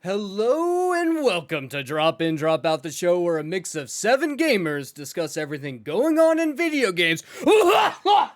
Hello and welcome to Drop In, Drop Out, the show where a mix of 7 gamers discuss everything going on in video games. Oh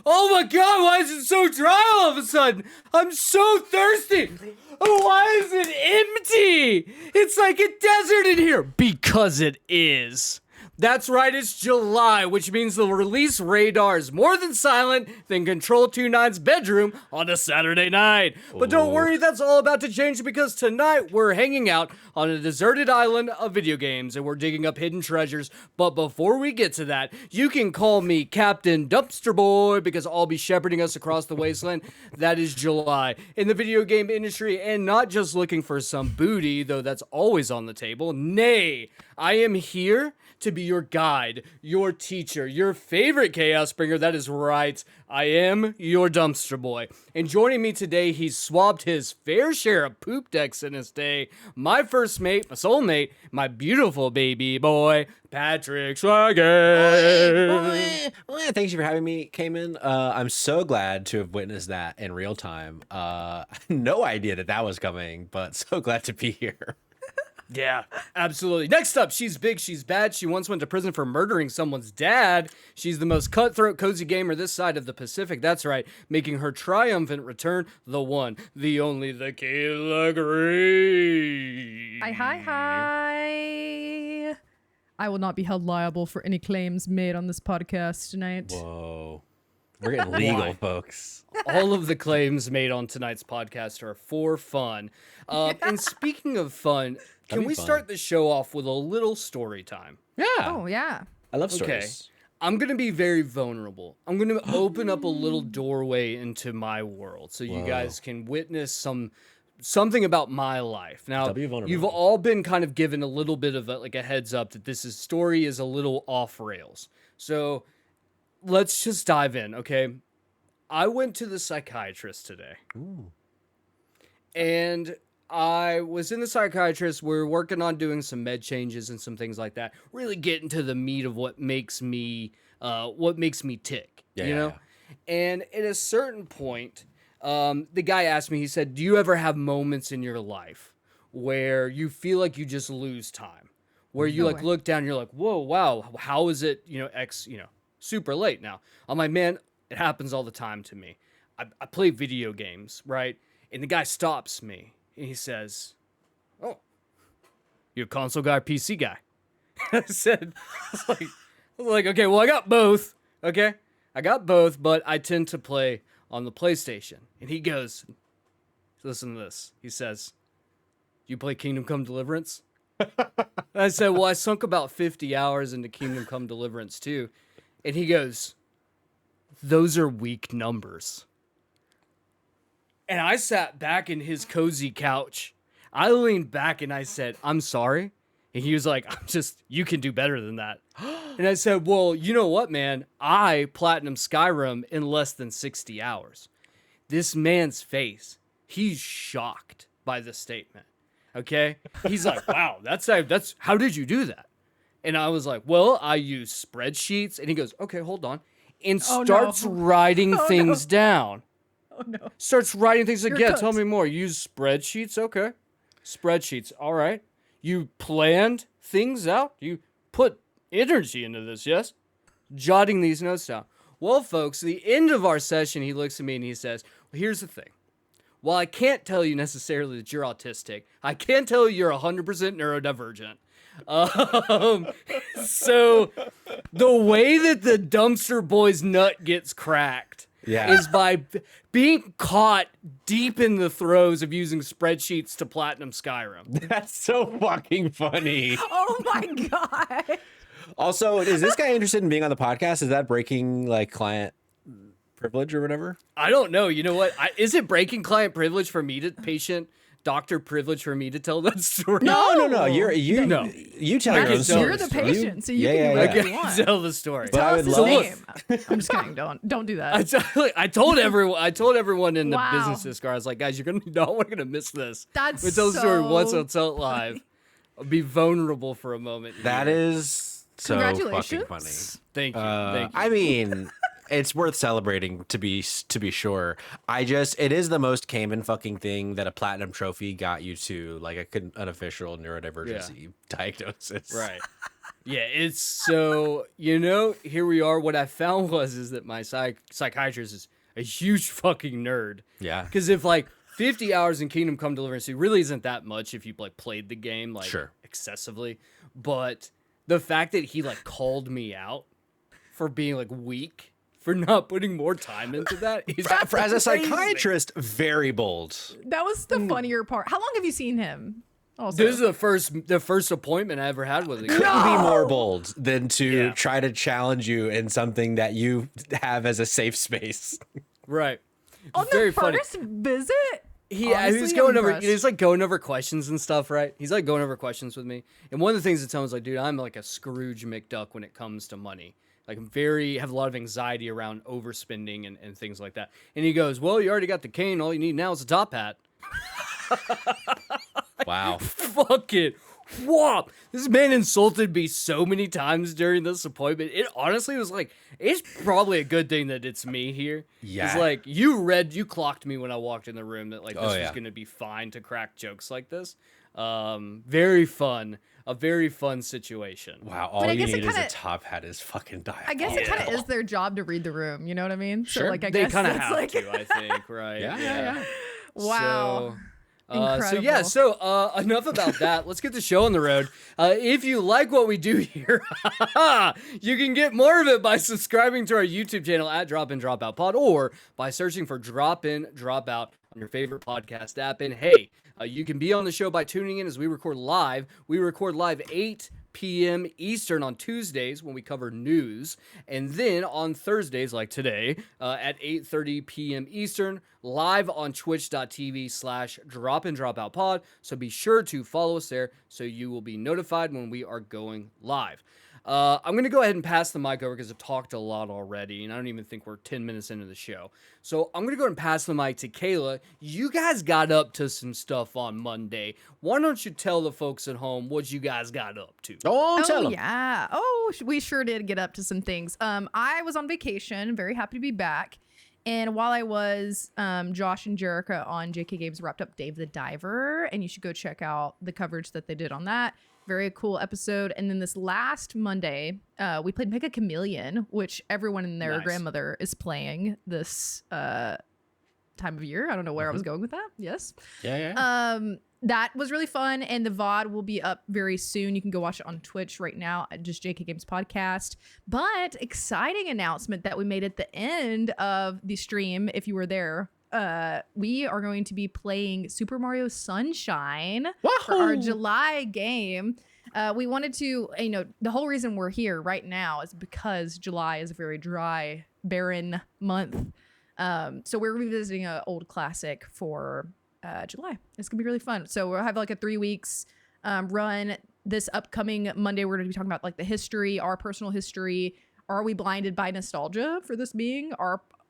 my god, why is it so dry all of a sudden? I'm so thirsty. Why is it empty? It's like a desert in here. Because it is. That's right, it's July, which means the release radar is more than silent than Control 29's bedroom on a Saturday night. But don't worry, that's all about to change because tonight we're hanging out on a deserted island of video games and we're digging up hidden treasures. But before we get to that, you can call me Captain Dumpster Boy because I'll be shepherding us across the wasteland. That is July in the video game industry, and not just looking for some booty, though that's always on the table. Nay, I am here to be your guide, your teacher, your favorite chaos bringer. That is right, I am your dumpster boy. And joining me today, he's swapped his fair share of poop decks in his day. My first mate, my soulmate, my beautiful baby boy, Patrick Swagger. Thanks for having me, Kamen. I'm so glad to have witnessed that in real time. No idea that was coming, but so glad to be here. Yeah, absolutely. Next up, she's big, she's bad. She once went to prison for murdering someone's dad. She's the most cutthroat, cozy gamer this side of the Pacific. That's right, making her triumphant return, the one, the only, the Kayla Green. Hi. I will not be held liable for any claims made on this podcast tonight. Whoa. We're getting legal, folks. All of the claims made on tonight's podcast are for fun. And speaking of fun, can we start the show off with a little story time? Yeah. Oh, yeah. I love stories. Okay. I'm going to be very vulnerable. I'm going to open up a little doorway into my world so you guys can witness something about my life. Now, you've all been kind of given a little bit of a heads up that this story is a little off rails. So let's just dive in, okay? I went to the psychiatrist today. Ooh. And I was in the psychiatrist. We're working on doing some med changes and some things like that. Really getting to the meat of what makes me tick, you know? And at a certain point, the guy asked me, he said, do you ever have moments in your life where you feel like you just lose time? Where you look down and you're like, whoa, wow, how is it, super late now? I'm like, man, it happens all the time to me. I play video games, right? And the guy stops me and he says, oh, you a console guy or PC guy? I was like, okay, well, I got both. Okay. I got both, but I tend to play on the PlayStation. And he goes, listen to this. He says, you play Kingdom Come Deliverance? I said, well, I sunk about 50 hours into Kingdom Come Deliverance too. And he goes, those are weak numbers. And I sat back in his cozy couch. I leaned back and I said, I'm sorry. And he was like, you can do better than that. And I said, well, you know what, man? I platinum Skyrim in less than 60 hours. This man's face, he's shocked by the statement. Okay? He's like, wow, that's how did you do that? And I was like, well, I use spreadsheets. And he goes, okay, hold on. And starts writing things down. Oh, no. Starts writing things like, yeah, tell me more. Use spreadsheets? Okay. Spreadsheets. All right. You planned things out? You put energy into this, yes? Jotting these notes down. Well, folks, the end of our session, he looks at me and he says, well, here's the thing. While I can't tell you necessarily that you're autistic, I can tell you you're 100% neurodivergent. So the way that the dumpster boy's nut gets cracked is by being caught deep in the throes of using spreadsheets to platinum Skyrim. That's so fucking funny. Oh my god. Also, is this guy interested in being on the podcast? Is that breaking client privilege or whatever? I don't know. You know what? Is it breaking client privilege for me to doctor privilege for me to tell that story? No. You tell your own story. You're the patient, so you can do whatever you want. Tell the story. Tell us his name. I'm just kidding. Don't do that. I told everyone in the business Discord, I was like, guys, we're gonna miss this. That's we tell the story once, I'll tell it live. I'll be vulnerable for a moment. That is so fucking funny. Thank you. I mean, it's worth celebrating to be sure. It is the most Kamen fucking thing that a platinum trophy got you to like an official neurodivergency diagnosis. Right. Yeah, it's so, here we are. What I found is that my psychiatrist is a huge fucking nerd. Yeah. Because if like 50 hours in Kingdom Come Deliverance really isn't that much if you like played the game like excessively, but the fact that he like called me out for being like weak, for not putting more time into that is as a psychiatrist, very bold. That was the funnier part. How long have you seen him? Also. This is the first appointment I ever had with him. Couldn't be more bold than to try to challenge you in something that you have as a safe space. Right. On the first visit? He's going over. He's like going over questions and stuff, right? He's like going over questions with me, and one of the things that sounds like, dude, I'm like a Scrooge McDuck when it comes to money. Like have a lot of anxiety around overspending and things like that. And he goes, "Well, you already got the cane. All you need now is a top hat." Wow. Fuck it. Whoop. This man insulted me so many times during this appointment. It honestly was like, it's probably a good thing that it's me here. Yeah. It's like, you clocked me when I walked in the room that like this was going to be fine to crack jokes like this. Very fun. A very fun situation. Wow. All you need is a top hat is fucking diabolical. I guess it kind of is their job to read the room. You know what I mean? Sure. So, like, I they guess kind of that's have like... to, I think, right? Yeah. Wow. Incredible. Enough about that. Let's get the show on the road. If you like what we do here, you can get more of it by subscribing to our YouTube channel at Drop In Dropout Pod, or by searching for Drop In Dropout on your favorite podcast app. And hey, you can be on the show by tuning in as we record live. We record live 8 p.m. Eastern on Tuesdays when we cover news, and then on Thursdays like today at 8:30 p.m. Eastern, live on twitch.tv/dropindropoutpod. So be sure to follow us there so you will be notified when we are going live. I'm going to go ahead and pass the mic over because I've talked a lot already, and I don't even think we're 10 minutes into the show. So I'm going to go ahead and pass the mic to Kayla. You guys got up to some stuff on Monday. Why don't you tell the folks at home what you guys got up to? Tell them. Yeah. Oh, we sure did get up to some things. I was on vacation, very happy to be back. And while I was, Josh and Jerica on JK Games wrapped up Dave the Diver, and you should go check out the coverage that they did on that. Very cool episode. And then this last Monday, we played Mega Chameleon, which everyone and their grandmother is playing this time of year. I don't know where I was going with that. Yes. Yeah. That was really fun, and the VOD will be up very soon. You can go watch it on Twitch right now at just JK Games Podcast. But exciting announcement that we made at the end of the stream, if you were there. We are going to be playing Super Mario Sunshine for our July game. We wanted to, the whole reason we're here right now is because July is a very dry, barren month. So we're revisiting an old classic for July. It's gonna be really fun. So we'll have like a 3 weeks run. This upcoming Monday, we're gonna be talking about like the history, our personal history. Are we blinded by nostalgia for this being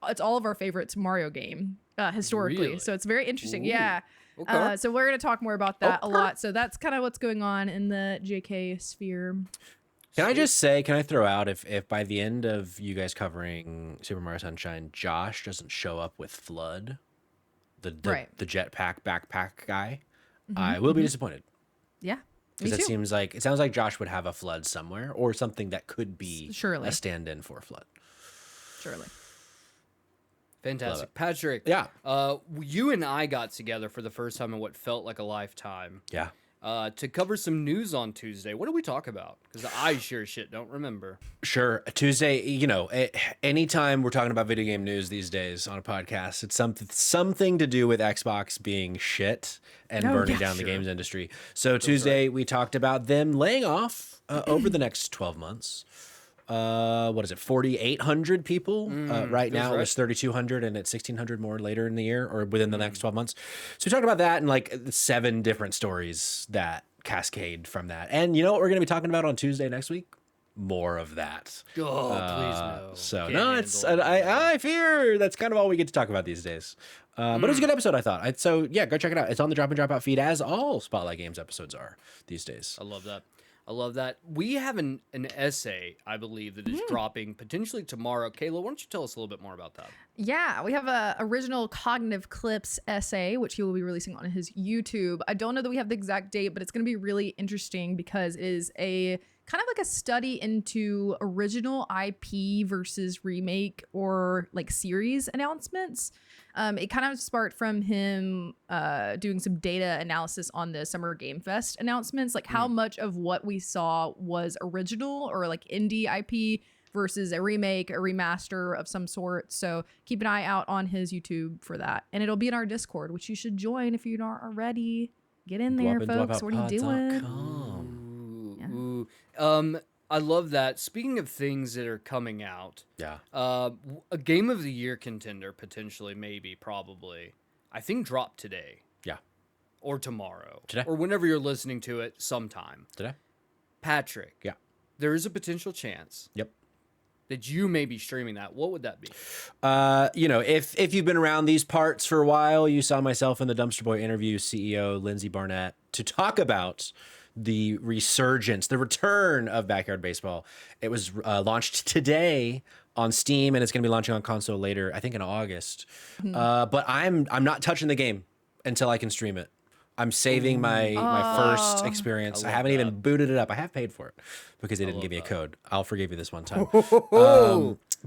it's all of our favorites Mario game historically. Really? So it's very interesting. Ooh. Yeah. Okay. So we're gonna talk more about that a lot. So that's kind of what's going on in the JK sphere. Can I throw out if by the end of you guys covering Super Mario Sunshine, Josh doesn't show up with Flood, the jetpack backpack guy, I will be disappointed. Yeah. Because it sounds like Josh would have a Flood somewhere or something that could be a stand-in for Flood. Surely. Fantastic. Patrick, you and I got together for the first time in what felt like a lifetime. Yeah. To cover some news on Tuesday. What did we talk about? Because I sure shit don't remember. Sure. Tuesday, anytime we're talking about video game news these days on a podcast, it's something to do with Xbox being shit and burning down the games industry. So Tuesday, we talked about them laying off over the next 12 months. 4,800 people right now. It was 3,200 and it's 1,600 more later in the year or within the next 12 months. So we talked about that and like 7 different stories that cascade from that. And you know what we're going to be talking about on Tuesday next week? More of that. Oh, please no. So I fear that's kind of all we get to talk about these days. But it was a good episode, I thought. So yeah, go check it out. It's on the Drop and Dropout feed, as all Spotlight Games episodes are these days. I love that. I love that. We have an essay, I believe, that is dropping potentially tomorrow. Kayla, why don't you tell us a little bit more about that? Yeah, we have a original cognitive clips essay, which he will be releasing on his YouTube. I don't know that we have the exact date, but it's going to be really interesting because it is a kind of like a study into original IP versus remake or like series announcements. It kind of sparked from him doing some data analysis on the Summer Game Fest announcements, like how much of what we saw was original or like indie IP versus a remake, a remaster of some sort. So keep an eye out on his YouTube for that. And it'll be in our Discord, which you should join if you're not already. Get in there, folks. What are you doing? I love that. Speaking of things that are coming out, Yeah. a Game of the Year contender, potentially, maybe, probably, I think dropped today. Yeah. Or tomorrow. Today. Or whenever you're listening to it, sometime. Today? Patrick. Yeah. There is a potential chance. Yep. That you may be streaming that. What would that be? If you've been around these parts for a while, you saw myself in the Dumpster Boy interview CEO Lindsey Barnett to talk about the resurgence, the return of Backyard Baseball. It was launched today on Steam, and it's going to be launching on console later, I think in August. But I'm not touching the game until I can stream it. I'm saving my first experience. I haven't even booted it up. I have paid for it because they didn't give me a code. I'll forgive you this one time.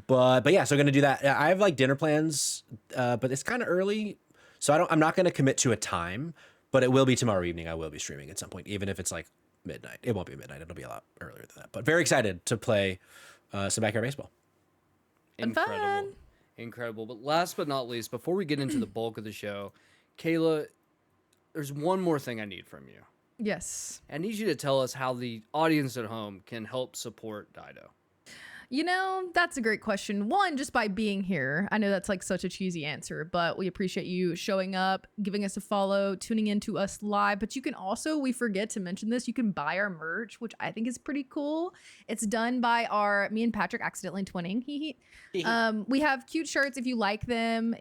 But yeah, so I'm gonna do that. I have like dinner plans, but it's kind of early, so I'm not gonna commit to a time. But it will be tomorrow evening. I will be streaming at some point, even if it's like midnight. It won't be midnight. It'll be a lot earlier than that. But very excited to play some Backyard Baseball. Incredible. Incredible. But last but not least, before we get into the bulk of the show, Kayla, there's one more thing I need from you. Yes. I need you to tell us how the audience at home can help support Dido. You know, that's a great question. One, just by being here. I know that's like such a cheesy answer, but we appreciate you showing up, giving us a follow, tuning in to us live. But you can also, we forget to mention this, you can buy our merch, which I think is pretty cool. It's done by me and Patrick accidentally twinning. We have cute shirts if you like them.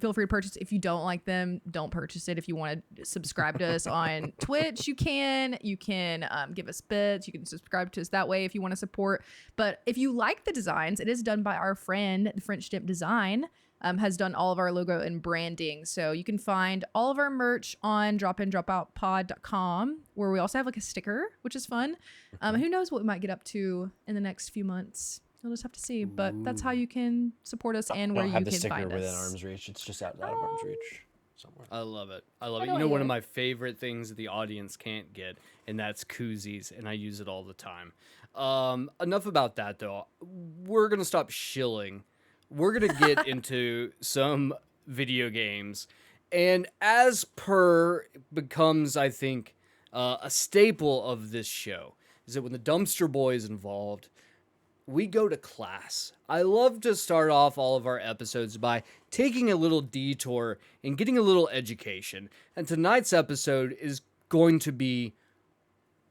Feel free to purchase. If you don't like them, don't purchase it. If you want to subscribe to us on Twitch, you can. You can give us bits. You can subscribe to us that way if you want to support. But if you like the designs, it is done by our friend, the French Dip Design, has done all of our logo and branding. So you can find all of our merch on dropindropoutpod.com, where we also have like a sticker, which is fun. Who knows what we might get up to in the next few months. You'll just have to see, but that's how you can support us and where you can find us. I don't have the sticker within arm's reach. It's just outside of arm's reach somewhere. I love it. I love it. You know, one of my favorite things that the audience can't get, and that's koozies, and I use it all the time. Enough about that, though. We're going to stop shilling. We're going to get into some video games, and as per becomes, I think, a staple of this show, is that when the Dumpster Boy is involved, we go to class. I love to start off all of our episodes by taking a little detour and getting a little education. And tonight's episode is going to be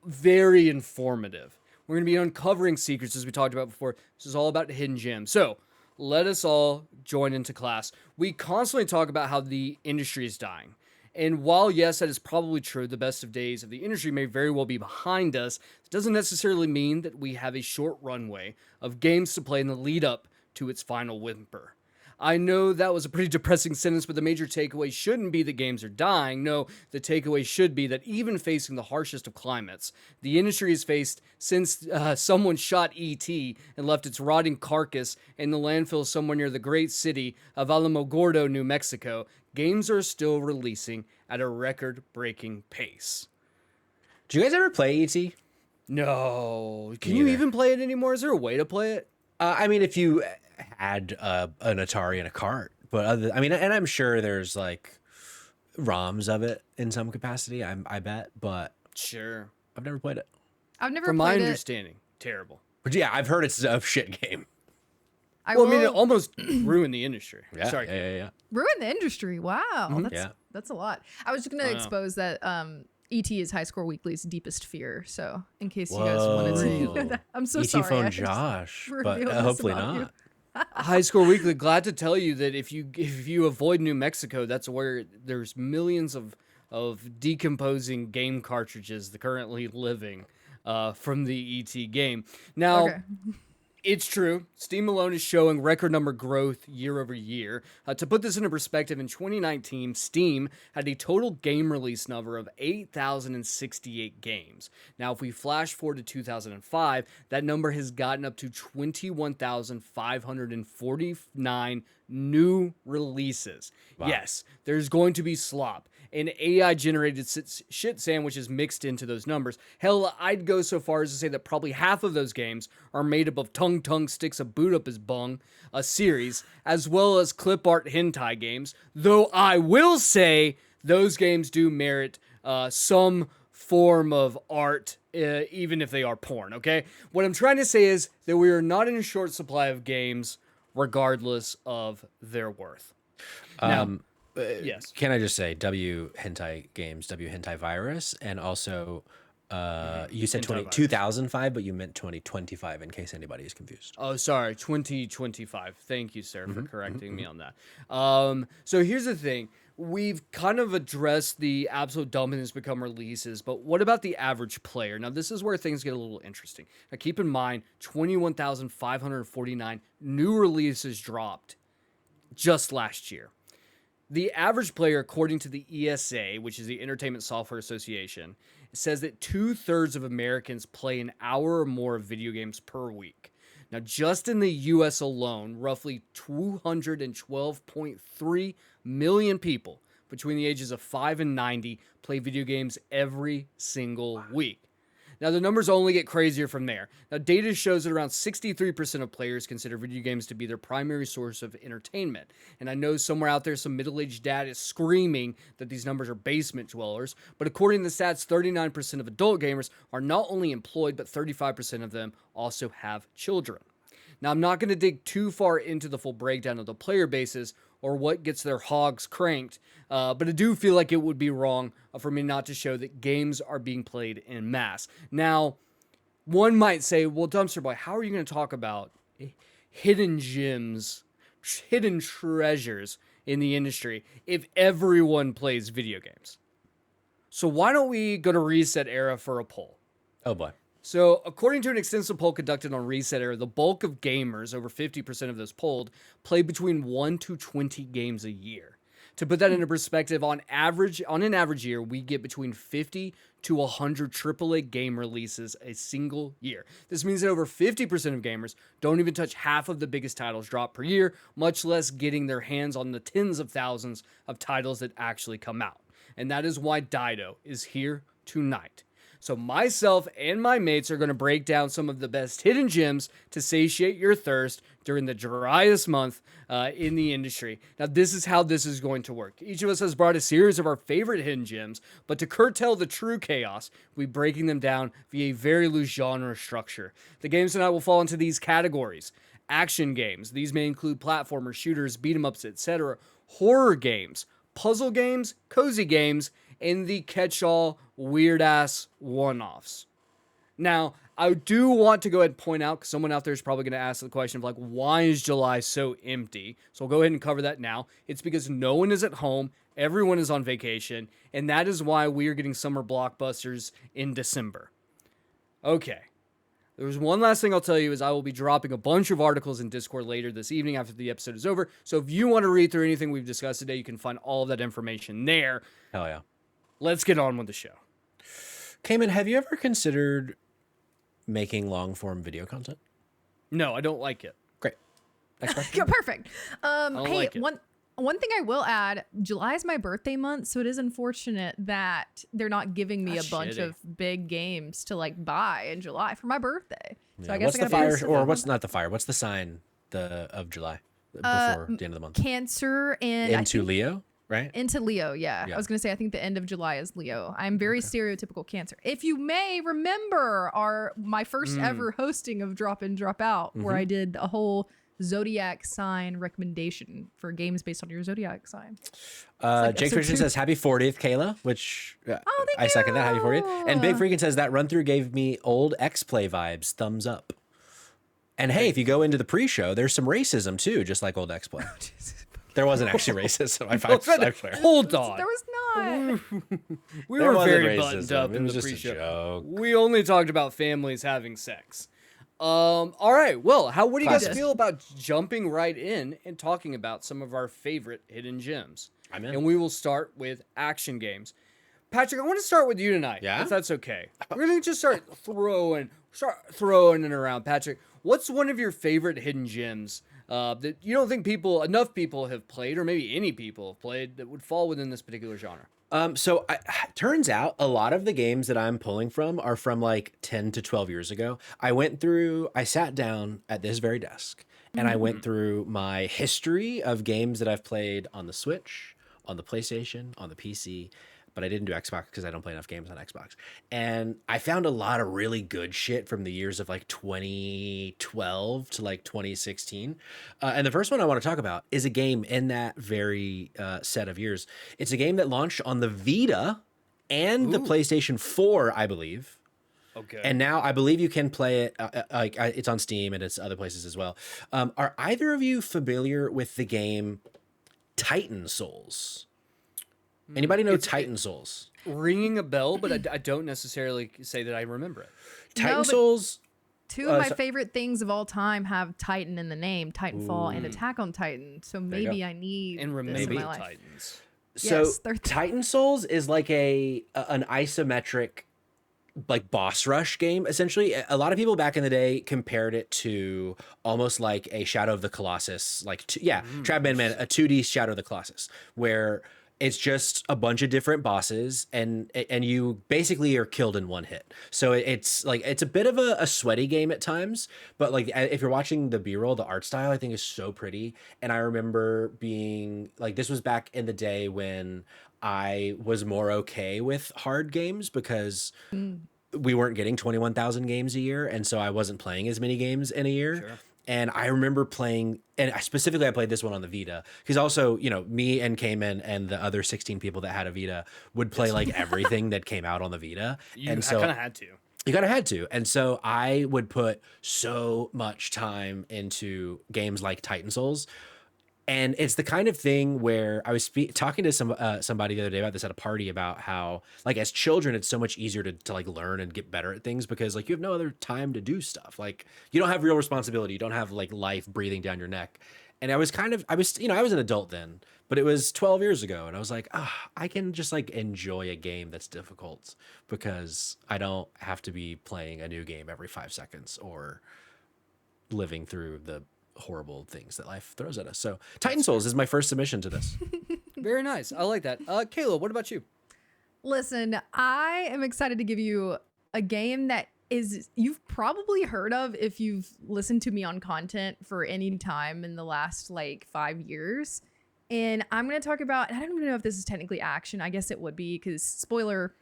very informative. We're going to be uncovering secrets, as we talked about before. This is all about hidden gems. So let us all join into class. We constantly talk about how the industry is dying. And while, yes, that is probably true, the best of days of the industry may very well be behind us, it doesn't necessarily mean that we have a short runway of games to play in the lead up to its final whimper. I know that was a pretty depressing sentence, but the major takeaway shouldn't be that games are dying. No, the takeaway should be that even facing the harshest of climates, the industry has faced since someone shot E.T. and left its rotting carcass in the landfill somewhere near the great city of Alamogordo, New Mexico, games are still releasing at a record-breaking pace. Do you guys ever play E.T.? No. Can you even play it anymore? Is there a way to play it? I mean, if you had an Atari and a cart, but and I'm sure there's like ROMs of it in some capacity. I bet, but sure, I've never played it. I've never. From played my understanding, terrible. But yeah, I've heard it's a shit game. I mean, it almost ruined the industry. Yeah, Sorry, yeah. Ruined the industry. Wow, that's a lot. I was just gonna expose that. E.T. is High Score Weekly's deepest fear. So, in case you guys wanted to, that, I'm so sorry. E.T. phone Josh, but hopefully not. High Score Weekly, glad to tell you that if you avoid New Mexico, that's where there's millions of decomposing game cartridges that currently living. from the ET game. Now, Okay. it's true. Steam alone is showing record number growth year over year. To put this into perspective, in 2019, Steam had a total game release number of 8,068 games. Now, if we flash forward to 2005, that number has gotten up to 21,549 new releases. Wow. Yes, there's going to be slop. And AI generated shit sandwiches mixed into those numbers. Hell, I'd go so far as to say that probably half of those games are made up of tongue sticks a boot up his bung, a series, as well as clip art hentai games. Though I will say those games do merit some form of art, even if they are porn, okay? What I'm trying to say is that we are not in a short supply of games, regardless of their worth. Now, yes. Can I just say W hentai games, W hentai virus, and also you said 2005, but you meant 2025 in case anybody is confused. Oh, sorry, 2025. Thank you, sir, for correcting me on that. So here's the thing. We've kind of addressed the absolute dumbness become releases, but what about the average player? Now, this is where things get a little interesting. Now, keep in mind, 21,549 new releases dropped just last year. The average player, according to the ESA, which is the Entertainment Software Association, says that 2/3 of Americans play an hour or more of video games per week. Now, just in the US alone, roughly 212.3 million people between the ages of 5 and 90 play video games every single week. Now, the numbers only get crazier from there. Now, data shows that around 63% of players consider video games to be their primary source of entertainment. And I know somewhere out there, some middle-aged dad is screaming that these numbers are basement dwellers. But according to the stats, 39% of adult gamers are not only employed, but 35% of them also have children. Now, I'm not going to dig too far into the full breakdown of the player bases or what gets their hogs cranked, but I do feel like it would be wrong for me not to show that games are being played en masse. Now, one might say, well, Dumpster Boy, how are you going to talk about hidden gems, hidden treasures in the industry if everyone plays video games? So why don't we go to Reset Era for a poll? Oh boy. So, according to an extensive poll conducted on Reset Era, the bulk of gamers, over 50% of those polled, play between 1 to 20 games a year. To put that into perspective, on an average year, we get between 50 to 100 AAA game releases a single year. This means that over 50% of gamers don't even touch half of the biggest titles dropped per year, much less getting their hands on the tens of thousands of titles that actually come out. And that is why Dido is here tonight. So myself and my mates are going to break down some of the best hidden gems to satiate your thirst during the driest month in the industry. Now, this is how this is going to work. Each of us has brought a series of our favorite hidden gems, but to curtail the true chaos, we'll be breaking them down via a very loose genre structure. The games tonight will fall into these categories. Action games. These may include platformers, shooters, beat-em-ups, etc. Horror games, puzzle games, cozy games, and the catch-all weird-ass one-offs. Now, I do want to go ahead and point out, because someone out there is probably going to ask the question of, like, why is July so empty? So I'll go ahead and cover that now. It's because no one is at home, everyone is on vacation, and that is why we are getting summer blockbusters in December. Okay. There's one last thing I'll tell you is I will be dropping a bunch of articles in Discord later this evening after the episode is over. So if you want to read through anything we've discussed today, you can find all of that information there. Hell yeah. Let's get on with the show. Kamen, have you ever considered making long form video content? No, I don't like it. Great. Next question. Yeah, perfect. Hey, like it. one thing I will add, July is my birthday month, so it is unfortunate that they're not giving me That's a bunch shitty. of big games to like buy in July for my birthday. So Yeah, I guess what's I the gotta fire, be or what's not the fire? What's the sign of July before the end of the month? Cancer and I Into think- Leo, right? Into Leo, yeah. Yeah. I was gonna say I think the end of July is Leo. I'm very stereotypical Cancer. If you may remember my first ever hosting of Drop In Drop Out, where I did a whole zodiac sign recommendation for games based on your zodiac sign. like Jake episode Christian 2. says happy 40th, Kayla, which thank I second that. Happy 40th. And Big you. Freakin says that run through gave me old X-Play vibes. Thumbs up. And hey, if you go into the pre-show, there's some racism too, just like old X-Play. There wasn't actually racism. I swear. Hold on. There was not. We There were wasn't very buttoned racism. up It in was the just a pre-show. joke. We only talked about families having sex. All right. Well, what do you guys Classic. feel about jumping right in and talking about some of our favorite hidden gems? I'm in. And we will start with action games. Patrick, I want to start with you tonight, Yeah? if that's okay. We're gonna just start throwing it around. Patrick, what's one of your favorite hidden gems that you don't think enough people have played, or maybe any people have played, that would fall within this particular genre? Turns out a lot of the games that I'm pulling from are from like 10 to 12 years ago. I sat down at this very desk and I went through my history of games that I've played on the Switch, on the PlayStation, on the PC, but I didn't do Xbox because I don't play enough games on Xbox. And I found a lot of really good shit from the years of like 2012 to like 2016. And the first one I want to talk about is a game in that very set of years. It's a game that launched on the Vita and the PlayStation 4, I believe. Okay. And now I believe you can play it. It's on Steam and it's other places as well. Are either of you familiar with the game Titan Souls? Anybody know Titan Souls? Ringing a bell, but I don't necessarily say that I remember it. Titan but Souls. Two of my favorite things of all time have Titan in the name, Titanfall and Attack on Titan. So you maybe I need And this remember in my the life. Titans. So Yes, they're Titan Souls is like an isometric like boss rush game essentially. A lot of people back in the day compared it to almost like a Shadow of the Colossus, like Trap Man, a 2D Shadow of the Colossus, where it's just a bunch of different bosses and you basically are killed in one hit. So it's a bit of a sweaty game at times, but like if you're watching the B-roll, the art style I think is so pretty. And I remember being like, this was back in the day when I was more okay with hard games because we weren't getting 21,000 games a year. And so I wasn't playing as many games in a year. Sure. And I remember playing, and I played this one on the Vita because also, me and Kamen and the other 16 people that had a Vita would play like everything that came out on the Vita. I kind of had to. You kind of had to. And so I would put so much time into games like Titan Souls. And it's the kind of thing where I was talking to somebody the other day about this at a party about how, like, as children, it's so much easier to like learn and get better at things because like you have no other time to do stuff. Like you don't have real responsibility. You don't have like life breathing down your neck. And I was an adult then, but it was 12 years ago. And I was like, I can just like enjoy a game that's difficult because I don't have to be playing a new game every 5 seconds or living through the horrible things that life throws at us. So Titan Souls is my first submission to this. Very nice. I like that. Kayla, what about you? Listen, I am excited to give you a game that you've probably heard of if you've listened to me on content for any time in the last like 5 years. And I'm going to talk about, I don't even know if this is technically action. I guess it would be because spoiler,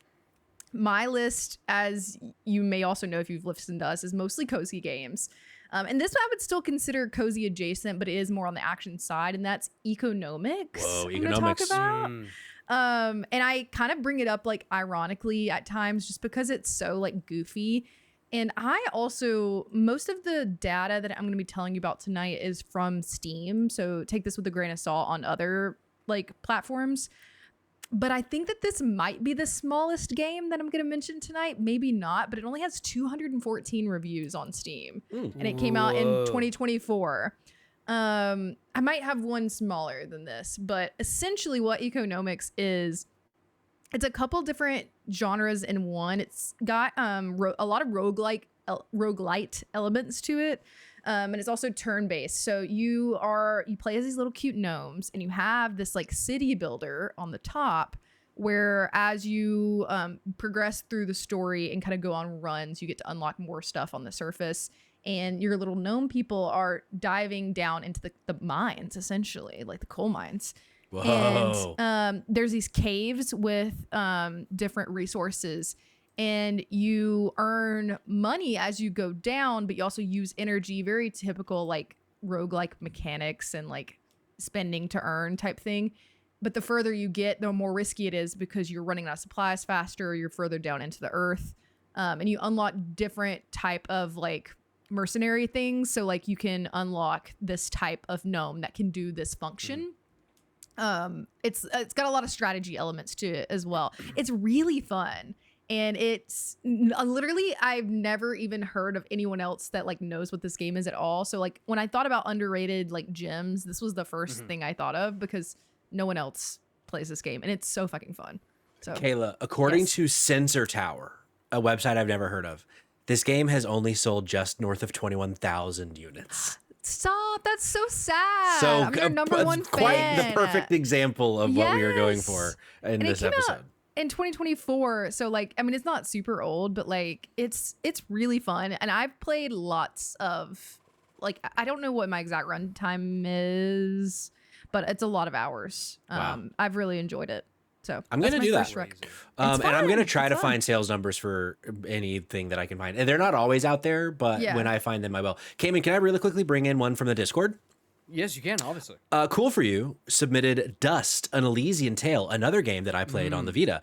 my list, as you may also know if you've listened to us, is mostly cozy games. And this I would still consider cozy adjacent, but it is more on the action side, and that's economics. Whoa, I'm gonna talk economics. about. And I kind of bring it up like ironically at times just because it's so like goofy. And I also, most of the data that I'm going to be telling you about tonight is from Steam. So take this with a grain of salt on other like platforms. But I think that this might be the smallest game that I'm going to mention tonight. Maybe not, but it only has 214 reviews on Steam. And it came out in 2024. I might have one smaller than this, but essentially what economics is, it's a couple different genres in one. It's got a lot of roguelite elements to it. And it's also turn-based. So you play as these little cute gnomes, and you have this like city builder on the top where as you progress through the story and kind of go on runs, you get to unlock more stuff on the surface. And your little gnome people are diving down into the mines, essentially, like the coal mines. Whoa. And there's these caves with different resources. And you earn money as you go down, but you also use energy, very typical like roguelike mechanics and like spending to earn type thing. But the further you get, the more risky it is because you're running out of supplies faster, you're further down into the earth. And you unlock different type of like mercenary things. So like you can unlock this type of gnome that can do this function. It's got a lot of strategy elements to it as well. It's really fun. And it's literally, I've never even heard of anyone else that like knows what this game is at all. So like when I thought about underrated like gems, this was the first thing I thought of because no one else plays this game and it's so fucking fun. So Kayla, according to Sensor Tower, a website I've never heard of, this game has only sold just north of 21,000 units. Stop! That's so sad. So I'm your number one quite fan. the perfect example of what we are going for in this episode. In 2024, so like I mean it's not super old, but like it's really fun, and I've played lots of like I don't know what my exact run time is, but it's a lot of hours. Wow. I've really enjoyed it. So I'm gonna do that. And I'm gonna try to fun. find sales numbers for anything that I can find, and they're not always out there, but Yeah. when I find them, I will. Kamen, can I really quickly bring in one from the Discord? Yes, you can, obviously. Cool for You submitted Dust, an Elysian Tale, another game that I played on the Vita.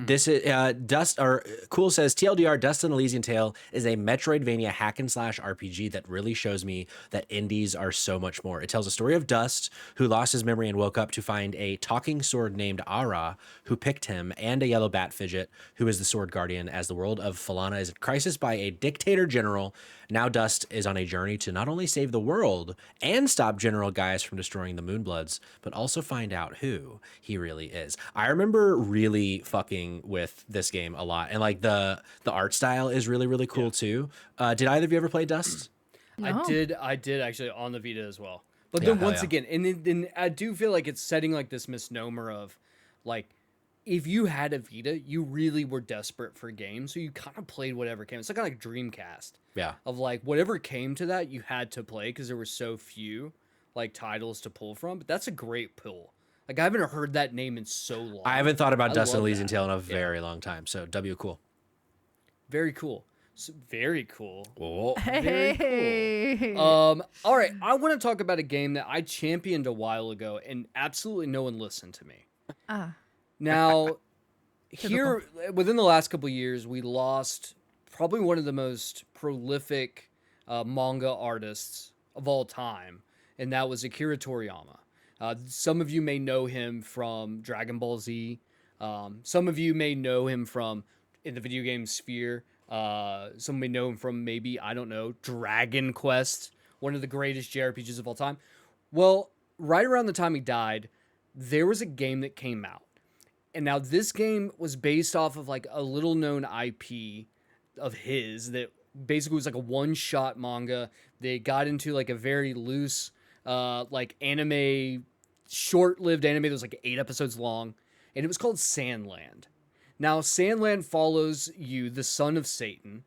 This is Dust, or Cool says TLDR, Dust, an Elysian Tale is a Metroidvania hack and slash RPG that really shows me that indies are so much more. It tells a story of Dust, who lost his memory and woke up to find a talking sword named Ara, who picked him, and a yellow bat fidget, who is the sword guardian, as the world of Falana is in crisis by a dictator general. Now Dust is on a journey to not only save the world and stop General Gaius from destroying the Moonbloods, but also find out who he really is. I remember really fucking with this game a lot, and like the art style is really, really cool too. Did either of you ever play Dust? No. I did actually on the Vita as well. But Yeah, then hell once yeah. again, and then I do feel like it's setting like this misnomer of like if you had a Vita, you really were desperate for games, so you kind of played whatever came. It's like Dreamcast. Yeah. Of like whatever came to that, you had to play because there were so few like titles to pull from. But that's a great pull. Like I haven't heard that name in so long. I haven't thought about Dust and love Elysian that. Tale in a very long time. So W, cool. Very cool. Very cool. Oh. Very Hey. cool. All right. I want to talk about a game that I championed a while ago, and absolutely no one listened to me. Now, here within the last couple of years, we lost probably one of the most prolific manga artists of all time, and that was Akira Toriyama. Some of you may know him from Dragon Ball Z. Some of you may know him from in the video game sphere. Some may know him from maybe, I don't know, Dragon Quest, one of the greatest JRPGs of all time. Well, right around the time he died, there was a game that came out. And now this game was based off of like a little known IP of his that basically was like a one-shot manga. They got into like a very loose like anime, short-lived anime that was like 8 episodes long, and it was called Sandland. Now Sandland follows you, the son of Satan,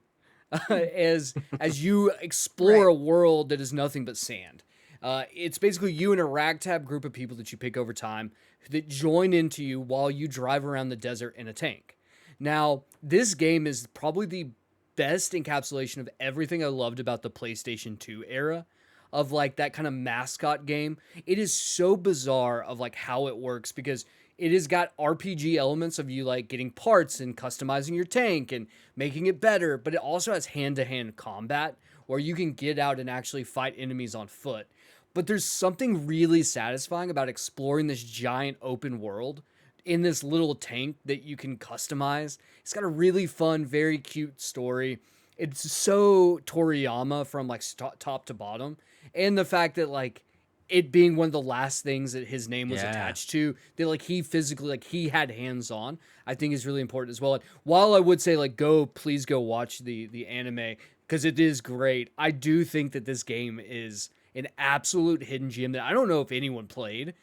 as you explore a world that is nothing but sand. It's basically you and a ragtag group of people that you pick over time that join into you while you drive around the desert in a tank. Now, this game is probably the best encapsulation of everything I loved about the PlayStation 2 era of like that kind of mascot game. It is so bizarre of like how it works because it has got RPG elements of you like getting parts and customizing your tank and making it better, but it also has hand-to-hand combat where you can get out and actually fight enemies on foot. But there's something really satisfying about exploring this giant open world in this little tank that you can customize. It's got a really fun, very cute story. It's so Toriyama from like top to bottom. And the fact that like it being one of the last things that his name was attached to, that like he physically, like he had hands on, I think is really important as well. And while I would say like please go watch the anime because it is great, I do think that this game is an absolute hidden gem that I don't know if anyone played.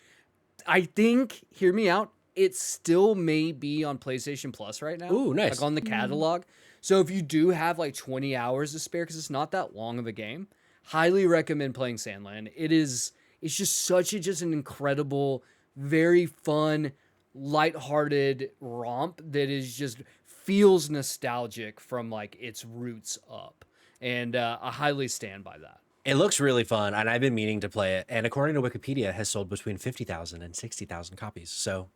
I think, hear me out, it still may be on PlayStation Plus right now. Ooh, nice. Like on the catalog. So if you do have like 20 hours to spare, because it's not that long of a game, highly recommend playing Sandland. It's just just an incredible, very fun, lighthearted romp that is just feels nostalgic from like its roots up. And I highly stand by that. It looks really fun, and I've been meaning to play it. And according to Wikipedia, it has sold between 50,000 and 60,000 copies. So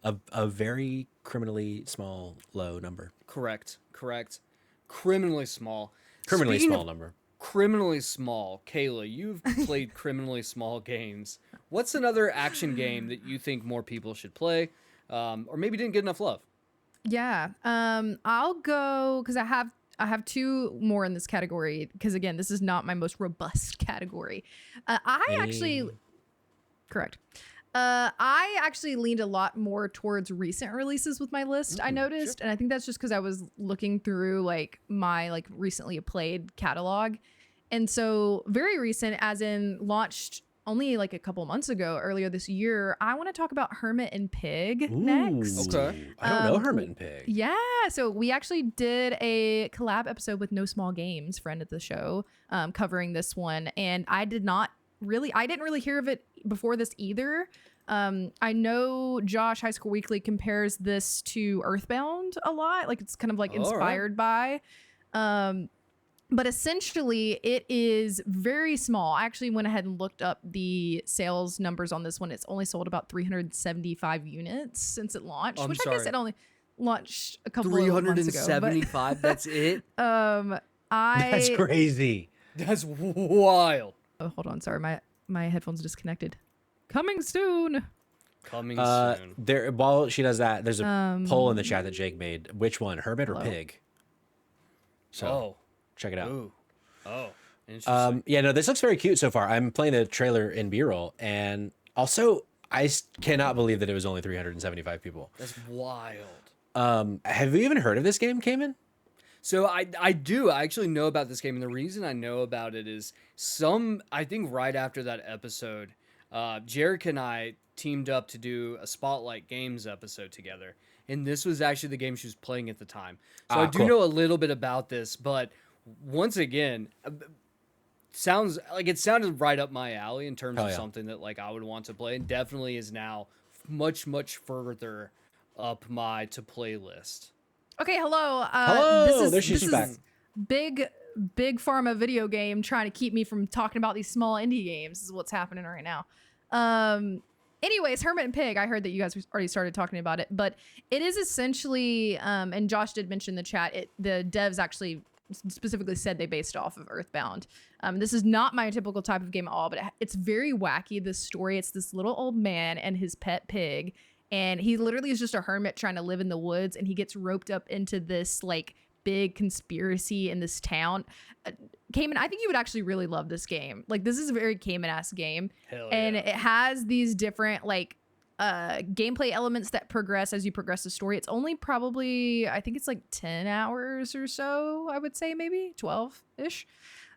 a very criminally small, low number. Correct. Criminally small. Criminally Speaking small of number. criminally small. Kayla, you've played criminally small games. What's another action game that you think more people should play, or maybe didn't get enough love? Yeah. I'll go because I have two more in this category because again, this is not my most robust category. I actually correct. I actually leaned a lot more towards recent releases with my list. I noticed, and I think that's just because I was looking through like my like recently played catalog, and so very recent, as in launched only like a couple months ago, earlier this year. I want to talk about Hermit and Pig next. Okay. I don't know Hermit and Pig. Yeah, so we actually did a collab episode with No Small Games, friend of the show, covering this one, and I didn't really hear of it before this either. I know Josh High School Weekly compares this to Earthbound a lot, like it's kind of like inspired by. But essentially, it is very small. I actually went ahead and looked up the sales numbers on this one. It's only sold about 375 units since it launched, I guess it only launched a couple of months ago. 375. That's it. That's crazy. That's wild. Oh, hold on. Sorry, my headphones disconnected. Coming soon. Coming soon. There, while she does that, there's a poll in the chat that Jake made. Which one, Hermit or Pig? So check it out. Ooh. Oh, interesting. Yeah, no, this looks very cute so far. I'm playing the trailer in B-roll, and also cannot believe that it was only 375 people. That's wild. Have you even heard of this game, Kamen? So I do. I actually know about this game, and the reason I know about it is I think right after that episode, Jarek and I teamed up to do a Spotlight Games episode together, and this was actually the game she was playing at the time. So I do know a little bit about this, but once again, it sounded right up my alley in terms of something that like I would want to play, and definitely is now much further up my to play list. Okay, hello. Hello, this she's back. Big pharma video game trying to keep me from talking about these small indie games is what's happening right now. Anyways, Hermit and Pig, I heard that you guys already started talking about it, but it is essentially, and Josh did mention in the chat, the devs actually specifically said they based off of Earthbound. This is not my typical type of game at all, but it's very wacky, this story. It's this little old man and his pet pig, and he literally is just a hermit trying to live in the woods, and he gets roped up into this like big conspiracy in this town. Kamen, I think you would actually really love this game. Like, this is a very Kamen-esque game. Hell and yeah. it has these different like gameplay elements that progress as you progress the story. It's only probably, I think it's like 10 hours or so, I would say, maybe 12-ish.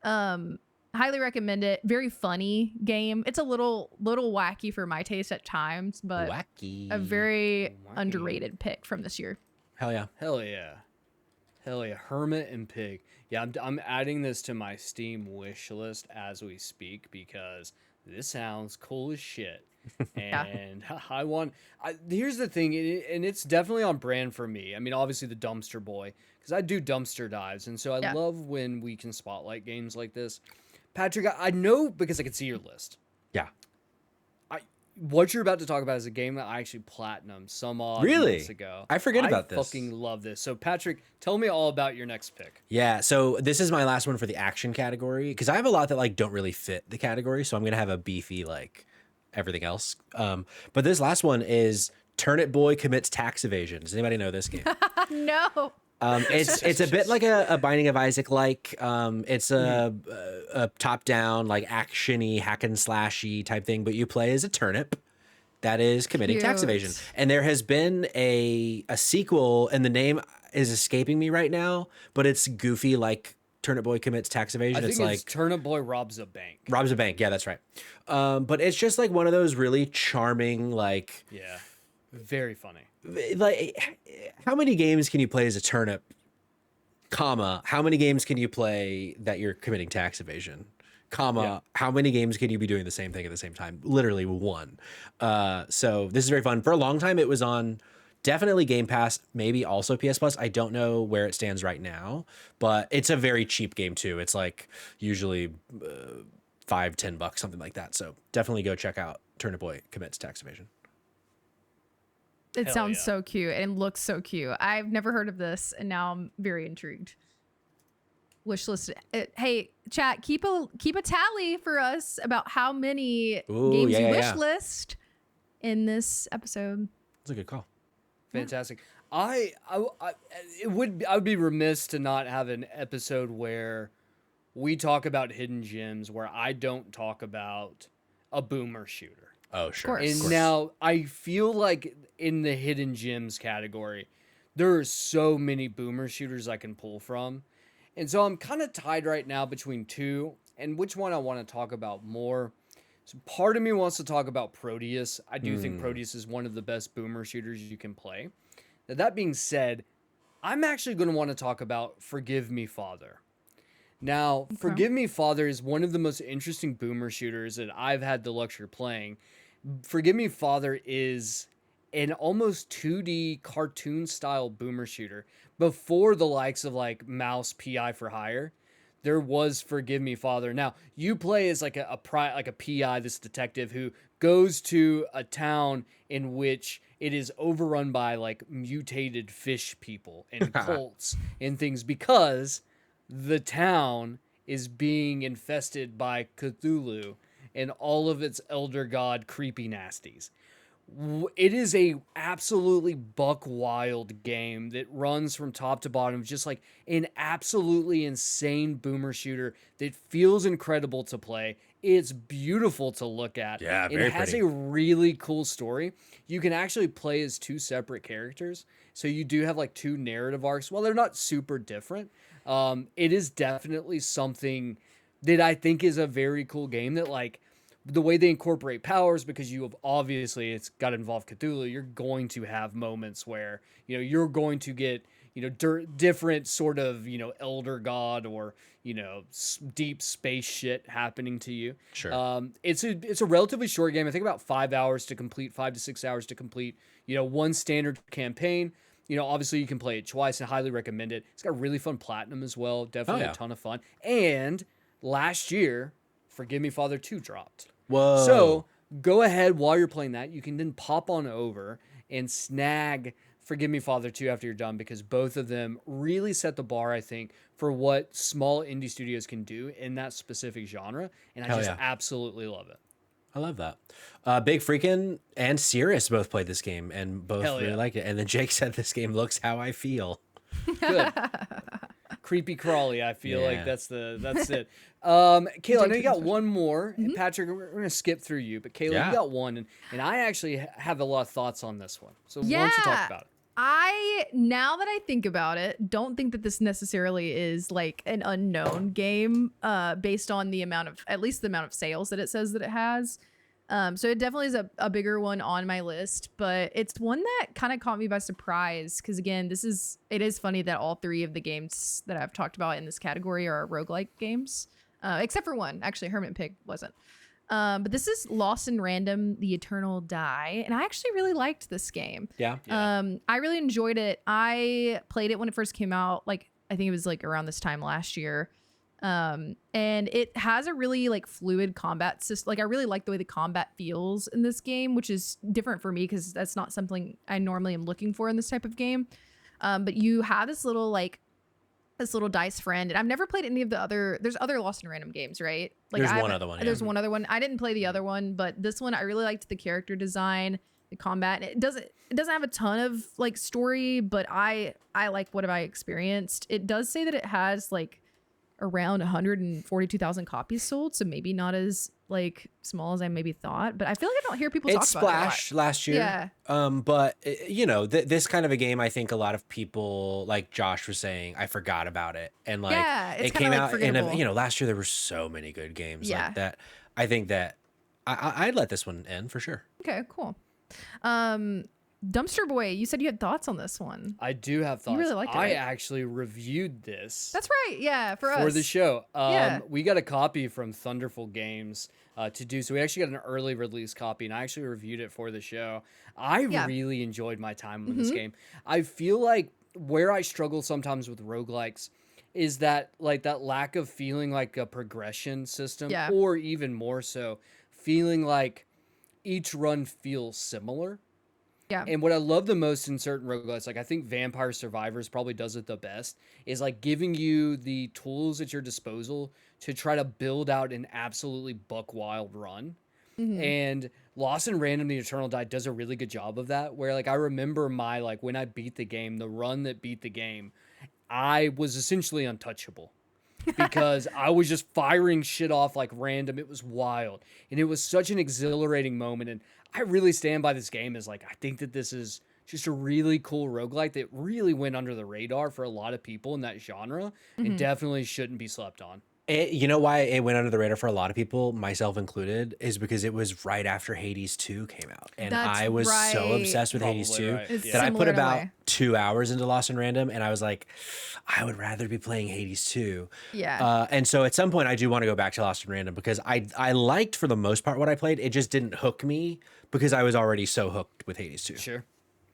Highly recommend it. Very funny game. It's a little wacky for my taste at times, but Wacky. a very underrated pick from this year. Hell yeah. Hell yeah. Hell yeah. Hermit and Pig. Yeah, I'm adding this to my Steam wish list as we speak because this sounds cool as shit. And here's the thing, and it's definitely on brand for me. I mean, obviously the dumpster boy, because I do dumpster dives, and so I love when we can spotlight games like this. Patrick, I know because I can see your list. Yeah. What you're about to talk about is a game that I actually platinumed some odd months ago. I forget about this. I fucking love this. So, Patrick, tell me all about your next pick. Yeah, so this is my last one for the action category because I have a lot that like don't really fit the category, so I'm gonna have a beefy like everything else. But this last one is Turnip Boy Commits Tax Evasion. Does anybody know this game? No. It's a bit like a Binding of Isaac like. It's a top down like actiony hack and slashy type thing, but you play as a turnip that is committing tax evasion. And there has been a sequel, and the name is escaping me right now, but it's goofy like Turnip Boy Commits Tax Evasion. I think it's like Turnip Boy Robs a Bank. Robs a Bank. Yeah, that's right. But it's just like one of those really charming like. Yeah. Very funny. Like, how many games can you play as a turnip, comma, how many games can you play that you're committing tax evasion, comma, how many games can you be doing the same thing at the same time? Literally one. So this is very fun. For a long time, it was on definitely Game Pass, maybe also PS Plus. I don't know where it stands right now, but it's a very cheap game too. It's like usually $5-10, something like that. So definitely go check out Turnip Boy Commits Tax Evasion. It sounds so cute and looks so cute. I've never heard of this, and now I'm very intrigued. wish list. Hey, chat, keep a tally for us about how many games you wish list in this episode. That's a good call. Fantastic. I would be remiss to not have an episode where we talk about hidden gems where I don't talk about a boomer shooter. Oh, sure. And now I feel like in the hidden gems category, there are so many boomer shooters I can pull from. And so I'm kind of tied right now between two and which one I want to talk about more. So part of me wants to talk about Proteus. I do think Proteus is one of the best boomer shooters you can play. Now, that being said, I'm actually going to want to talk about Forgive Me Father. Now, Forgive Me Father is one of the most interesting boomer shooters that I've had the luxury of playing. Forgive Me Father is an almost 2D cartoon style boomer shooter. Before the likes of like Mouse PI for Hire, there was Forgive Me Father. Now, you play as like a PI, this detective who goes to a town in which it is overrun by like mutated fish people and cults and things because the town is being infested by Cthulhu and all of its elder god creepy nasties. It is a absolutely buck wild game that runs from top to bottom, just like an absolutely insane boomer shooter that feels incredible to play. It's beautiful to look at. Yeah, and it has pretty. a really cool story. You can actually play as two separate characters, so you do have like two narrative arcs. While they're not super different, it is definitely something that I think is a very cool game that like the way they incorporate powers, because you have obviously it's got to involve Cthulhu, you're going to have moments where, you know, you're going to get, you know, different sort of, you know, elder god or, you know, deep space shit happening to you. Sure. It's a relatively short game. I think about 5 hours to complete, 5 to 6 hours to complete, you know, one standard campaign. You know, obviously you can play it twice and highly recommend it. It's got really fun platinum as well. Definitely a ton of fun. And last year, Forgive Me Father 2 dropped. Whoa. So go ahead while you're playing that. You can then pop on over and snag Forgive Me Father 2 after you're done, because both of them really set the bar, I think, for what small indie studios can do in that specific genre. And I just absolutely love it. I love that. Big Freakin' and Sirius both played this game and both really liked it. And then Jake said this game looks how I feel. Good. Creepy crawly, I feel like that's it. Kayla, I know you got one more. And Patrick, we're going to skip through you, but Kayla, you got one. And I actually have a lot of thoughts on this one. So why don't you talk about it? Now that I think about it, don't think that this necessarily is like an unknown game based on at least the amount of sales that it says that it has. So it definitely is a bigger one on my list, but it's one that kind of caught me by surprise. Cause again, it is funny that all three of the games that I've talked about in this category are roguelike games, except for one, actually Hermit Pig wasn't. But this is Lost in Random, The Eternal Die. And I actually really liked this game. Yeah. I really enjoyed it. I played it when it first came out. Like, I think it was like around this time last year. And it has a really like fluid combat system. Like I really like the way the combat feels in this game, which is different for me because that's not something I normally am looking for in this type of game. But you have this little dice friend, and I've never played any of the other. There's other Lost in Random games, right? Like there's one other one. There's one other one. I didn't play the other one, but this one I really liked the character design, the combat. It doesn't have a ton of like story, but I like what have I experienced. It does say that it has like around 142,000 copies sold, so maybe not as like small as I maybe thought, but I feel like I don't hear people talk about it. Splash last year. Yeah. But you know, this kind of a game, I think a lot of people, like Josh was saying, I forgot about it, and like it came out, and you know, last year there were so many good games like that. I think that I'd let this one in for sure. Okay, cool. Dumpster Boy, you said you had thoughts on this one. I do have thoughts. You really liked it, I right? actually reviewed this. That's right. Yeah, for us. For the show. Yeah. We got a copy from Thunderful Games to do. So we actually got an early release copy, and I actually reviewed it for the show. I really enjoyed my time with this game. I feel like where I struggle sometimes with roguelikes is that like that lack of feeling like a progression system, or even more so, feeling like each run feels similar. Yeah. And what I love the most in certain roguelites, like I think Vampire Survivors probably does it the best, is like giving you the tools at your disposal to try to build out an absolutely buck wild run. Mm-hmm. And Lost in Random the Eternal Die does a really good job of that, where like I remember my like when I beat the game, the run that beat the game, I was essentially untouchable because I was just firing shit off like random. It was wild. And it was such an exhilarating moment. And I really stand by this game as like, I think that this is just a really cool roguelite that really went under the radar for a lot of people in that genre and definitely shouldn't be slept on. You know why it went under the radar for a lot of people, myself included, is because it was right after Hades 2 came out. And That's I was so right. obsessed with Hades Probably 2 right. It's that I put similar in a about way. 2 hours into Lost in Random, and I was like, I would rather be playing Hades 2. Yeah. And so at some point I do want to go back to Lost in Random because I liked for the most part what I played. It just didn't hook me because I was already so hooked with Hades 2.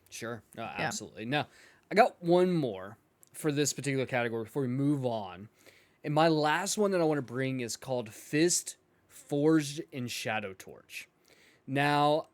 Sure. No, absolutely. Now, I got one more for this particular category before we move on. And my last one that I want to bring is called Fist Forged in Shadow Torch. Now,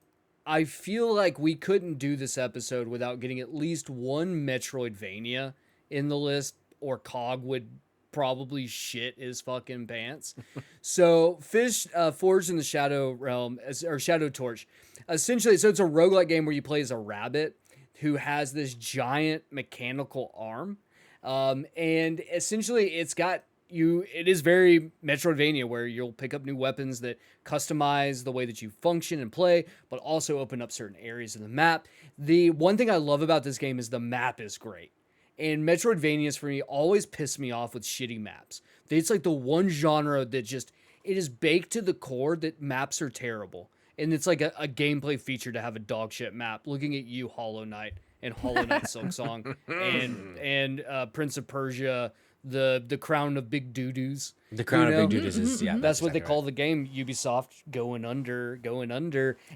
I feel like we couldn't do this episode without getting at least one Metroidvania in the list, or Cog would probably shit his fucking pants. So, Fist Forged in the Shadow Realm, or Shadow Torch, essentially, so it's a roguelike game where you play as a rabbit who has this giant mechanical arm. And essentially, it is very Metroidvania, where you'll pick up new weapons that customize the way that you function and play, but also open up certain areas of the map. The one thing I love about this game is the map is great. And Metroidvanias for me always piss me off with shitty maps. It's like the one genre that just, it is baked to the core that maps are terrible. And it's like a gameplay feature to have a dog shit map. Looking at you, Hollow Knight, and Hollow Knight Silksong, and Prince of Persia, the Crown of Big Doo-Doos. The Crown of Big Dudes is, yeah. That's what they exactly call right. the game. Ubisoft going under,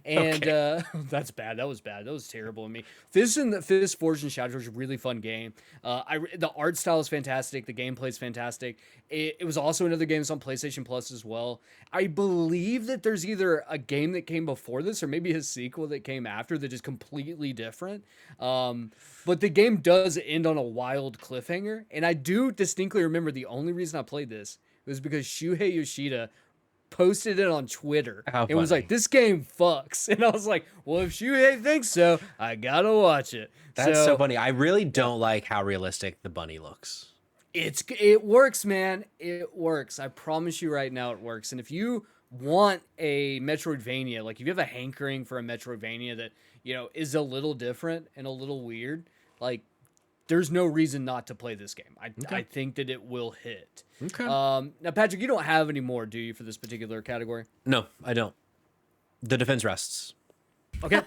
and that's bad. That was bad. That was terrible of me. Fist Forged and Shadow is a really fun game. The art style is fantastic. The gameplay is fantastic. It was also another game that's on PlayStation Plus as well. I believe that there's either a game that came before this or maybe a sequel that came after that is completely different. But the game does end on a wild cliffhanger, and I do distinctly remember the only reason I played this was because Shuhei Yoshida posted it on Twitter How and was funny. like, "This game fucks," and I was like, "Well, if Shuhei thinks so, I gotta watch it." That's so funny. I really don't like how realistic the bunny looks. It works, man. It works. I promise you right now, it works. And if you want a Metroidvania, like if you have a hankering for a Metroidvania that is a little different and a little weird, like there's no reason not to play this game. I think that it will hit. Okay. Now, Patrick, you don't have any more, do you, for this particular category? No, I don't. The defense rests. Okay.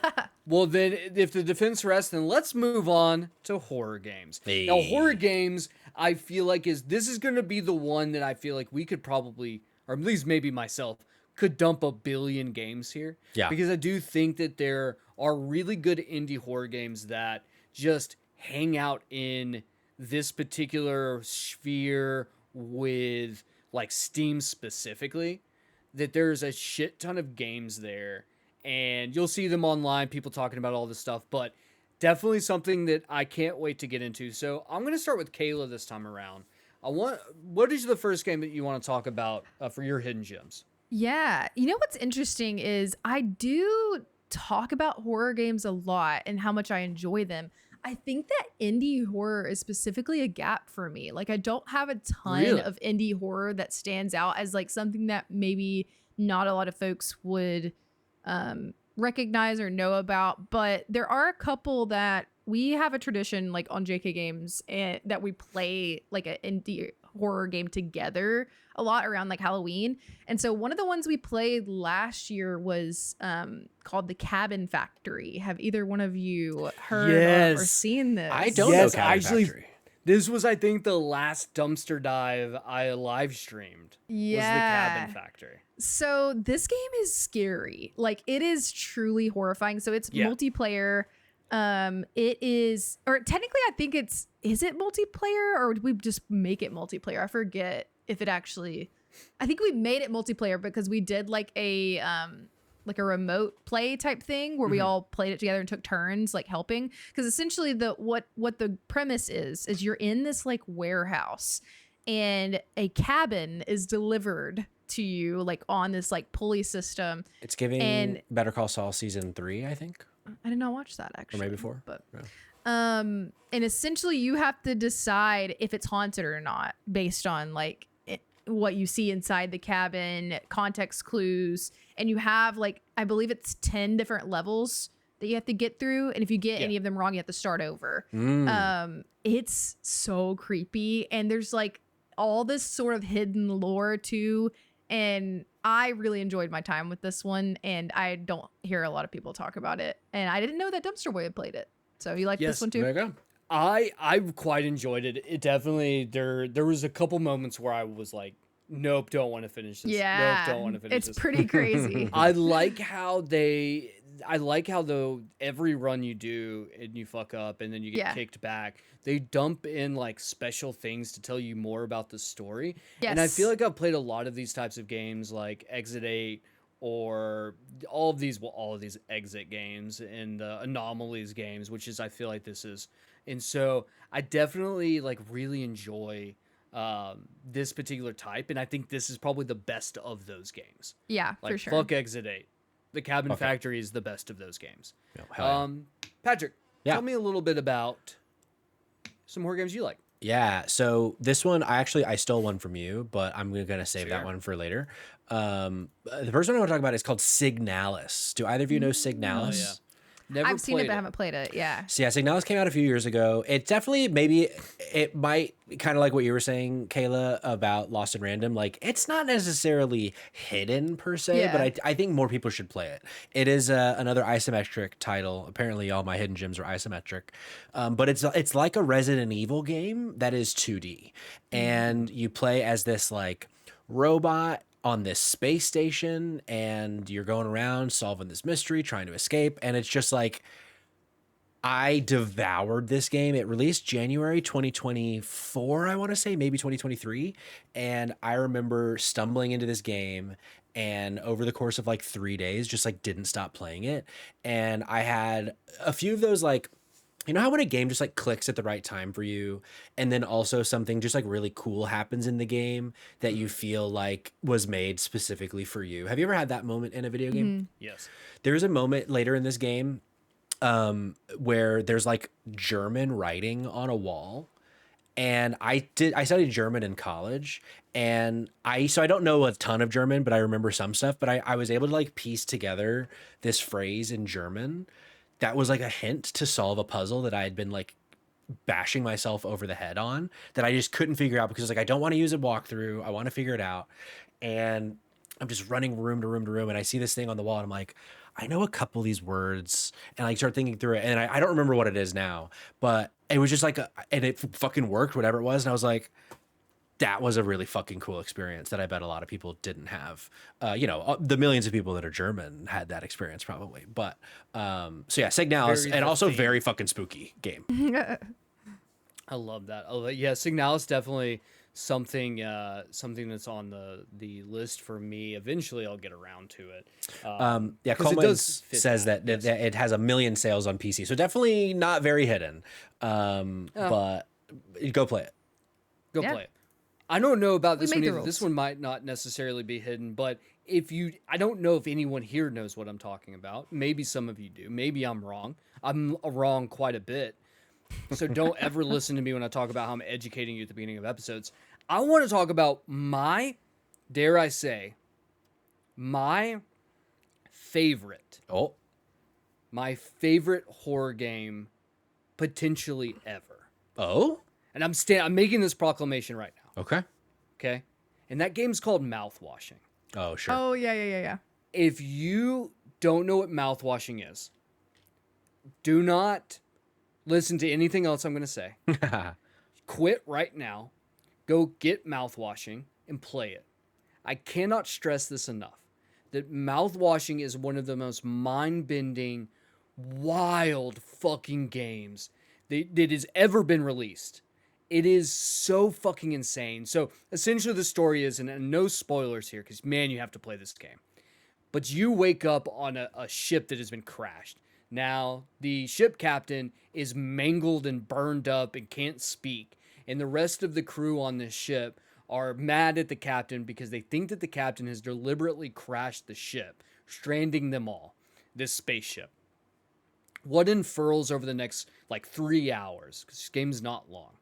Well, then, if the defense rests, then let's move on to horror games. Hey. Now, horror games, I feel like this is going to be the one that I feel like we could probably, or at least maybe myself, could dump a billion games here. Yeah. Because I do think that there are really good indie horror games that just hang out in this particular sphere with like Steam specifically, that there's a shit ton of games there, and you'll see them online, people talking about all this stuff, but definitely something that I can't wait to get into. So I'm going to start with Kayla this time around. What is the first game that you want to talk about for your hidden gems? Yeah. You know what's interesting is I do talk about horror games a lot and how much I enjoy them. I think that indie horror is specifically a gap for me. Like I don't have a ton Really? of indie horror that stands out as like something that maybe not a lot of folks would recognize or know about, but there are a couple that we have a tradition like on JK Games and that we play like an indie horror game together a lot around like Halloween. And so one of the ones we played last year was called the Cabin Factory. Have either one of you heard or Yes. seen this? I don't Yes, know Cabin actually, Factory. This was, I think, the last dumpster dive I live streamed. Yeah. Was the Cabin Factory. So this game is scary. Like it is truly horrifying. So it's Yeah. multiplayer. It is, or technically I think is it multiplayer or did we just make it multiplayer? I forget if it actually, I think we made it multiplayer because we did like a like a remote play type thing where we all played it together and took turns like helping, because essentially what the premise is you're in this like warehouse and a cabin is delivered to you like on this like pulley system. It's giving And Better Call Saul season 3, I think, I did not watch that or actually, maybe 4. but Yeah. and essentially you have to decide if it's haunted or not based on like what you see inside the cabin, context clues, and you have like I believe it's 10 different levels that you have to get through, and if you get any of them wrong you have to start over. It's so creepy, and there's like all this sort of hidden lore too, and I really enjoyed my time with this one, and I don't hear a lot of people talk about it, and I didn't know that Dumpster Boy had played it. So you like this one too? There you go. I quite enjoyed it. It definitely there was a couple moments where I was like, nope, don't want to finish this. Yeah, Nope, don't want to finish it's this. pretty crazy. I like how though every run you do and you fuck up and then you get kicked back, they dump in like special things to tell you more about the story. Yes. And I feel like I've played a lot of these types of games like Exit 8 or all of these exit games and the anomalies games, which is I feel like this is. And so I definitely like really enjoy this particular type, and I think this is probably the best of those games. Yeah, Like for sure. fuck Exit 8. The Cabin Factory is the best of those games. No, hell Patrick, Yeah. tell me a little bit about some horror games you like. Yeah, so this one, I stole one from you, but I'm gonna save that Sure. one for later. The first one I want to talk about is called Signalis. Do either of you know Signalis? Oh, yeah. Never I've seen it played but haven't played it. Yeah. So yeah, Signalis came out a few years ago. It definitely, maybe it might kind of like what you were saying, Kayla, about Lost and Random. Like it's not necessarily hidden per se, but I think more people should play it. It is another isometric title. Apparently, all my hidden gems are isometric, but it's like a Resident Evil game that is 2D, and you play as this like robot on this space station, and you're going around solving this mystery, trying to escape. And it's just like, I devoured this game. It released January 2024, I want to say, maybe 2023. And I remember stumbling into this game and over the course of like 3 days, just like didn't stop playing it. And I had a few of those like, you know how when a game just like clicks at the right time for you, and then also something just like really cool happens in the game that you feel like was made specifically for you? Have you ever had that moment in a video game? Yes. There's a moment later in this game where there's like German writing on a wall. And I studied German in college, and I don't know a ton of German, but I remember some stuff, but I was able to like piece together this phrase in German that was like a hint to solve a puzzle that I had been like bashing myself over the head on, that I just couldn't figure out because like I don't want to use a walkthrough. I want to figure it out. And I'm just running room to room to room, and I see this thing on the wall, and I'm like, I know a couple of these words, and I start thinking through it, and I don't remember what it is now, but it was just like, and it fucking worked, whatever it was. And I was like, that was a really fucking cool experience that I bet a lot of people didn't have. You know, the millions of people that are German had that experience probably. But so yeah, Signalis, and also very fucking spooky game. I love that. Yeah, Signalis definitely something that's on the list for me. Eventually I'll get around to it. Yeah, Kamen says that it has 1 million sales on PC, so definitely not very hidden. But go play it. Go play it. I don't know about this one made the either. rules. This one might not necessarily be hidden, but I don't know if anyone here knows what I'm talking about. Maybe some of you do. Maybe I'm wrong. I'm wrong quite a bit. So don't ever listen to me when I talk about how I'm educating you at the beginning of episodes. I want to talk about dare I say, my favorite horror game potentially ever. Oh? And I'm making this proclamation right now. Okay. Okay? And that game's called Mouthwashing. Oh, sure. Oh, yeah. If you don't know what mouthwashing is, do not listen to anything else I'm going to say. Quit right now. Go get mouthwashing and play it. I cannot stress this enough, that mouthwashing is one of the most mind-bending, wild fucking games that has ever been released. It is so fucking insane. So essentially the story is, and no spoilers here, because man, you have to play this game. but you wake up on a ship that has been crashed. Now, the ship captain is mangled and burned up and can't speak, and the rest of the crew on this ship are mad at the captain because they think that the captain has deliberately crashed the ship, stranding them all, this spaceship. What unfurls over the next like 3 hours, because this game's not long,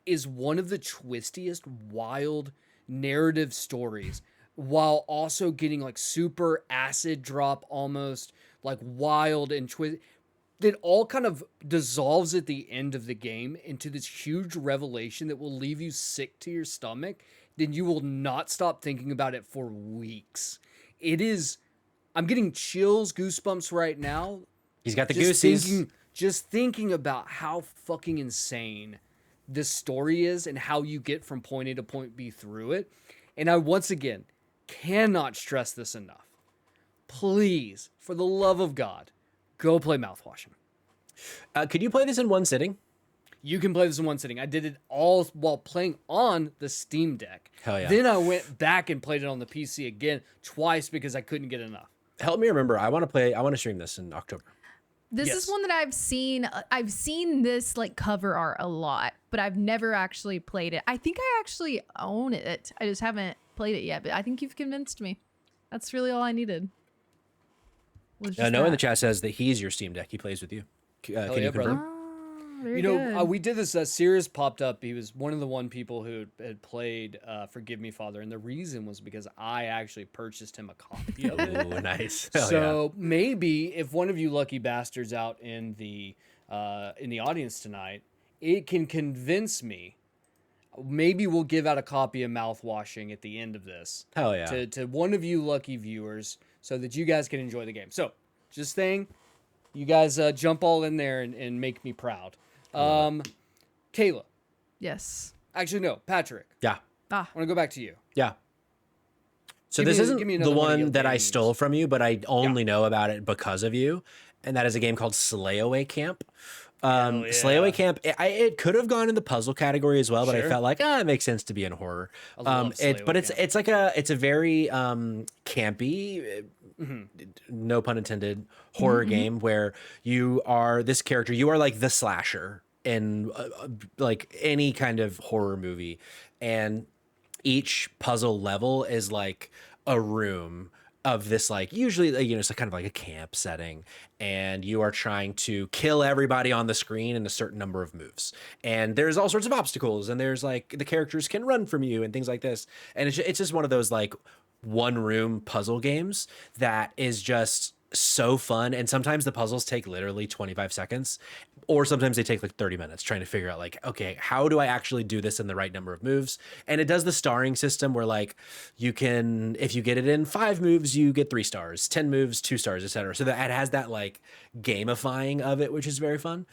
is one of the twistiest, wild narrative stories, while also getting like super acid drop, almost like wild and twist. It all kind of dissolves at the end of the game into this huge revelation that will leave you sick to your stomach. Then you will not stop thinking about it for weeks. It is. I'm getting chills, goosebumps right now. He's got the goosies. Just thinking about how fucking insane this story is and how you get from point A to point B through it. And I, once again, cannot stress this enough. Please, for the love of God, go play Mouthwashing. Could you play this in one sitting? You can play this in one sitting. I did it all while playing on the Steam Deck. Hell yeah. Then I went back and played it on the PC again twice because I couldn't get enough. Help me remember. I want to stream this in October. This Yes. is one that I've seen. I've seen this like cover art a lot, but I've never actually played it. I think I actually own it. I just haven't played it yet, but I think you've convinced me. That's really all I needed. Was just Noah in the that. chat says that he's your Steam Deck. He plays with you. Can yeah, you confirm? brother. Oh, very You know, good. we did this. Sirius popped up. He was one of the people who had played Forgive Me, Father. And the reason was because I actually purchased him a copy of it. Ooh, nice. Hell So maybe if one of you lucky bastards out in the audience tonight, it can convince me. Maybe we'll give out a copy of Mouthwashing at the end of this. Hell yeah. To one of you lucky viewers, so that you guys can enjoy the game. So, just saying, you guys jump all in there and make me proud. Kayla. Yes. Actually, no, Patrick. Yeah. Ah. I want to go back to you. Yeah. So Give this me- isn't give me the another one of your one that I games. stole from you, but I only know about it because of you. And that is a game called Slayaway Camp. Hell yeah. Slayaway Camp, it could have gone in the puzzle category as well, but I Sure. felt like it makes sense to be in horror. I love Slayaway But Camp. it's a very campy, no pun intended, horror game where you are this character. You are like the slasher in like any kind of horror movie, and each puzzle level is like a room of this, like, usually, you know, it's kind of like a camp setting, and you are trying to kill everybody on the screen in a certain number of moves. And there's all sorts of obstacles, and there's like the characters can run from you and things like this. And it's just one of those like one room puzzle games that is just so fun. And sometimes the puzzles take literally 25 seconds, or sometimes they take like 30 minutes trying to figure out like, okay, how do I actually do this in the right number of moves? And it does the starring system where like you can, if you get it in 5 moves, you get 3 stars, 10 moves, 2 stars, etc. So that it has that like gamifying of it, which is very fun.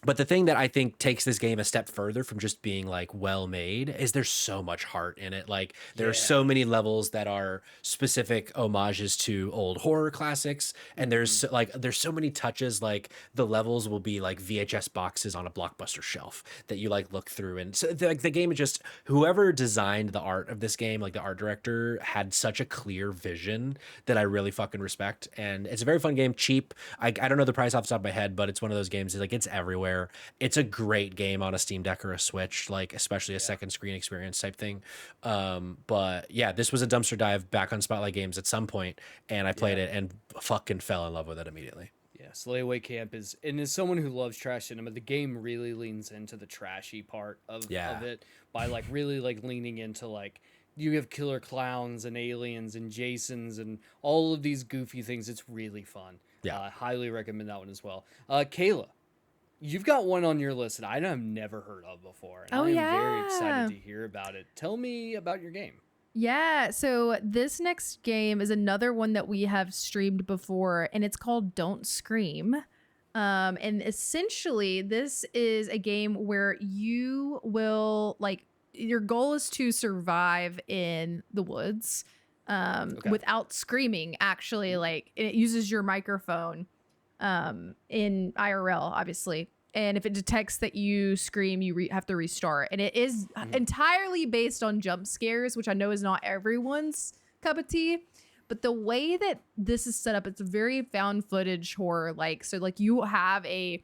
But the thing that I think takes this game a step further from just being like well made is there's so much heart in it. Like there are so many levels that are specific homages to old horror classics, and there's so many touches. Like the levels will be like VHS boxes on a Blockbuster shelf that you like look through, and so like the game is just, whoever designed the art of this game, like the art director, had such a clear vision that I really fucking respect. And it's a very fun game, cheap. I don't know the price off the top of my head, but it's one of those games like it's everywhere. It's a great game on a Steam Deck or a Switch, like especially a second screen experience type thing. But yeah, this was a dumpster dive back on Spotlight Games at some point, and I played it and fucking fell in love with it immediately. Yeah, Slayaway Camp is, and as someone who loves trash cinema, the game really leans into the trashy part of it by like really like leaning into like, you have killer clowns and aliens and Jasons and all of these goofy things. It's really fun. Yeah. I highly recommend that one as well. Kayla, you've got one on your list that I have never heard of before. And Oh, I am yeah. very excited to hear about it. Tell me about your game. Yeah, so this next game is another one that we have streamed before, and it's called Don't Scream. And essentially, this is a game where you will, like, your goal is to survive in the woods without screaming, actually. Like, it uses your microphone in IRL, obviously. And if it detects that you scream, you have to restart. And it is entirely based on jump scares, which I know is not everyone's cup of tea. But the way that this is set up, it's very found footage horror. Like, so like you have a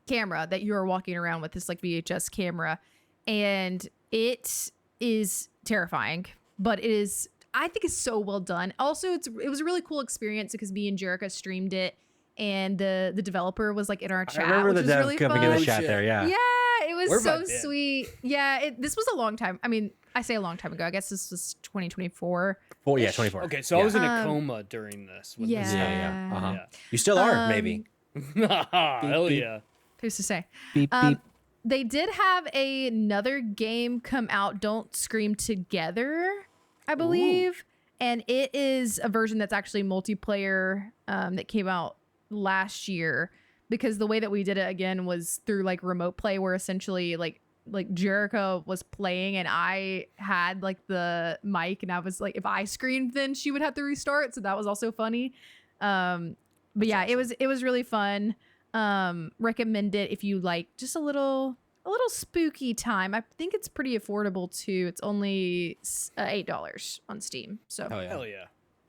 camera that you are walking around with, this like VHS camera, and it is terrifying, but it is, I think it's so well done. Also, it was a really cool experience because me and Jerica streamed it, and the developer was like in our chat. I remember which the was dev really coming fun. in the chat there. Yeah. Yeah, it was Where have I so been? sweet. Yeah, this was a long time. I mean, I say a long time ago. I guess this was 2024. Yeah, 24. Okay, so I was in a coma during this. With Yeah. this Yeah. Uh-huh. Yeah. You still are, maybe. Hell beep. yeah. Who's to say? Beep, beep. They did have another game come out, Don't Scream Together, I believe. And it is a version that's actually multiplayer that came out last year, because the way that we did it again was through like remote play, where essentially like Jericho was playing and I had like the mic, and I was like, if I screamed, then she would have to restart. So that was also funny. But yeah, awesome. it was really fun. Recommend it if you like just a little spooky time. I think it's pretty affordable too. It's only $8 on Steam. So Hell yeah. Hell yeah.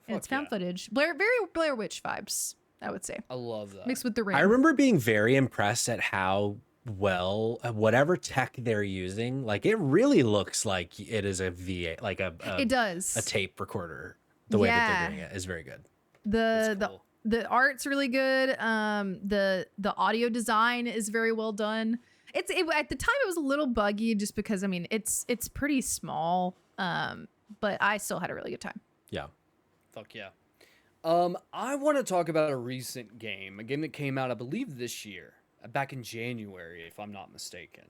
and it's Fuck found yeah. footage. Very Blair Witch vibes, I would say, I love that. mixed with the ring. I remember being very impressed at how well whatever tech they're using, like it really looks like it is a VA, like It does. a tape recorder. The way that Yeah. they're doing it is very good. It's cool. The art's really good. The audio design is very well done. At the time it was a little buggy just because I mean it's pretty small. But I still had a really good time. Yeah. Fuck yeah. I want to talk about a recent game, a game that came out, I believe, this year, back in January, if I'm not mistaken.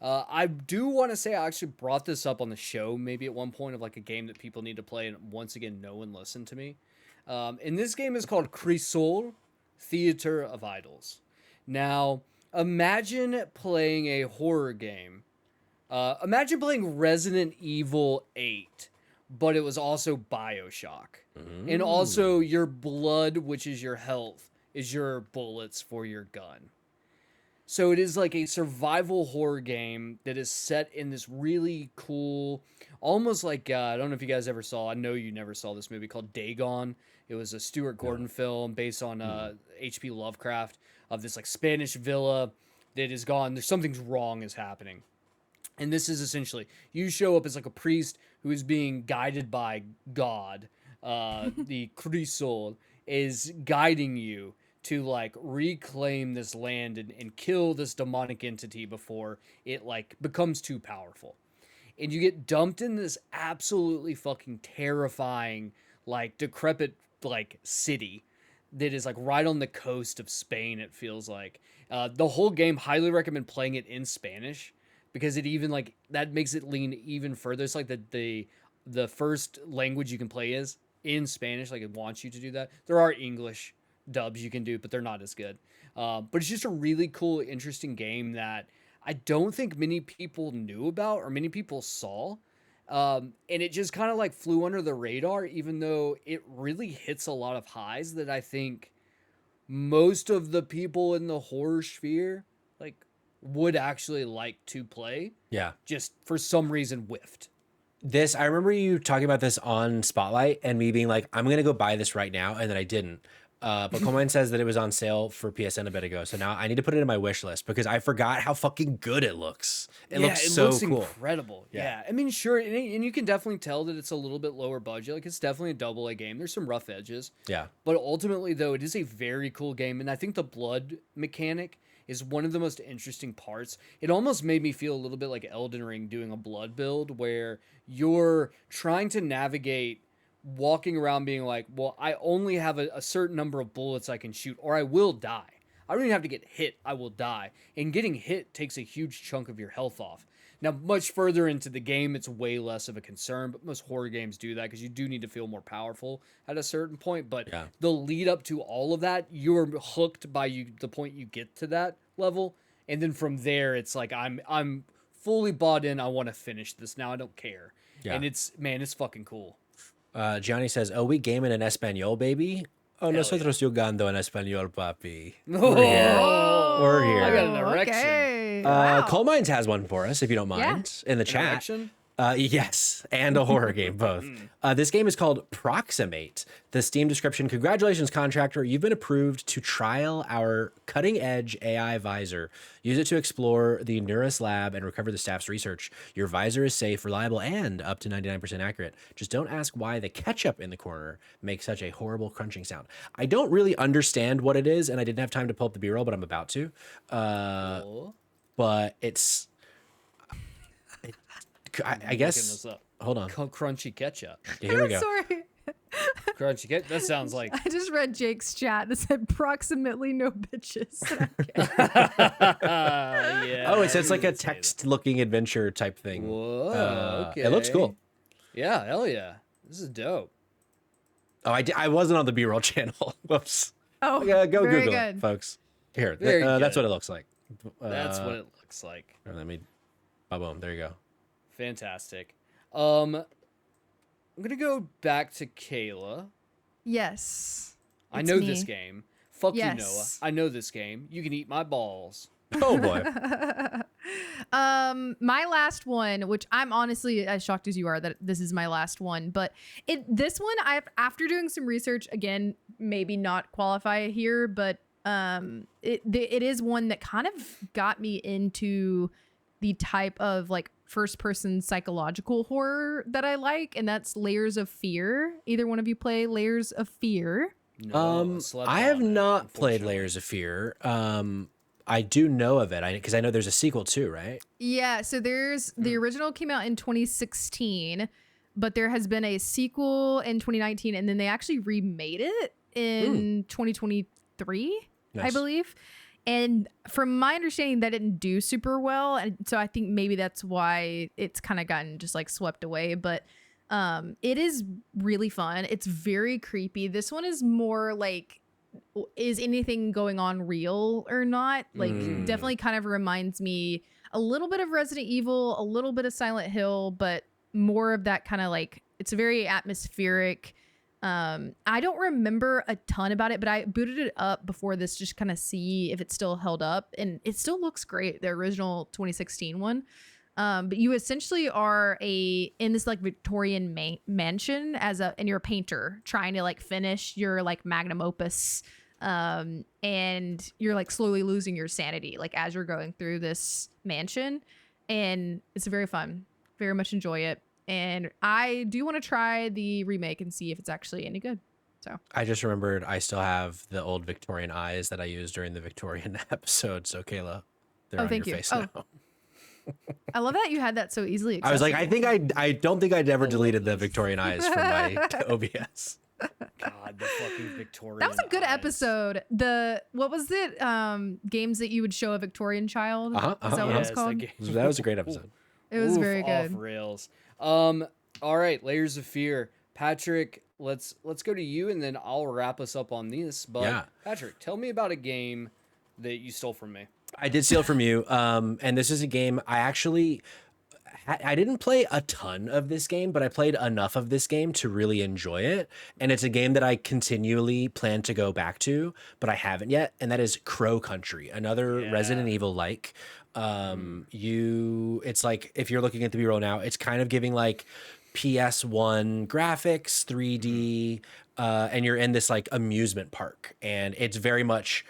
I do want to say I actually brought this up on the show, maybe at one point, of like a game that people need to play, and once again, no one listened to me. And this game is called Crisol, Theater of Idols. Now, imagine playing a horror game. Imagine playing Resident Evil 8, but it was also BioShock. And also your blood, which is your health, is your bullets for your gun. So it is like a survival horror game that is set in this really cool, almost like, I don't know if you guys ever saw, I know you never saw this movie called Dagon. It was a Stuart Gordon film based on H.P. Lovecraft, of this like Spanish villa that is gone. There's something's wrong is happening. And this is essentially, you show up as like a priest who is being guided by God. The Crisol is guiding you to like reclaim this land and kill this demonic entity before it like becomes too powerful. And you get dumped in this absolutely fucking terrifying, like decrepit like city that is like right on the coast of Spain, it feels like. The whole game, highly recommend playing it in Spanish, because it even like that makes it lean even further. It's like the first language you can play is in Spanish, like it wants you to do that. There are English dubs you can do, but they're not as good. But it's just a really cool, interesting game that I don't think many people knew about or many people saw. And it just kind of like flew under the radar, even though it really hits a lot of highs that I think most of the people in the horror sphere like would actually like to play. Yeah. Just for some reason whiffed. I remember you talking about this on Spotlight and me being like, I'm going to go buy this right now. And then I didn't. But Kamen says that it was on sale for PSN a bit ago. So now I need to put it in my wish list because I forgot how fucking good it looks. It looks so cool. Incredible. Yeah. I mean, sure. And you can definitely tell that it's a little bit lower budget. Like, it's definitely a AA game. There's some rough edges. Yeah. But ultimately, though, it is a very cool game. And I think the blood mechanic is one of the most interesting parts. It almost made me feel a little bit like Elden Ring doing a blood build where you're trying to navigate walking around being like, well, I only have a certain number of bullets I can shoot or I will die. I don't even have to get hit. I will die. And getting hit takes a huge chunk of your health off. Now, much further into the game, it's way less of a concern, but most horror games do that because you do need to feel more powerful at a certain point. But the lead up to all of that, you're hooked by the point you get to that level. And then from there, it's like, I'm fully bought in. I want to finish this now. I don't care. Yeah. And it's fucking cool. Johnny says, oh, we gaming in Espanol, baby. Oh, Hell nosotros jugando en Espanol, papi. Oh, We're here. I got an erection. Okay. Coal Mines has one for us, if you don't mind, in the chat. Erection? Yes, and a horror game, both. This game is called Proximate. The Steam description: congratulations, contractor. You've been approved to trial our cutting-edge AI visor. Use it to explore the Neuris lab and recover the staff's research. Your visor is safe, reliable, and up to 99% accurate. Just don't ask why the ketchup in the corner makes such a horrible crunching sound. I don't really understand what it is, and I didn't have time to pull up the B-roll, but I'm about to. Cool. But it's... I guess... This up. Hold on. Crunchy ketchup. Here we go. Sorry. Crunchy ketchup. That sounds like. I just read Jake's chat that said approximately no bitches. Yeah. Oh, it says like a didn't say that. text-looking adventure type thing. Whoa. Okay. It looks cool. Yeah. Hell yeah. This is dope. Oh, I wasn't on the B-roll channel. Whoops. Oh, Go very Google good. it, folks. Here, Very that's good. what it looks like. That's what it looks like. Let me, boom. There you go. Fantastic. I'm gonna go back to Kayla. Yes. I It's know me. this game. Fuck you, Noah. Yes. I know this game. You can eat my balls. Oh boy. My last one, which I'm honestly as shocked as you are that this is my last one, but this one after doing some research, again, maybe not qualify here, but it is one that kind of got me into the type of like first person psychological horror that I like, and that's Layers of Fear. Either one of you play Layers of Fear? No, slept I have on it, not played unfortunately. Layers of Fear. I do know of it because I know there's a sequel too, right? Yeah, so there's the original came out in 2016, but there has been a sequel in 2019, and then they actually remade it in 2023, I Nice. believe. And from my understanding, that didn't do super well, and so I think maybe that's why it's kind of gotten just like swept away. But it is really fun. It's very creepy. This one is more like, is anything going on real or not? Like, definitely kind of reminds me a little bit of Resident Evil, a little bit of Silent Hill, but more of that kind of like, it's very atmospheric. I don't remember a ton about it, but I booted it up before this just kind of see if it still held up, and it still looks great, the original 2016 one. But you essentially are in this like Victorian mansion and you're a painter trying to like finish your like magnum opus, and you're like slowly losing your sanity like as you're going through this mansion, and it's very fun. Very much enjoy it. And I do want to try the remake and see if it's actually any good. So I just remembered I still have the old Victorian eyes that I used during the Victorian episode. So Kayla, they're on thank your you. face Oh. now. I love that you had that so easily I was like, accessible. I don't think I'd ever deleted the Victorian eyes from my OBS. God, the fucking Victorian. That was a good eyes. episode. What was it? Games that you would show a Victorian child. Uh-huh, Is that what it was Yes, called? That was a great episode. It was Oof, very off good. rails. All right, Layers of Fear. Patrick, let's go to you, and then I'll wrap us up on this. But Yeah. Patrick, tell me about a game that you stole from me. I did steal from you. And this is a game I didn't play a ton of this game, but I played enough of this game to really enjoy it. And it's a game that I continually plan to go back to, but I haven't yet. And that is Crow Country, another Yeah. Resident Evil like. It's like, if you're looking at the B-roll now, it's kind of giving like PS1 graphics, 3D, and you're in this like amusement park, and it's very much,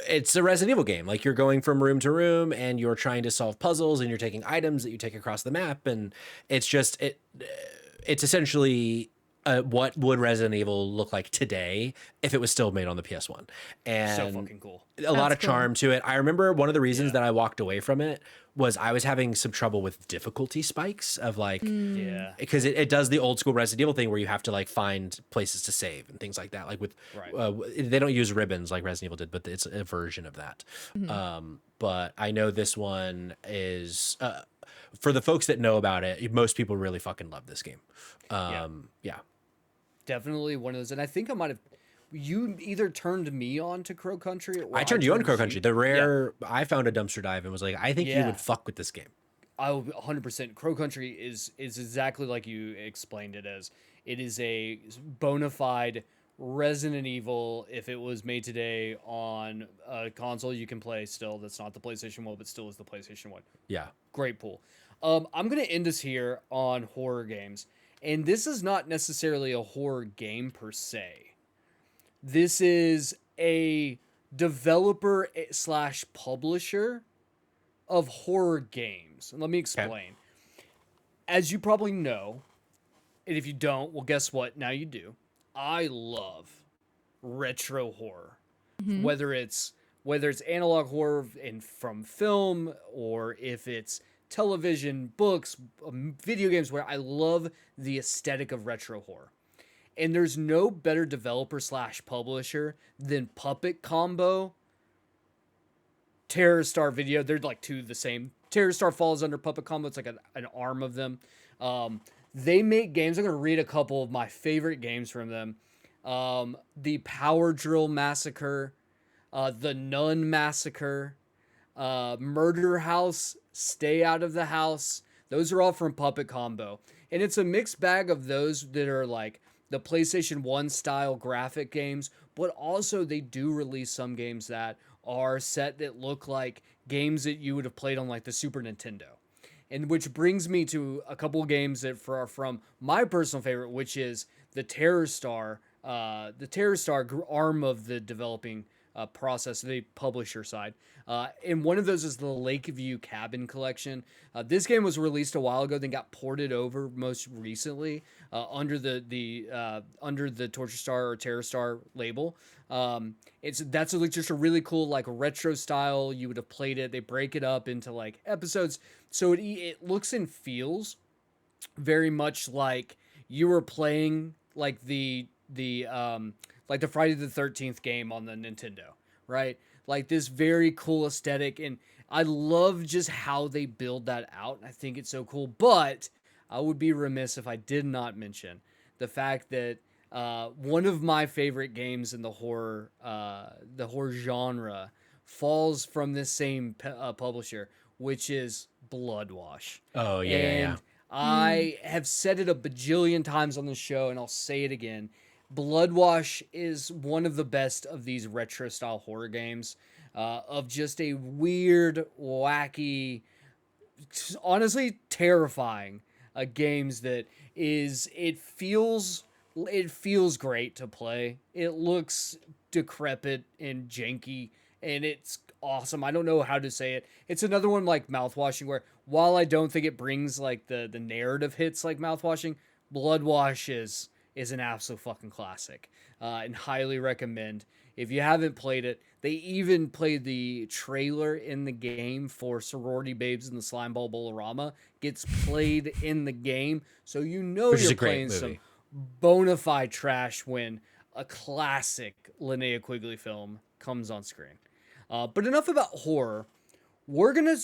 it's a Resident Evil game. Like, you're going from room to room and you're trying to solve puzzles, and you're taking items that you take across the map, and it's just it's essentially what would Resident Evil look like today if it was still made on the PS1. And So fucking cool. a lot of That's cool. charm to it. I remember one of the reasons that I walked away from it was I was having some trouble with difficulty spikes of like, Yeah. because it does the old school Resident Evil thing where you have to like find places to save and things like that. Like with, Right. they don't use ribbons like Resident Evil did, but it's a version of that. But I know this one is, for the folks that know about it, most people really fucking love this game. Yeah. Definitely one of those. And I think I might have. You either turned me on to Crow Country, or I turned you on Crow Country. The rare, Yeah. I found a dumpster dive and was like, I think you Yeah. would fuck with this game. I will 100%. Crow Country is exactly like you explained it as. It is a bona fide Resident Evil, if it was made today on a console you can play still, that's not the PlayStation 1, but still is the PlayStation 1. Yeah. Great pool. I'm going to end us here on horror games. And this is not necessarily a horror game per se. This is a developer slash publisher of horror games. And let me explain. Okay. As you probably know, and if you don't, well, guess what? Now you do. I love retro horror. Whether it's analog horror from film, or if it's television, books, video games, where I love the aesthetic of retro horror. And there's no better developer slash publisher than Puppet Combo, Terror Star Video. They're like two the same. Terror Star falls under Puppet Combo. It's like an arm of them. They make games. I'm going to read a couple of my favorite games from them. The Power Drill Massacre, the Nun Massacre, Murder House, Stay Out of the House. Those are all from Puppet Combo. And it's a mixed bag of those that are like the PlayStation 1 style graphic games, but also they do release some games that are set that look like games that you would have played on like the Super Nintendo. And which brings me to a couple of games that are from my personal favorite, which is the Terror Star arm of the developing process, the publisher side. And one of those is the Lakeview Cabin Collection. This game was released a while ago, then got ported over most recently under the Torture Star or Terror Star label. That's just a really cool like retro style. You would have played it. They break it up into like episodes, so it looks and feels very much like you were playing like the Friday the 13th game on the Nintendo, right? Like this very cool aesthetic, and I love just how they build that out. I think it's so cool, but I would be remiss if I did not mention the fact that one of my favorite games in the horror genre falls from this same publisher, which is Bloodwash. Oh, yeah, And I have said it a bajillion times on the show, and I'll say it again. Bloodwash is one of the best of these retro style horror games, of just a weird, wacky, honestly terrifying games that it feels great to play. It looks decrepit and janky, and it's awesome. I don't know how to say it. It's another one like Mouthwashing, where while I don't think it brings like the narrative hits like Mouthwashing, Bloodwash is an absolute fucking classic, and highly recommend. If you haven't played it, they even played the trailer in the game for Sorority Babes in the Slimeball Bolorama. Gets played in the game, so you know Which is you're a great playing movie. some bona fide trash when a classic Linnea Quigley film comes on screen. But enough about horror. We're gonna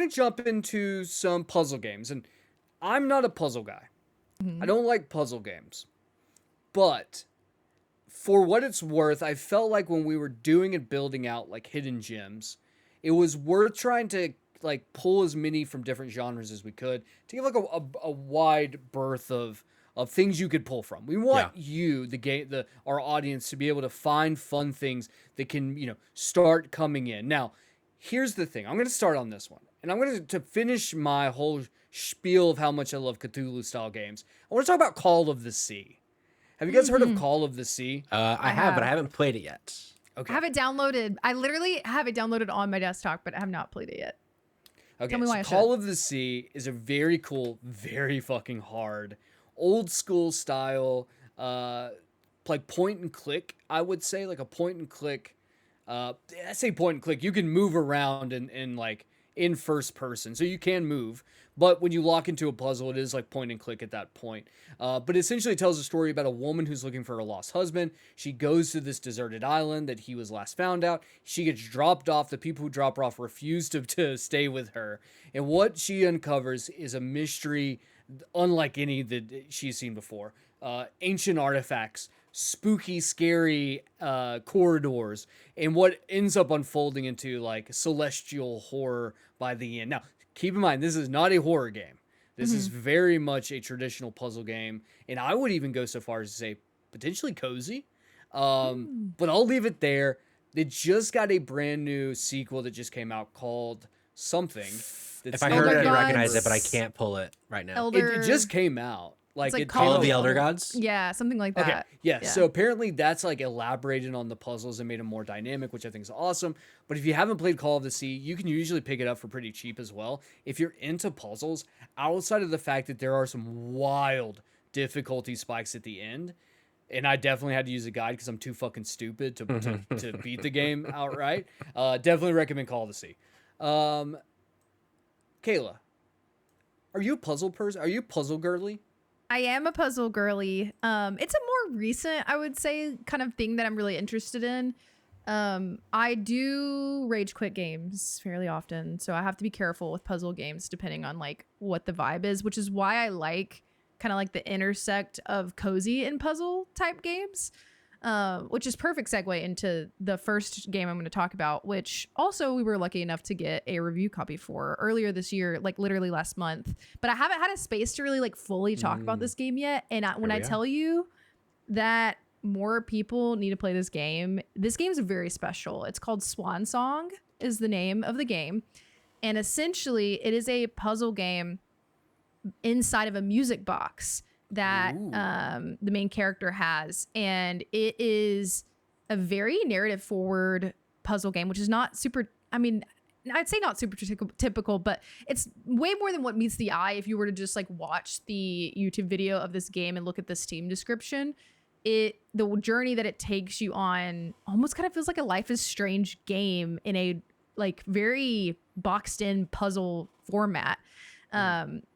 jump into some puzzle games, and I'm not a puzzle guy. I don't like puzzle games. But for what it's worth, I felt like when we were doing and building out like hidden gems, it was worth trying to like pull as many from different genres as we could to give like a wide berth of things you could pull from. We want you, our audience, to be able to find fun things that can, start coming in. Now, here's the thing. I'm going to start on this one, and I'm going to finish my whole spiel of how much I love Cthulhu style games. I want to talk about Call of the Sea. Have you guys heard of Call of the Sea? I have, but I haven't played it yet. Okay. I have it downloaded. I literally have it downloaded on my desktop, but I have not played it yet. Okay, tell me why. Call of the Sea is a very cool, very fucking hard, old school style, like point and click. I would say like a point and click. I say point and click. You can move around and like in first person, so you can move. But when you lock into a puzzle, it is like point and click at that point. But essentially it tells a story about a woman who's looking for her lost husband. She goes to this deserted island that he was last found out. She gets dropped off. The people who drop her off refuse to stay with her. And what she uncovers is a mystery unlike any that she's seen before. Ancient artifacts, spooky, scary corridors, and what ends up unfolding into like celestial horror by the end. Now, keep in mind, this is not a horror game. This is very much a traditional puzzle game, and I would even go so far as to say potentially cozy. But I'll leave it there. They just got a brand new sequel that just came out called something. If I heard it, I'd recognize it, but I can't pull it right now. Elder. It just came out. Like, It's it Call Call came of out the Elder Elder- Gods? Yeah, something like that. Okay. Yeah. So apparently that's like elaborated on the puzzles and made them more dynamic, which I think is awesome. But if you haven't played Call of the Sea, you can usually pick it up for pretty cheap as well. If you're into puzzles, outside of the fact that there are some wild difficulty spikes at the end, and I definitely had to use a guide because I'm too fucking stupid to beat the game outright. Definitely recommend Call of the Sea. Kayla, are you a puzzle person? Are you puzzle girly? I am a puzzle girly. It's a more recent, I would say, kind of thing that I'm really interested in. I do rage quit games fairly often, so I have to be careful with puzzle games depending on like what the vibe is, which is why I like kind of like the intersect of cozy and puzzle type games. Which is perfect segue into the first game I'm going to talk about, which also we were lucky enough to get a review copy for earlier this year, like literally last month. But I haven't had a space to really like fully talk about this game yet. And when I tell you that more people need to play this game is very special. It's called Swan Song is the name of the game. And essentially it is a puzzle game inside of a music box that the main character has, and it is a very narrative forward puzzle game, which is not super, I mean, I'd say not super typical, but it's way more than what meets the eye. If you were to just like watch the YouTube video of this game and look at the Steam description, the journey that it takes you on almost kind of feels like a Life is Strange game in a like very boxed in puzzle format.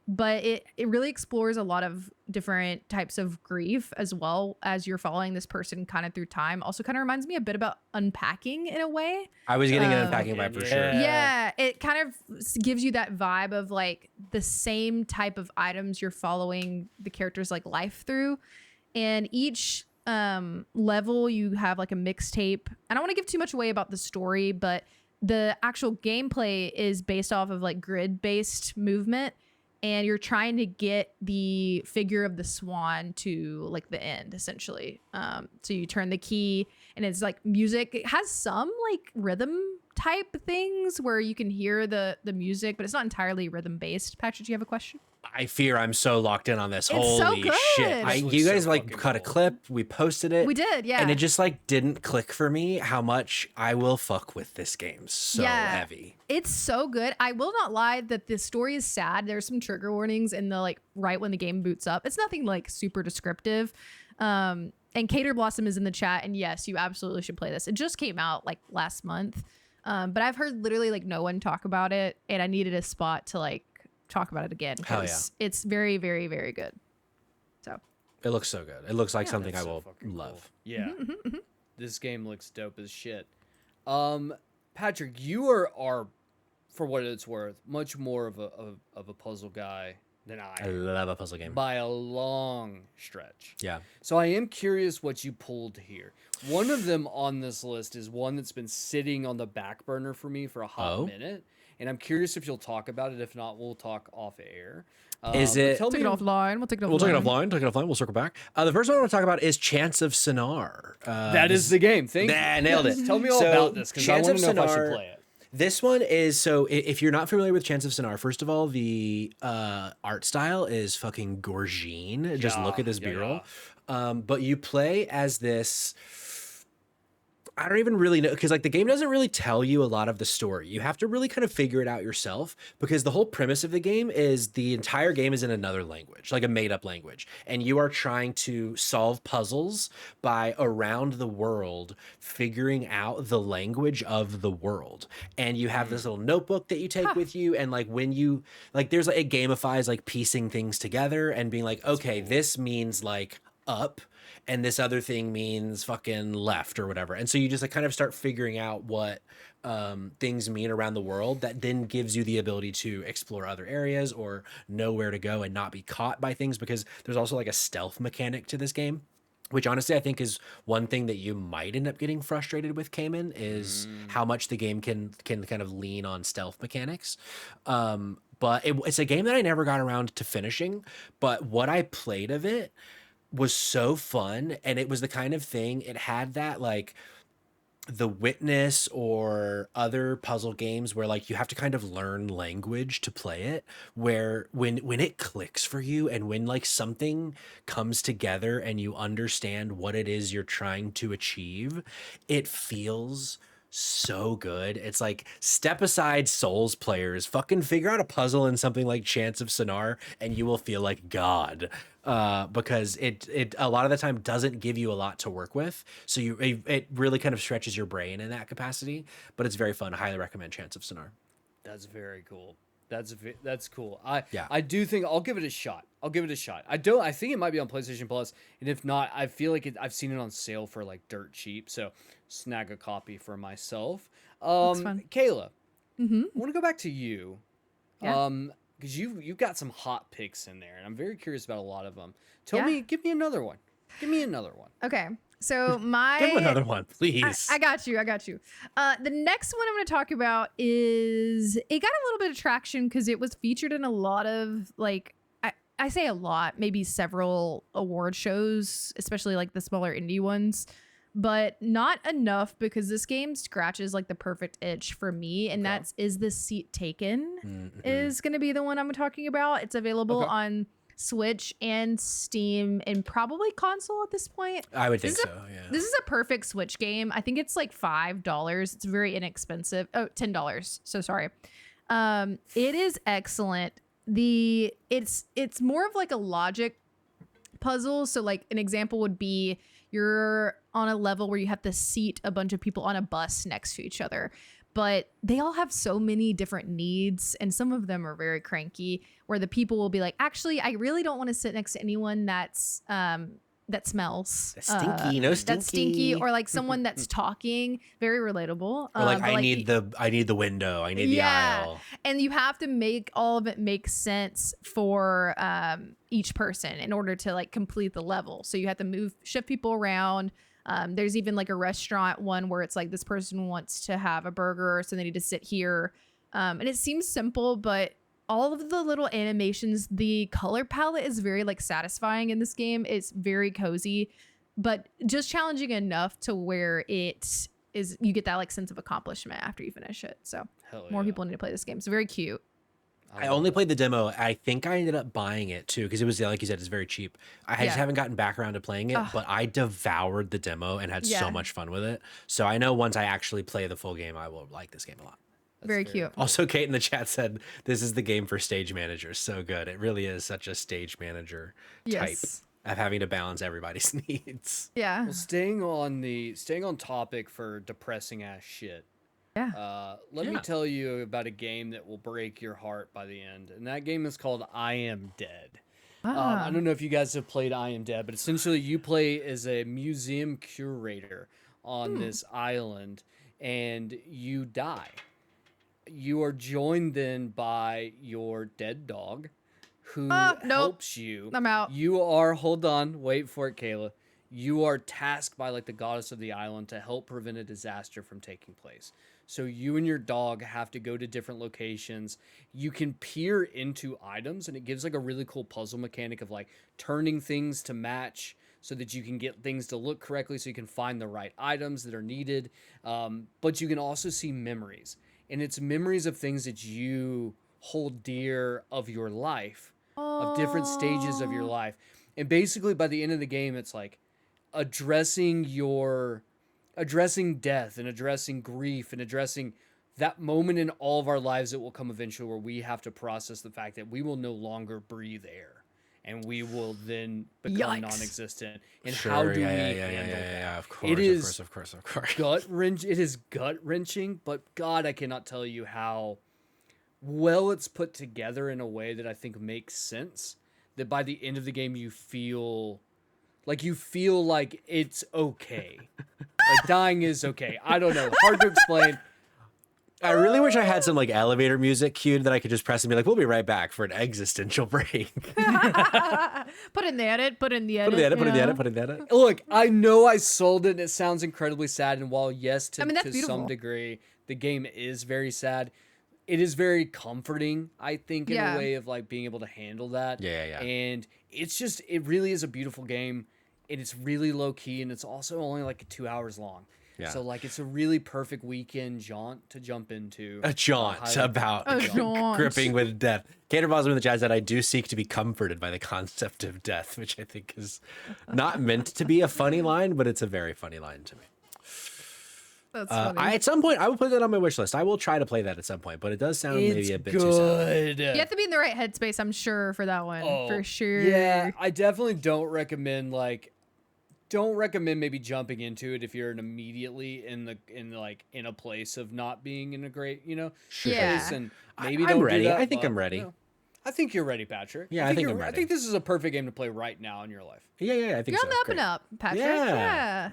But it really explores a lot of different types of grief as well as you're following this person kind of through time. Also kind of reminds me a bit about unpacking in a way. I was getting an unpacking vibe for sure. Yeah, it kind of gives you that vibe of like the same type of items you're following the character's like life through. And each level you have like a mixtape. I don't want to give too much away about the story, but the actual gameplay is based off of like grid-based movement, and you're trying to get the figure of the swan to like the end essentially. So you turn the key and it's like music. It has some like rhythm type things where you can hear the music, but it's not entirely rhythm based. Patrick, do you have a question? I fear I'm so locked in on this. It's so Holy good. shit. This looks You so guys like fucking cut a cool. clip. We posted it. We did, yeah. And it just like didn't click for me how much I will fuck with this game. So heavy. It's so good. I will not lie that the story is sad. There's some trigger warnings in the like right when the game boots up. It's nothing like super descriptive. And Cater Blossom is in the chat, and yes, you absolutely should play this. It just came out like last month. But I've heard literally like no one talk about it, and I needed a spot to like talk about it again because it's very, very, very good. So It looks so good. It looks like something That's I so will fucking love. cool. Yeah. This game looks dope as shit. Patrick, you are for what it's worth, much more of a puzzle guy than I I am love a puzzle game. by a long stretch. Yeah. So I am curious what you pulled here. One of them on this list is one that's been sitting on the back burner for me for a hot minute. And I'm curious if you'll talk about it. If not, we'll talk off air. Is it- Tell take me it offline. We'll take it offline. We'll take it offline. Take it offline. We'll circle back. The first one I want to talk about is Chance of Sonar. that is the game. Thank you. Nailed it. Tell me all So, about this because I Chance want to of know if I should Sonar- play it. This one is so if you're not familiar with Chance of Sonar, first of all, the art style is fucking gorgine. Just look at this B-roll. But you play as this. I don't even really know because like the game doesn't really tell you a lot of the story. You have to really kind of figure it out yourself because the whole premise of the game is the entire game is in another language, like a made up language. And you are trying to solve puzzles by around the world, figuring out the language of the world. And you have this little notebook that you take with you. And like when you like, there's like it gamifies like piecing things together and being like, okay, this means like up. And this other thing means fucking left or whatever. And so you just like kind of start figuring out what things mean around the world that then gives you the ability to explore other areas or know where to go and not be caught by things because there's also like a stealth mechanic to this game. Which honestly I think is one thing that you might end up getting frustrated with Kamen is how much the game can kind of lean on stealth mechanics. But it's a game that I never got around to finishing. But what I played of it was so fun, and it was the kind of thing, it had that like The Witness or other puzzle games where like you have to kind of learn language to play it, where when it clicks for you and when like something comes together and you understand what it is you're trying to achieve, it feels so good. It's like, step aside, Souls players, fucking figure out a puzzle in something like Chants of Sonar and you will feel like God. Because it a lot of the time doesn't give you a lot to work with, so it really kind of stretches your brain in that capacity. But it's very fun. I highly recommend Chants of Sonar. That's very cool. That's cool. Yeah. I do think I'll give it a shot. I'll give it a shot. I think it might be on PlayStation Plus, and if not, I feel like I've seen it on sale for like dirt cheap. So snag a copy for myself. fun. Kayla, Mm-hmm. I want to go back to you. Yeah. Because you've got some hot picks in there, and I'm very curious about a lot of them. Yeah. Give me another one. Give me another one. Okay. So my Give him another one, please. I got you. The next one I'm going to talk about is, it got a little bit of traction because it was featured in a lot of like, I say a lot, maybe several award shows, especially like the smaller indie ones, but not enough because this game scratches like the perfect itch for me, and that's Is This Seat Taken is going to be the one I'm talking about. It's available on Switch and Steam and probably console at this point. I would think so, yeah. This is a perfect Switch game. I think it's like $5. It's very inexpensive. Oh, $10. So sorry. It is excellent. It's more of like a logic puzzle. So like an example would be, you're on a level where you have to seat a bunch of people on a bus next to each other, but they all have so many different needs, and some of them are very cranky, where the people will be like, actually, I really don't want to sit next to anyone that's that smells Stinky, no stinky. that's stinky, or like someone that's talking, very relatable. Or like, but I need the window, I need the aisle. And you have to make all of it make sense for each person in order to like complete the level. So you have to shift people around. There's even like a restaurant one where it's like, this person wants to have a burger, so they need to sit here. And it seems simple, but all of the little animations, the color palette is very like satisfying in this game. It's very cozy, but just challenging enough to where it is, you get that like sense of accomplishment after you finish it. So more people need to play this game. It's very cute. I only played the demo. I think I ended up buying it too, because it was, like you said, it's very cheap. I just haven't gotten back around to playing it, but I devoured the demo and had so much fun with it. So I know once I actually play the full game, I will like this game a lot. Very cute. Also, Kate in the chat said, this is the game for stage managers. So good. It really is such a stage manager type of having to balance everybody's needs. Yeah. Well, staying on topic for depressing ass shit. Yeah. Let me tell you about a game that will break your heart by the end, and that game is called I Am Dead. I don't know if you guys have played I Am Dead, but essentially you play as a museum curator on this island, and you die. You are joined then by your dead dog, who helps you. I'm out. You are, hold on, wait for it, Kayla. You are tasked by like the goddess of the island to help prevent a disaster from taking place. So you and your dog have to go to different locations. You can peer into items, and it gives like a really cool puzzle mechanic of like turning things to match so that you can get things to look correctly, so you can find the right items that are needed. But you can also see memories, and it's memories of things that you hold dear of your life, of different stages of your life. And basically by the end of the game, it's like addressing death and addressing grief and addressing that moment in all of our lives that will come eventually, where we have to process the fact that we will no longer breathe air, and we will then become non-existent. And how do we handle that? Yeah, of course, It is of course. It is gut wrenching, but God, I cannot tell you how well it's put together in a way that I think makes sense. That by the end of the game, you feel like it's okay. Like dying is okay. I don't know. Hard to explain. I really wish I had some like elevator music cued that I could just press and be like, we'll be right back for an existential break. Put in the edit. Put in the edit. Look, I know I sold it and it sounds incredibly sad. And while yes, to beautiful. some degree, the game is very sad. it is very comforting, I think, in a Yeah. way of like being able to handle that. Yeah, yeah. And it's just, it really is a beautiful game, and it's really low key, and it's also only like 2 hours long. Yeah. So like it's a really perfect weekend jaunt to jump into. A jaunt highly- about A jaunt. gripping with death. Cater Bosman in the chat said, I do seek to be comforted by the concept of death, which I think is not meant to be a funny line, but it's a very funny line to me. That's funny. At some point, I will put that on my wish list. I will try to play that at some point, but it does sound It's maybe a bit too sad. good. You have to be in the right headspace, I'm sure, for that one. Oh, For sure. Yeah, I definitely don't recommend maybe jumping into it if you're immediately in a place of not being in a great, Yeah. place, and maybe I'm don't ready. do that, I think but, I'm ready. I think you're ready, Patrick. Yeah, I think I'm I ready. think this is a perfect game to play right now in your life. Yeah, I think You're so. on the up Great. and up, Patrick. Yeah. Yeah.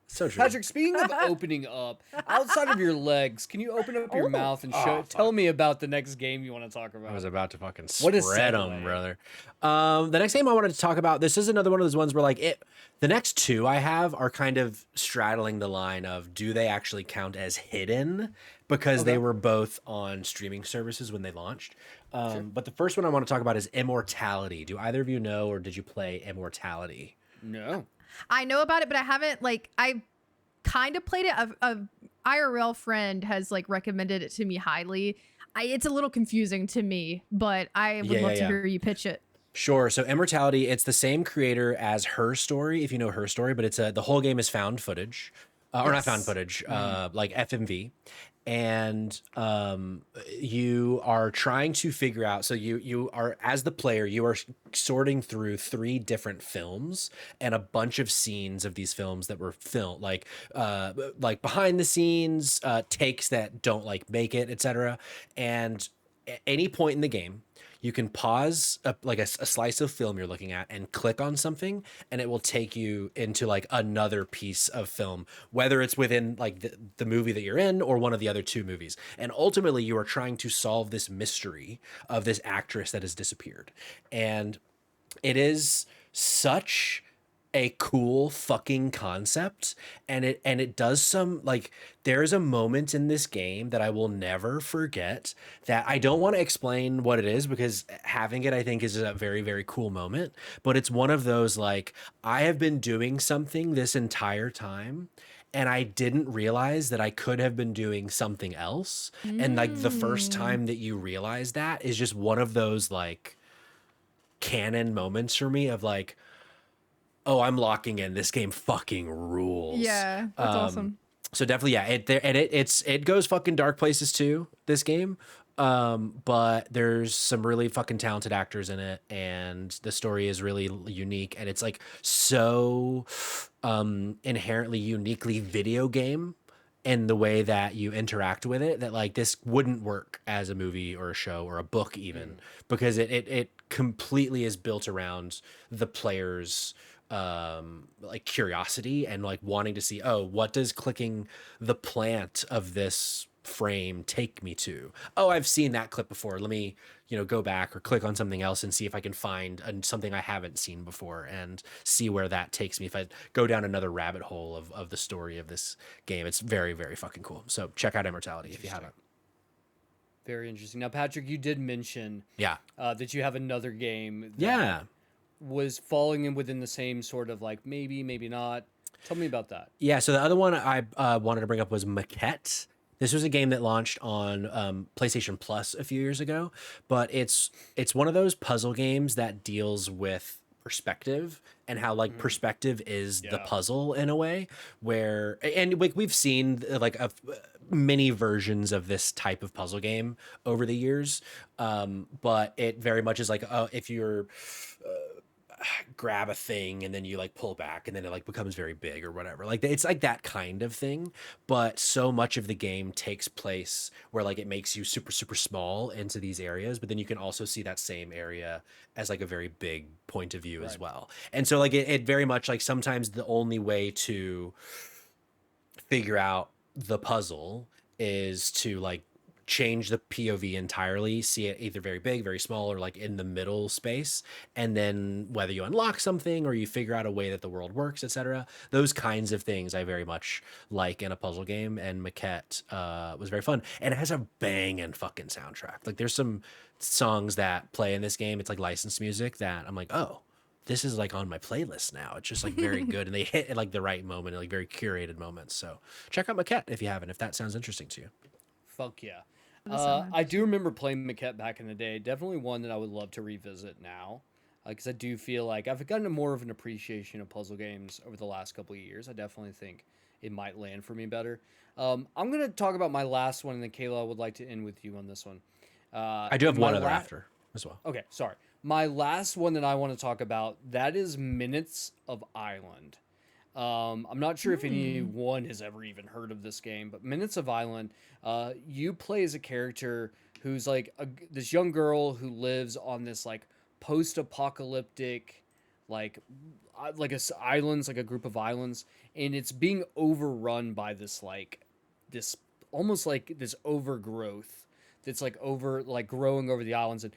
So true. Patrick, speaking of opening up, outside of your legs, can you open up your mouth and tell me about the next game you want to talk about? I was about to fucking What a spread segue. them, brother. The next game I wanted to talk about, this is another one of those ones where the next two I have are kind of straddling the line of, do they actually count as hidden? Because they were both on streaming services when they launched. But the first one I want to talk about is Immortality. Do either of you know, or did you play Immortality? No. I know about it, but I haven't, I kind of played it. A IRL friend has, recommended it to me highly. It's a little confusing to me, but I would love to hear you pitch it. Sure. So Immortality, it's the same creator as Her Story, if you know Her Story, but it's the whole game is found footage, or not found footage, like FMV. And you are trying to figure out, so you are, as the player, you are sorting through 3 different films and a bunch of scenes of these films that were filmed, like behind the scenes, takes that don't make it, etc. And at any point in the game, you can pause a slice of film you're looking at and click on something, and it will take you into another piece of film, whether it's within the movie that you're in or one of the other 2 movies. And ultimately you are trying to solve this mystery of this actress that has disappeared. And it is such a cool fucking concept, and it does some, there's a moment in this game that I will never forget, that I don't want to explain what it is, because having it, I think, is a very, very cool moment. But it's one of those, I have been doing something this entire time, and I didn't realize that I could have been doing something else. And the first time that you realize that is just one of those canon moments for me of oh, I'm locking in. This game fucking rules. Yeah, that's awesome. So definitely, yeah. It goes fucking dark places too, this game. But there's some really fucking talented actors in it, and the story is really unique, and it's so inherently uniquely video game in the way that you interact with it, that this wouldn't work as a movie or a show or a book even, because it completely is built around the player's curiosity and wanting to see, oh, what does clicking the plant of this frame take me to? Oh, I've seen that clip before. Let me, go back or click on something else and see if I can find something I haven't seen before, and see where that takes me if I go down another rabbit hole of the story of this game. It's very, very fucking cool. So check out Immortality if you haven't. Very interesting. Now, Patrick, you did mention that you have another game that was falling in within the same sort of maybe not. Tell me about that. Yeah, so the other one I wanted to bring up was Maquette. This was a game that launched on PlayStation Plus a few years ago, but it's one of those puzzle games that deals with perspective, and how perspective is the puzzle in a way, where, and we've seen many versions of this type of puzzle game over the years, but it very much is if you're grab a thing and then you pull back and then it becomes very big or whatever, it's that kind of thing. But so much of the game takes place where it makes you super, super small into these areas, but then you can also see that same area as a very big point of view as well. And so it very much sometimes the only way to figure out the puzzle is to change the POV entirely, see it either very big, very small, or like in the middle space, and then whether you unlock something or you figure out a way that the world works, etc. Those kinds of things I very much like in a puzzle game, and Maquette was very fun, and it has a banging fucking soundtrack. Like there's some songs that play in this game, it's like licensed music that I'm like, oh, this is like on my playlist now. It's just like very good, and they hit at like the right moment, like very curated moments. So check out Maquette if you haven't, if that sounds interesting to you. Fuck yeah. That's so I nice. do remember playing Maquette back in the day. Definitely one that I would love to revisit now. Because I do feel like I've gotten more of an appreciation of puzzle games over the last couple of years. I definitely think it might land for me better. I'm going to talk about my last one, and then Kayla, I would like to end with you on this one. I do have My one other after as well. Okay, sorry. My last one that I want to talk about, that is Minutes of Island. I'm not sure if anyone has ever even heard of this game, but Minutes of Island, you play as a character who's like this young girl who lives on this like post-apocalyptic, like islands, like a group of islands, and it's being overrun by this almost like this overgrowth that's like growing over the islands. And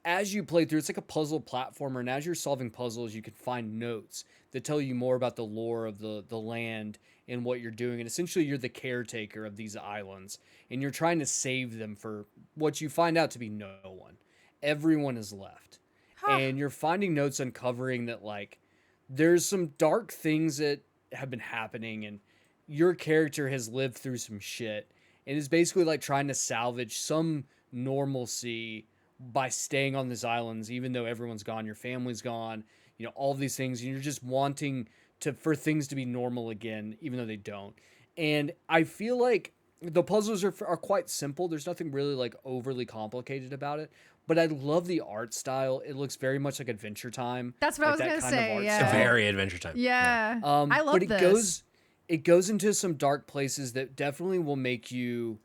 as you play through, it's like a puzzle platformer, and as you're solving puzzles, you can find notes that tell you more about the lore of the land and what you're doing. And essentially, you're the caretaker of these islands, and you're trying to save them for what you find out to be no one. Everyone is left, and you're finding notes uncovering that like there's some dark things that have been happening, and your character has lived through some shit, and is basically like trying to salvage some normalcy by staying on these islands, even though everyone's gone, your family's gone, all these things, and you're just wanting for things to be normal again, even though they don't. And I feel like the puzzles are quite simple. There's nothing really like overly complicated about it, but I love the art style. It looks very much like Adventure Time. That's what I was that gonna kind of say. art Yeah. style. Very Adventure Time. Yeah. I love But it this. goes into some dark places that definitely will make you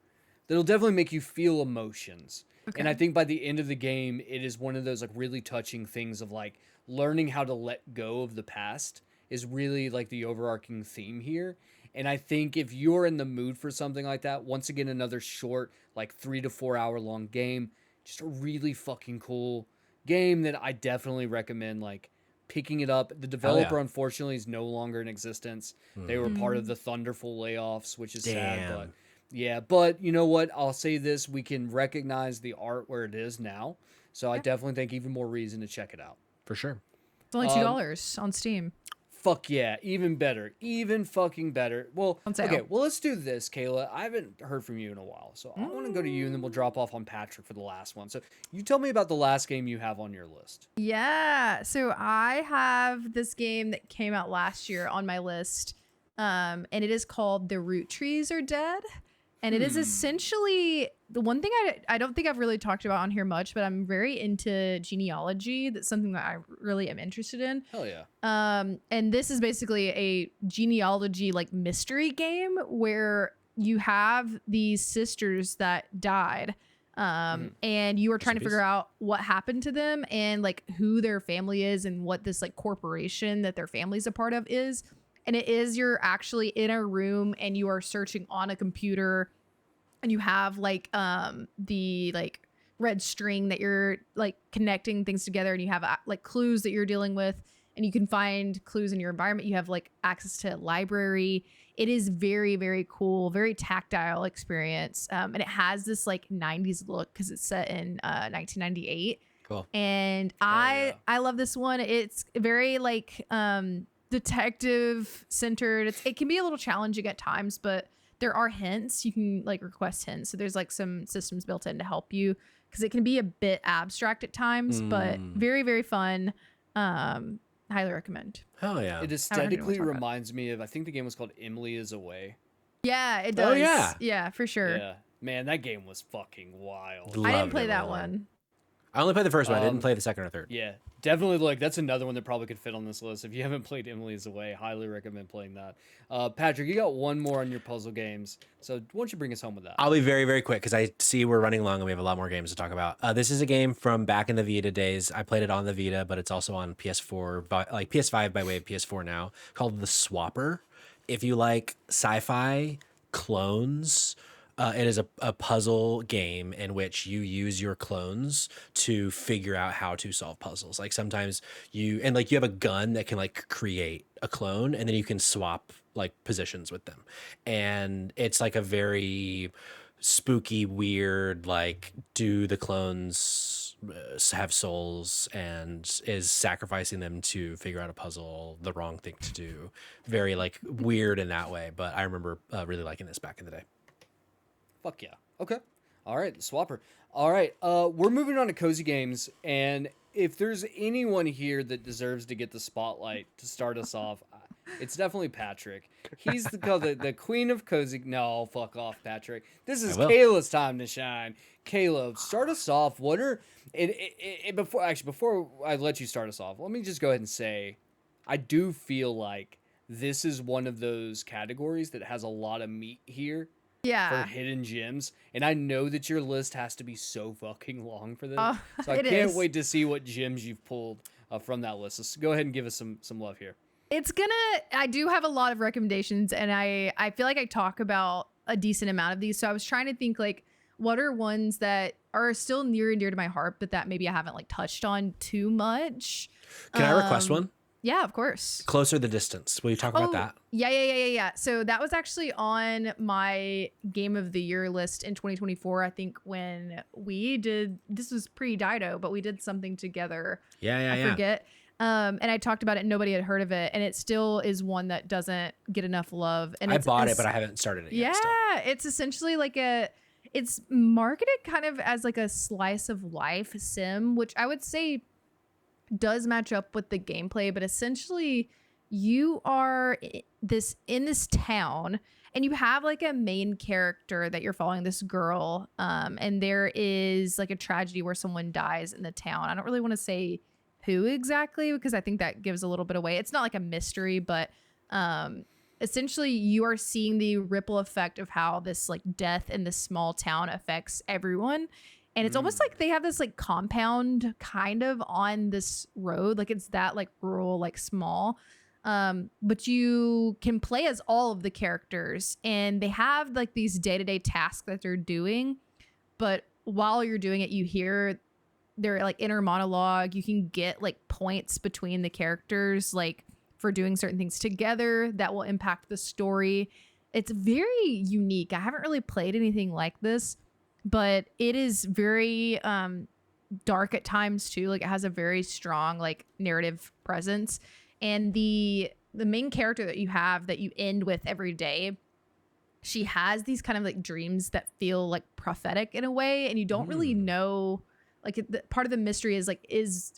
that'll definitely make you feel emotions. And I think by the end of the game, it is one of those like really touching things of like learning how to let go of the past is really like the overarching theme here. And I think if you're in the mood for something like that, once again, another short, like 3 to 4 hour long game, just a really fucking cool game that I definitely recommend like picking it up. The developer, unfortunately, is no longer in existence. They were part of the Thunderful layoffs, which is sad, but yeah, but you know what? I'll say this: we can recognize the art where it is now, so I definitely think even more reason to check it out. For sure. It's only $2 on Steam. Fuck yeah, even better, even fucking better. Well, On sale. okay, well let's do this, Kayla. I haven't heard from you in a while, so I want to go to you, and then we'll drop off on Patrick for the last one. So you tell me about the last game you have on your list. Yeah. So I have this game that came out last year on my list, and it is called The Root Trees Are Dead. And it is essentially the one thing I don't think I've really talked about on here much, but I'm very into genealogy. That's something that I really am interested in. Hell yeah. And this is basically a genealogy like mystery game where you have these sisters that died. And you are trying to figure out what happened to them and like who their family is and what this like corporation that their family's a part of is. And it is you're actually in a room and you are searching on a computer and you have like the like red string that you're like connecting things together, and you have like clues that you're dealing with, and you can find clues in your environment. You have like access to a library. It is very, very cool, very tactile experience. And it has this like 90s look because it's set in 1998. Cool. And I love this one. It's very like detective centered. It can be a little challenging at times, but there are hints. You can like request hints. So there's like some systems built in to help you because it can be a bit abstract at times, but very, very fun. Highly recommend. Hell yeah. It aesthetically reminds me of, I think the game was called Emily is Away. Yeah, it does. Oh, yeah. Yeah, for sure. Yeah. Man, that game was fucking wild. I didn't play that one. I only played the first one. I didn't play the second or third. Yeah, definitely. Like that's another one that probably could fit on this list. If you haven't played Emily's Away, highly recommend playing that. Patrick, you got one more on your puzzle games, so why don't you bring us home with that? I'll be very, very quick because I see we're running long and we have a lot more games to talk about. This is a game from back in the Vita days. I played it on the Vita, but it's also on PS4, like PS5 by way of PS4 now, called The Swapper. If you like sci-fi clones, It is a puzzle game in which you use your clones to figure out how to solve puzzles. Like sometimes you have a gun that can like create a clone, and then you can swap like positions with them. And it's like a very spooky, weird, like, do the clones have souls, and is sacrificing them to figure out a puzzle the wrong thing to do? Very like weird in that way. But I remember really liking this back in the day. Fuck yeah. Okay. All right, Swapper. All right, we're moving on to cozy games, and if there's anyone here that deserves to get the spotlight to start us off, it's definitely Patrick. He's the queen of cozy. No, fuck off, Patrick. This is Kayla's time to shine. Kayla, start us off. What are before I let you start us off, let me just go ahead and say, I do feel like this is one of those categories that has a lot of meat here. Yeah. For hidden gems, and I know that your list has to be so fucking long for this, so I it can't is. wait to see what gems you've pulled from that list. So go ahead and give us some love here. I do have a lot of recommendations, and I feel like I talk about a decent amount of these, so I was trying to think like what are ones that are still near and dear to my heart, but that maybe I haven't like touched on too much. Can I request one? Yeah, of course. Closer the Distance. Will you talk about that? Yeah. So that was actually on my Game of the Year list in 2024. I think when we did, this was pre-Dido, but we did something together. I forget. And I talked about it and nobody had heard of it. And it still is one that doesn't get enough love. And I bought it, but I haven't started it yet. Yeah, it's essentially like it's marketed kind of as like a slice of life sim, which I would say does match up with the gameplay, but essentially you are in this town and you have like a main character that you're following, this girl, and there is like a tragedy where someone dies in the town. I don't really want to say who exactly because I think that gives a little bit away. It's not like a mystery, but essentially you are seeing the ripple effect of how this like death in this small town affects everyone. And it's almost like they have this like compound kind of on this road. Like it's that like rural, like small. But you can play as all of the characters and they have like these day-to-day tasks that they're doing. But while you're doing it, you hear their like inner monologue. You can get like points between the characters, like for doing certain things together that will impact the story. It's very unique. I haven't really played anything like this. But it is very dark at times too. Like it has a very strong like narrative presence, and the main character that you have that you end with every day, she has these kind of like dreams that feel like prophetic in a way, and you don't really know. Like part of the mystery is like, is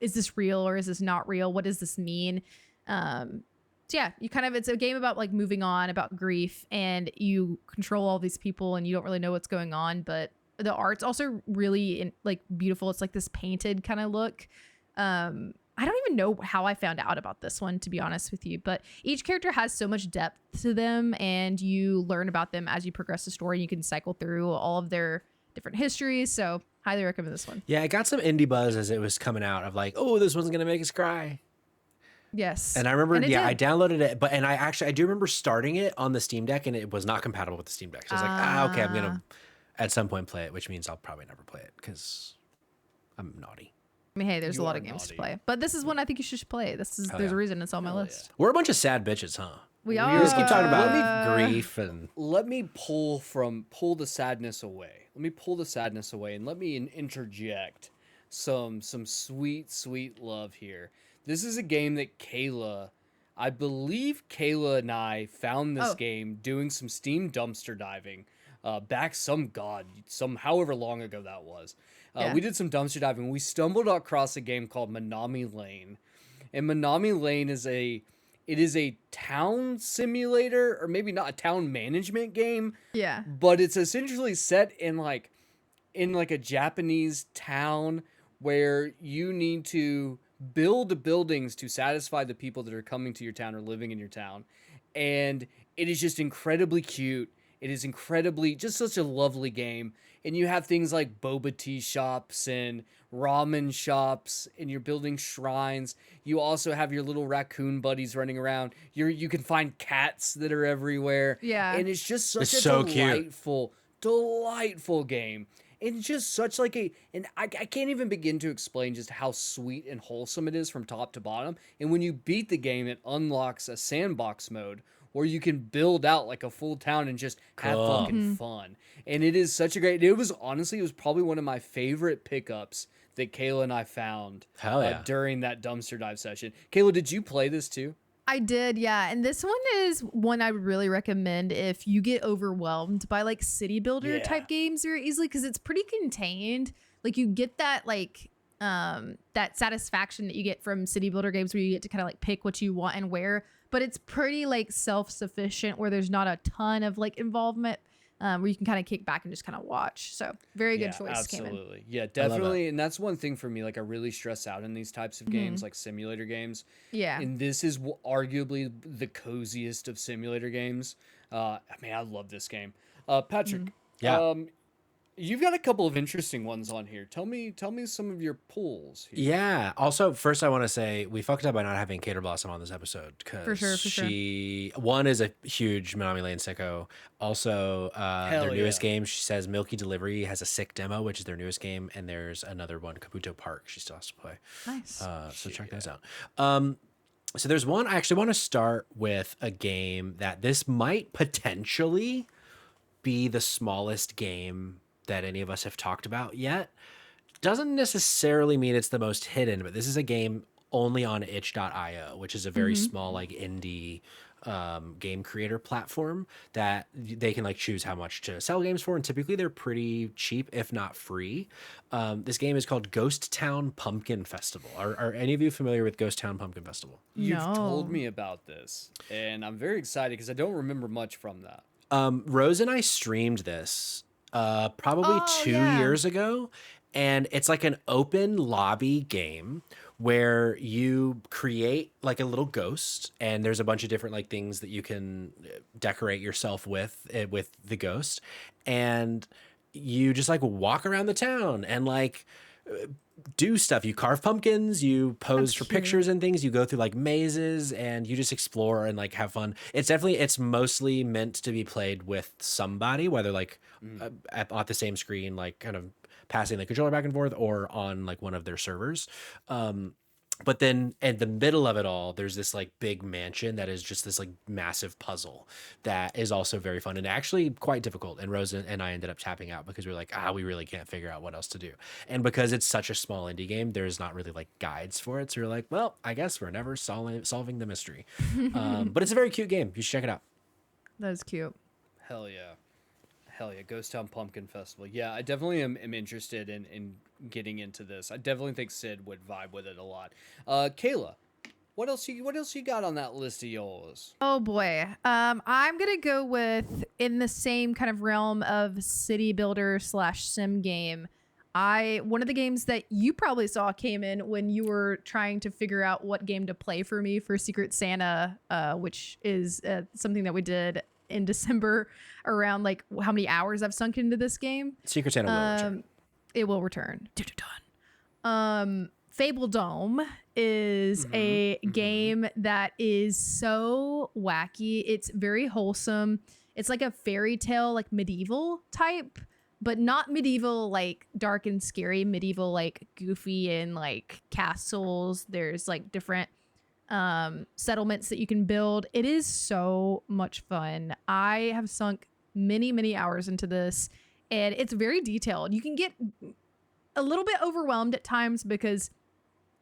this real or is this not real? What does this mean? So yeah, it's a game about like moving on, about grief, and you control all these people and you don't really know what's going on, but the art's also really like beautiful. It's like this painted kind of look. I don't even know how I found out about this one, to be honest with you, but each character has so much depth to them and you learn about them as you progress the story. You can cycle through all of their different histories. So highly recommend this one. Yeah, I got some indie buzz as it was coming out of like, oh, this one's going to make us cry. Yes. And I remember, I downloaded it, and I do remember starting it on the Steam Deck, and it was not compatible with the Steam Deck. So I was like, okay, I'm going to at some point play it, which means I'll probably never play it because I'm naughty. I mean, hey, there's a lot of games to play, but this is one I think you should play. There's a reason it's on my list. We're a bunch of sad bitches, huh? We are. We just keep talking about grief and. Let me pull the sadness away. Let me pull the sadness away, and let me interject some sweet love here. This is a game that I believe Kayla and I found this game doing some Steam dumpster diving back however long ago that was. We did some dumpster diving. We stumbled across a game called Manami Lane. And Manami Lane is a town simulator, or maybe not, a town management game. Yeah. But it's essentially set in a Japanese town where you need to build buildings to satisfy the people that are coming to your town or living in your town. And it is just incredibly cute. It is incredibly, just such a lovely game. and you have things like boba tea shops and ramen shops, and you're building shrines. You also have your little raccoon buddies running around. You can find cats that are everywhere, Yeah. and it's just such It's a so cute. delightful game. And just such like and I can't even begin to explain just how sweet and wholesome it is from top to bottom. And when you beat the game, it unlocks a sandbox mode where you can build out like a full town and just have Cool. fucking fun. And it is such a great, it was honestly, it was probably one of my favorite pickups that Kayla and I found Hell yeah. during that dumpster dive session. Kayla, did you play this too? I did, yeah. And this one is one I would really recommend if you get overwhelmed by like city builder type games very easily, because it's pretty contained. Like you get that like that satisfaction that you get from city builder games where you get to kind of like pick what you want and where, but it's pretty like self-sufficient where there's not a ton of like involvement. Where you can kind of kick back and just kind of watch. So very good choice. Absolutely. Kamen. Yeah, definitely. And that's one thing for me. Like I really stress out in these types of games, like simulator games. Yeah. And this is arguably the coziest of simulator games. I mean, I love this game. Patrick, Yeah. you've got a couple of interesting ones on here. Tell me some of your pulls here. Yeah. Also, first I want to say we fucked up by not having Cater Blossom on this episode because For sure. she one is a huge Minami Lane sicko. Also, their newest game, she says Milky Delivery has a sick demo, which is their newest game, and there's another one, Kabuto Park, she still has to play. Nice. So check those out. So there's one I actually want to start with a game that this might potentially be the smallest game that any of us have talked about yet. Doesn't necessarily mean it's the most hidden, but this is a game only on itch.io, which is a very small like indie game creator platform that they can like choose how much to sell games for, and typically they're pretty cheap if not free. This game is called Ghost Town Pumpkin Festival. Are any of you familiar with Ghost Town Pumpkin Festival? You've No. told me about this, and I'm very excited because I don't remember much from that. Rose and I streamed this probably Oh, 2 yeah. years ago, and it's like an open lobby game where you create like a little ghost, and there's a bunch of different like things that you can decorate yourself with the ghost, and you just like walk around the town and like do stuff. You carve pumpkins, you pose That's for cute. pictures and things, you go through like mazes, and you just explore and like have fun. It's mostly meant to be played with somebody, whether like at the same screen, like kind of passing the controller back and forth, or on like one of their servers. But then in the middle of it all, there's this like big mansion that is just this like massive puzzle that is also very fun and actually quite difficult. And Rose and I ended up tapping out because we were like, we really can't figure out what else to do. And because it's such a small indie game, there's not really like guides for it. So you're like, well, I guess we're never solving the mystery. But it's a very cute game. You should check it out. That is cute. Hell yeah. Ghost Town Pumpkin Festival. Yeah, I definitely am interested in getting into this. I definitely think Sid would vibe with it a lot. Kayla, what else you got on that list of yours? Oh boy. I'm gonna go with, in the same kind of realm of city builder / sim game. One of the games that you probably saw came in when you were trying to figure out what game to play for me for Secret Santa, which is something that we did in December, around like how many hours I've sunk into this game. Secret Santa will return. It will return. Fable Dome is a game that is so wacky. It's very wholesome. It's like a fairy tale, like medieval type, but not medieval like dark and scary, medieval like goofy and like castles. There's like different settlements that you can build. It is so much fun. I have sunk many hours into this, and it's very detailed. You can get a little bit overwhelmed at times because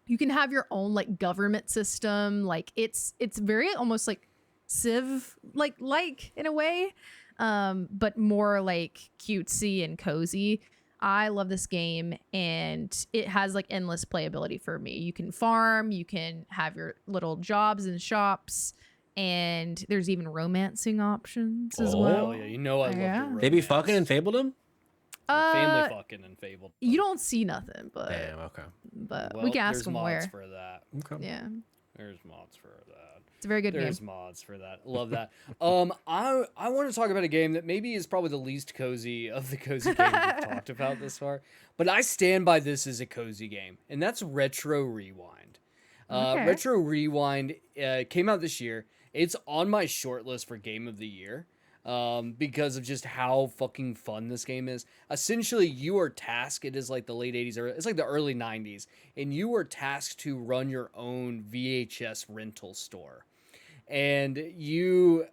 you can have your own like government system. Like it's very almost like Civ like in a way, but more like cutesy and cozy. I love this game, and it has like endless playability for me. You can farm, you can have your little jobs and shops, and there's even romancing options as well. Oh yeah, you know I love Yeah. your They be romance. fucking in Fabledom? Family fucking and Fabled. You don't see nothing, but Damn, okay. but Well, we can ask there's them mods where. for that. Okay. Yeah. There's mods for that. It's a very good There's game. mods for that. Love that. I want to talk about a game that maybe is probably the least cozy of the cozy games we've talked about this far, but I stand by this as a cozy game, and that's Retro Rewind. Okay. Retro Rewind came out this year. It's on my short list for Game of the Year because of just how fucking fun this game is. Essentially, you are tasked, it is like the late 80s, or it's like the early 90s, and you are tasked to run your own VHS rental store. And you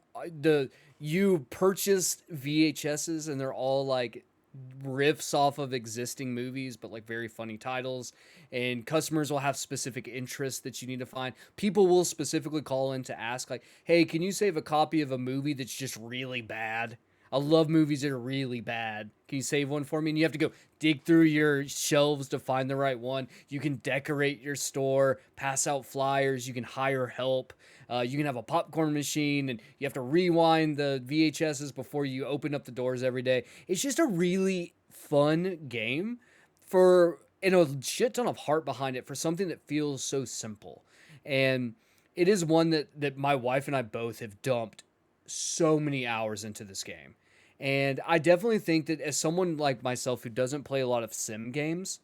purchased VHSs, and they're all like riffs off of existing movies, but like very funny titles. And customers will have specific interests that you need to find. People will specifically call in to ask, like, hey, can you save a copy of a movie that's just really bad? I love movies that are really bad. Can you save one for me? And you have to go dig through your shelves to find the right one. You can decorate your store, pass out flyers, you can hire help. You can have a popcorn machine, and you have to rewind the VHSs before you open up the doors every day. It's just a really fun game and a shit ton of heart behind it for something that feels so simple. And it is one that my wife and I both have dumped so many hours into this game. And I definitely think that as someone like myself who doesn't play a lot of sim games,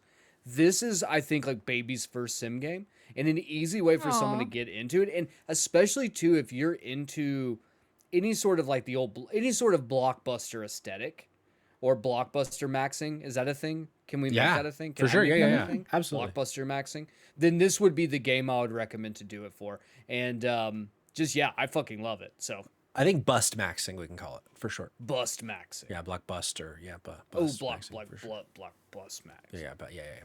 this is, I think, like baby's first sim game and an easy way for someone to Aw. get into it. And especially too, if you're into any sort of like any sort of blockbuster aesthetic or blockbuster maxing. Is that a thing? Can we make Yeah, that a thing? for Can I sure. make Yeah, that yeah, a yeah. thing? Absolutely. Blockbuster maxing. Then this would be the game I would recommend to do it for. And just, yeah, I fucking love it. So I think bust maxing we can call it for short. bust maxing. Yeah, blockbuster. Yeah, Oh, bust block, maxing block, for sure. block, bust max. Yeah,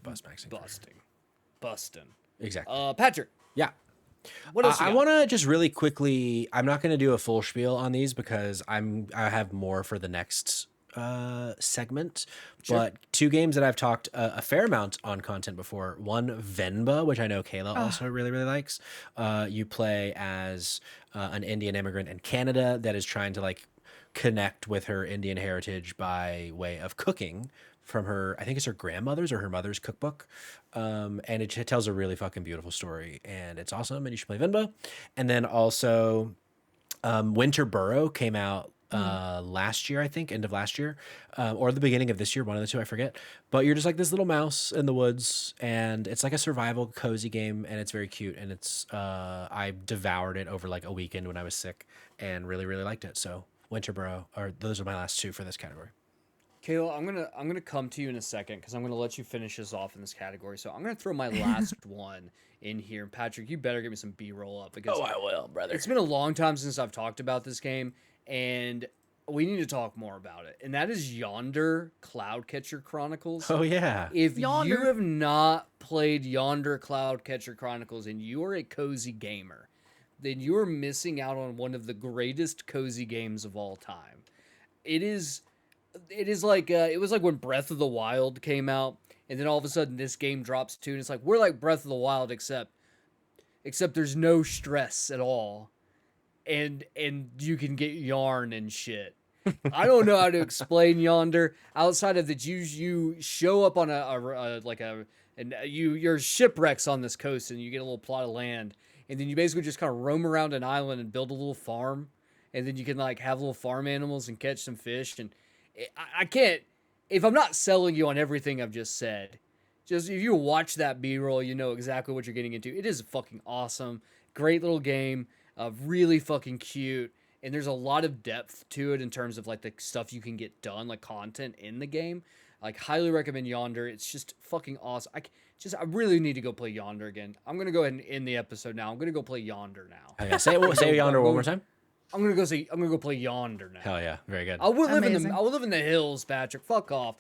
bust maxing. For sure. Busting. Exactly. Patrick, Yeah. what else you I got? want to just really quickly. I'm not going to do a full spiel on these because I have more for the next segment. Sure. But two games that I've talked a fair amount on content before. One, Venba, which I know Kayla also really likes. You play as an Indian immigrant in Canada that is trying to like connect with her Indian heritage by way of cooking from her, I think it's her grandmother's or her mother's cookbook. And it tells a really fucking beautiful story, and it's awesome, and you should play Venba. And then also Winter Burrow came out last year, I think, end of last year, or the beginning of this year, one of the two, I forget. But you're just like this little mouse in the woods, and it's like a survival cozy game, and it's very cute. And it's I devoured it over like a weekend when I was sick, and really liked it. So Winter Burrow, or those are my last two for this category. Kayla, I'm gonna come to you in a second because I'm gonna let you finish us off in this category. So I'm gonna throw my last one in here. And Patrick, you better give me some B-roll up because I will, brother. it's been a long time since I've talked about this game, and we need to talk more about it. And that is Yonder Cloudcatcher Chronicles. Oh yeah. If Yonder. you have not played Yonder Cloudcatcher Chronicles and you are a cozy gamer, then you are missing out on one of the greatest cozy games of all time. It is like it was like when Breath of the Wild came out, and then all of a sudden this game drops too, and it's like we're like Breath of the Wild except there's no stress at all, and you can get yarn and shit. I don't know how to explain Yonder outside of that you show up on your shipwrecks on this coast, and you get a little plot of land, and then you basically just kind of roam around an island and build a little farm, and then you can like have little farm animals and catch some fish. And I can't, if I'm not selling you on everything I've just said, just if you watch that B-roll, you know exactly what you're getting into. It is fucking awesome. Great little game. Really fucking cute. And there's a lot of depth to it in terms of like the stuff you can get done, like content in the game. Like highly recommend Yonder. It's just fucking awesome. I really need to go play Yonder again. I'm going to go ahead and end the episode now. I'm going to go play Yonder now. Oh, yeah. Say Yonder one more time. I'm gonna go play Yonder now. Hell yeah, very good. I would live Amazing. I would live in the hills, Patrick. Fuck off.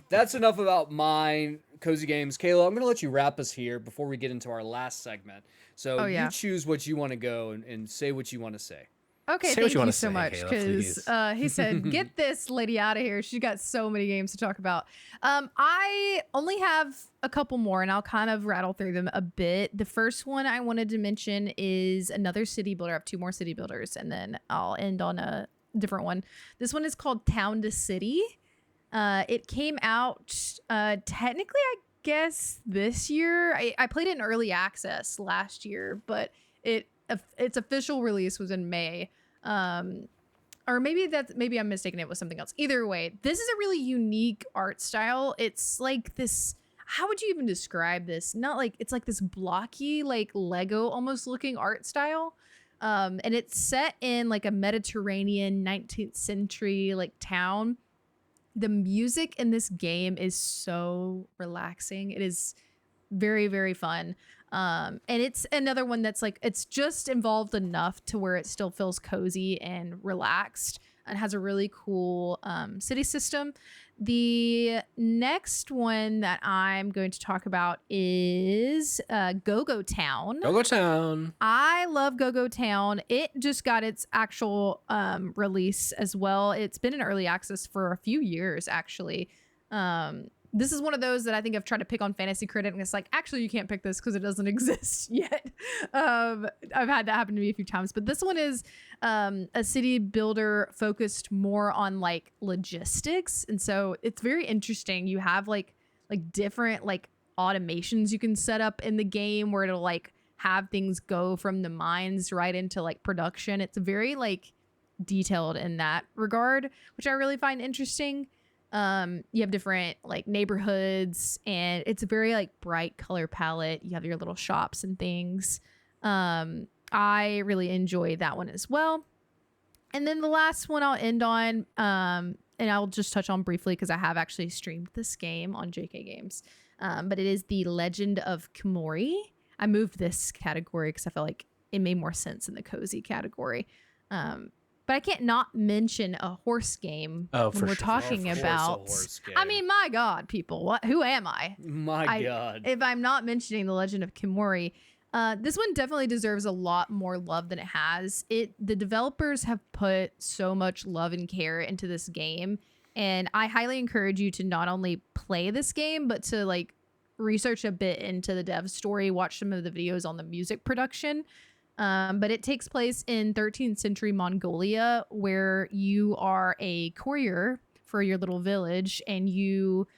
That's enough about my cozy games. Kayla, I'm gonna let you wrap us here before we get into our last segment. So Oh, yeah. you choose what you want to go and say what you want to say. Okay, Say what thank you wanna you so say, much Kayla, because please. he said, "Get this lady out of here." She's got so many games to talk about. I only have a couple more, and I'll kind of rattle through them a bit. The first one I wanted to mention is another city builder. I have two more city builders, and then I'll end on a different one. This one is called Town to City. It came out technically, guess this year. I played it in early access last year, but its official release was in May. Or maybe I'm mistaken. It was something else. Either way, this is a really unique art style. It's like this. How would you even describe this? Not like it's like this blocky, like Lego almost looking art style. And it's set in like a Mediterranean 19th century like town. The music in this game is so relaxing. It is very, very fun. And it's another one that's like, it's just involved enough to where it still feels cozy and relaxed and has a really cool city system. The next one that I'm going to talk about is Go-Go Town. Go-Go Town. I love Go-Go Town. It just got its actual release as well. It's been in early access for a few years, actually. This is one of those that I think I've tried to pick on Fantasy Critic, and it's like, actually, you can't pick this because it doesn't exist yet. I've had that happen to me a few times, but this one is a city builder focused more on like logistics, and so it's very interesting. You have like different like automations you can set up in the game where it'll like have things go from the mines right into like production. It's very like detailed in that regard, which I really find interesting. You have different like neighborhoods, and it's a very like bright color palette. You have your little shops and things. I really enjoy that one as well. And then the last one I'll end on, and I'll just touch on briefly because I have actually streamed this game on JK Games. But it is The Legend of Kimori. I moved this category because I felt like it made more sense in the cozy category. But I can't not mention a horse game when we're talking about. I mean, my God, people, what? Who am I? God. If I'm not mentioning The Legend of Kimori, this one definitely deserves a lot more love than it has. The developers have put so much love and care into this game, and I highly encourage you to not only play this game, but to like research a bit into the dev story, watch some of the videos on the music production. But it takes place in 13th century Mongolia, where you are a courier for your little village, and you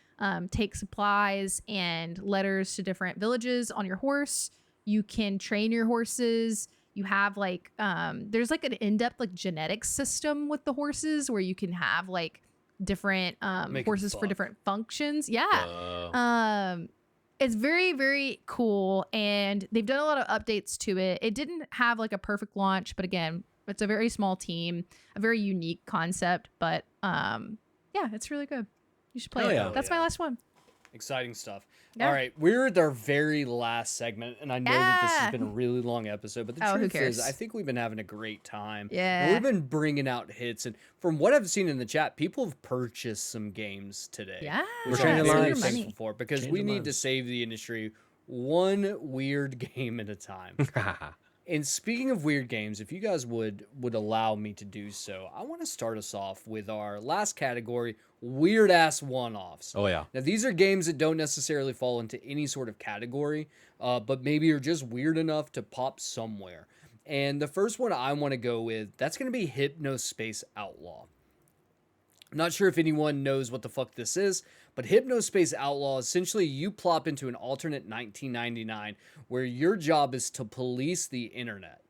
take supplies and letters to different villages on your horse. You can train your horses. You have like there's like an in-depth like genetics system with the horses where you can have like different horses for different functions. Yeah. It's very, very cool, and they've done a lot of updates to it. It didn't have like a perfect launch, but again, it's a very small team, a very unique concept, but yeah, it's really good. You should play it. Yeah. That's my last one. Exciting stuff. Yeah. All right, we're at our very last segment, and I know that this has been a really long episode, but the who truth cares? is, I think we've been having a great time. Yeah. And we've been bringing out hits, and from what I've seen in the chat, people have purchased some games today. Yeah. Which We're I'm changing very lives. thankful for, because we Changing need to lives. save the industry one weird game at a time. And speaking of weird games, if you guys would allow me to do so, I want to start us off with our last category, weird ass one-offs. Oh yeah. Now, these are games that don't necessarily fall into any sort of category, but maybe are just weird enough to pop somewhere. And the first one I want to go with, that's going to be Hypnospace Outlaw. I'm not sure if anyone knows what the fuck this is, but Hypnospace Outlaw, essentially you plop into an alternate 1999 where your job is to police the internet.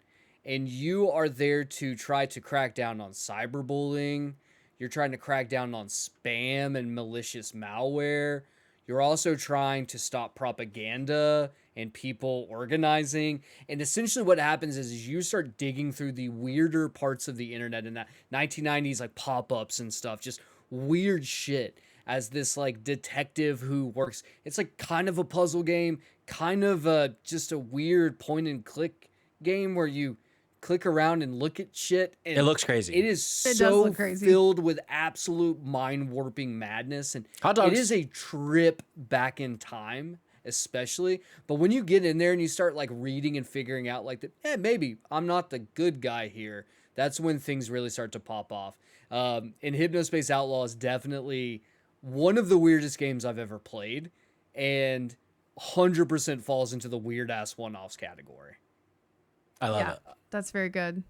And you are there to try to crack down on cyberbullying. You're trying to crack down on spam and malicious malware. You're also trying to stop propaganda and people organizing. And essentially what happens is you start digging through the weirder parts of the internet in that 1990s, like pop-ups and stuff, just weird shit, as this like detective who works. It's like kind of a puzzle game, kind of just a weird point and click game where you click around and look at shit. And It looks crazy. It is It does so look crazy. filled with absolute mind-warping madness, and Hot dogs. it is a trip back in time, especially. But when you get in there and you start like reading and figuring out like that, maybe I'm not the good guy here, that's when things really start to pop off. And Hypnospace Outlaw is definitely one of the weirdest games I've ever played, and 100% falls into the weird ass one-offs category. I love Yeah, it. that's very good.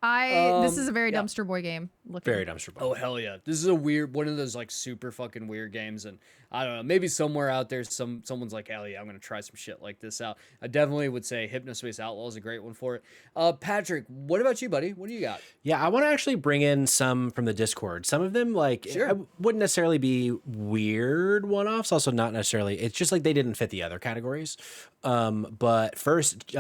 This is a very Yeah. dumpster boy game. Very dumpster boy. Oh hell yeah! This is a weird one of those like super fucking weird games, and I don't know. Maybe somewhere out there, someone's like, hell yeah, I'm gonna try some shit like this out. I definitely would say Hypnospace Outlaw is a great one for it. Patrick, what about you, buddy? What do you got? Yeah, I want to actually bring in some from the Discord. Some of them, like, Sure. I wouldn't necessarily be weird one-offs. Also, not necessarily. It's just like they didn't fit the other categories. But first,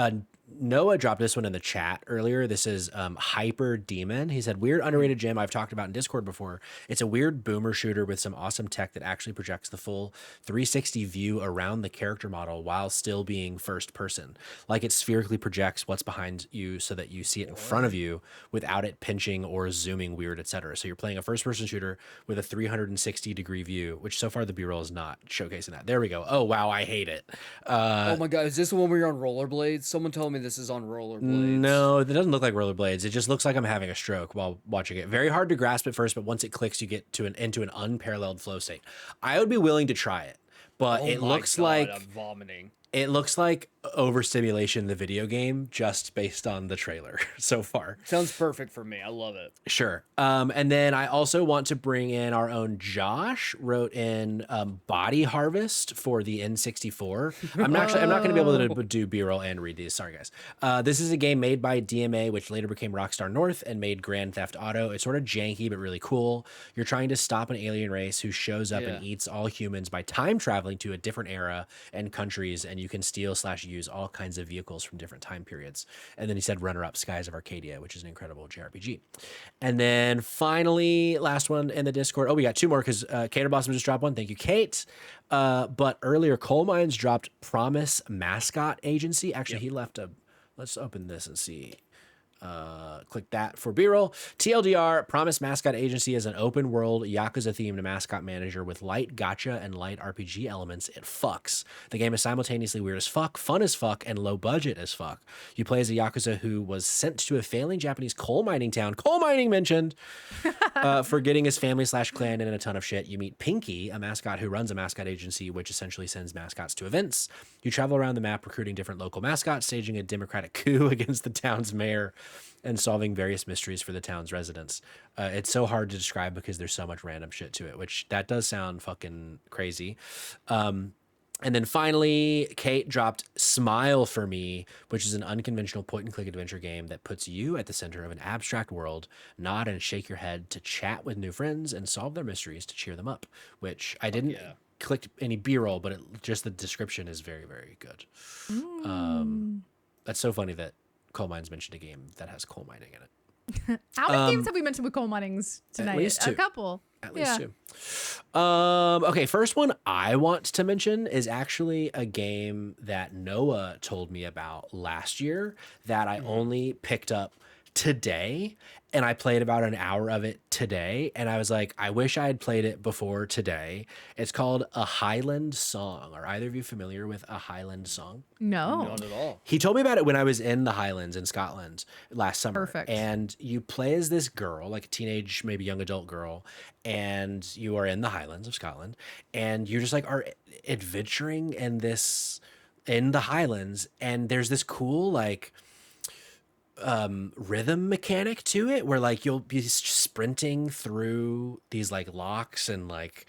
Noah dropped this one in the chat earlier. This is Hyper Demon. He said, weird underrated gem I've talked about in Discord before. It's a weird boomer shooter with some awesome tech that actually projects the full 360 view around the character model while still being first person. Like it spherically projects what's behind you so that you see it in front of you without it pinching or zooming weird, etc. So you're playing a first person shooter with a 360 degree view, which so far the B-roll is not showcasing that. There we go. Oh, wow. I hate it. Oh my god, is this the one where you're on rollerblades? Someone told me this is on rollerblades. No, it doesn't look like rollerblades. It just looks like I'm having a stroke while watching it. Very hard to grasp at first, but once it clicks, you get to into an unparalleled flow state. I would be willing to try it, but Oh it my looks God, like I'm vomiting. it looks like overstimulation in the video game just based on the trailer so far. Sounds perfect for me. I love it. Sure. And then I also want to bring in our own Josh wrote in Body Harvest for the N64. I'm not going to be able to do B-roll and read these. Sorry, guys. This is a game made by DMA, which later became Rockstar North and made Grand Theft Auto. It's sort of janky, but really cool. You're trying to stop an alien race who shows up and eats all humans by time traveling to a different era and countries, and you can steal/use all kinds of vehicles from different time periods. And then he said runner-up Skies of Arcadia, which is an incredible JRPG. And then finally, last one in the Discord. Oh, we got two more because Cater Blossom just dropped one. Thank you, Kate. But earlier, Coal Mines dropped Promise Mascot Agency. Actually, he left a... Let's open this and see. Click that for B-roll. TLDR, Promise Mascot Agency is an open world Yakuza-themed mascot manager with light gacha and light RPG elements. It fucks. The game is simultaneously weird as fuck, fun as fuck, and low budget as fuck. You play as a Yakuza who was sent to a failing Japanese coal mining town, coal mining mentioned, for getting his family/clan in a ton of shit. You meet Pinky, a mascot who runs a mascot agency, which essentially sends mascots to events. You travel around the map recruiting different local mascots, staging a democratic coup against the town's mayor, and solving various mysteries for the town's residents. It's so hard to describe because there's so much random shit to it, which that does sound fucking crazy. And then finally, Kate dropped Smile for Me, which is an unconventional point-and-click adventure game that puts you at the center of an abstract world, nod and shake your head to chat with new friends and solve their mysteries to cheer them up, which I didn't click any B-roll, but just the description is very, very good. That's so funny that Coal Mines mentioned a game that has coal mining in it. How many games have we mentioned with coal minings tonight? At least two. A couple. At least two. Okay, first one I want to mention is actually a game that Noah told me about last year that I only picked up today, and I played about an hour of it today, and I was like, I wish I had played it before today. It's called A Highland Song. Are either of you familiar with A Highland Song? No. Not at all. He told me about it when I was in the Highlands in Scotland last summer. Perfect. And you play as this girl, like a teenage, maybe young adult girl, and you are in the Highlands of Scotland, and you're just like are adventuring in the Highlands, and there's this cool like rhythm mechanic to it where like you'll be sprinting through these like locks and like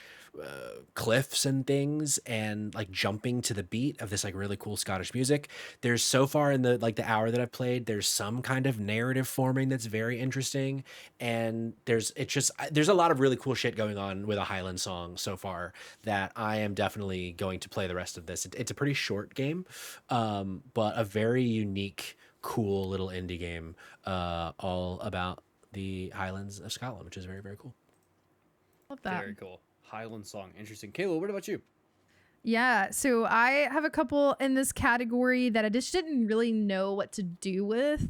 cliffs and things and like jumping to the beat of this like really cool Scottish music. There's so far in the like the hour that I've played, there's some kind of narrative forming that's very interesting, and there's a lot of really cool shit going on with A Highland Song so far that I am definitely going to play the rest of this. It's a pretty short game, but a very unique, cool little indie game, all about the Highlands of Scotland, which is very, very cool. Love that. Very cool. Highland Song. Interesting. Kayla, what about you? Yeah, so I have a couple in this category that I just didn't really know what to do with.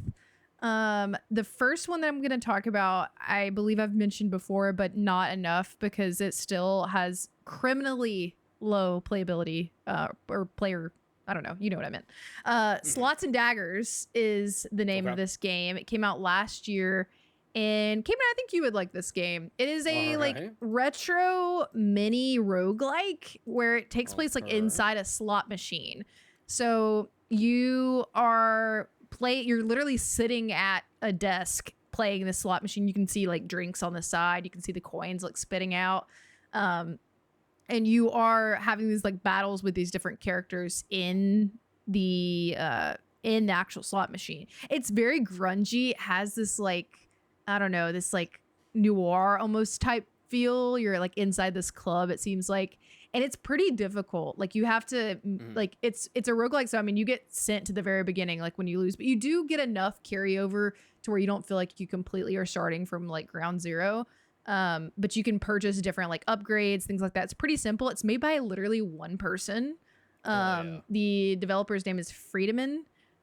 The first one that I'm going to talk about, I believe I've mentioned before, but not enough because it still has criminally low playability, or player, I don't know, you know what I meant. Slots and Daggers is the name of this game. It came out last year. And Kamen, I think you would like this game. It is a like retro mini roguelike where it takes place like inside a slot machine. So you're literally sitting at a desk playing this slot machine. You can see like drinks on the side. You can see the coins like spitting out. And you are having these like battles with these different characters in the actual slot machine. It's very grungy. It has this like, I don't know, this like noir almost type feel. You're like inside this club, it seems like, and it's pretty difficult. Like you have to like it's a roguelike, so I mean you get sent to the very beginning like when you lose, but you do get enough carryover to where you don't feel like you completely are starting from like ground zero. But you can purchase different like upgrades, things like that. It's pretty simple. It's made by literally one person. The developer's name is Friedemann,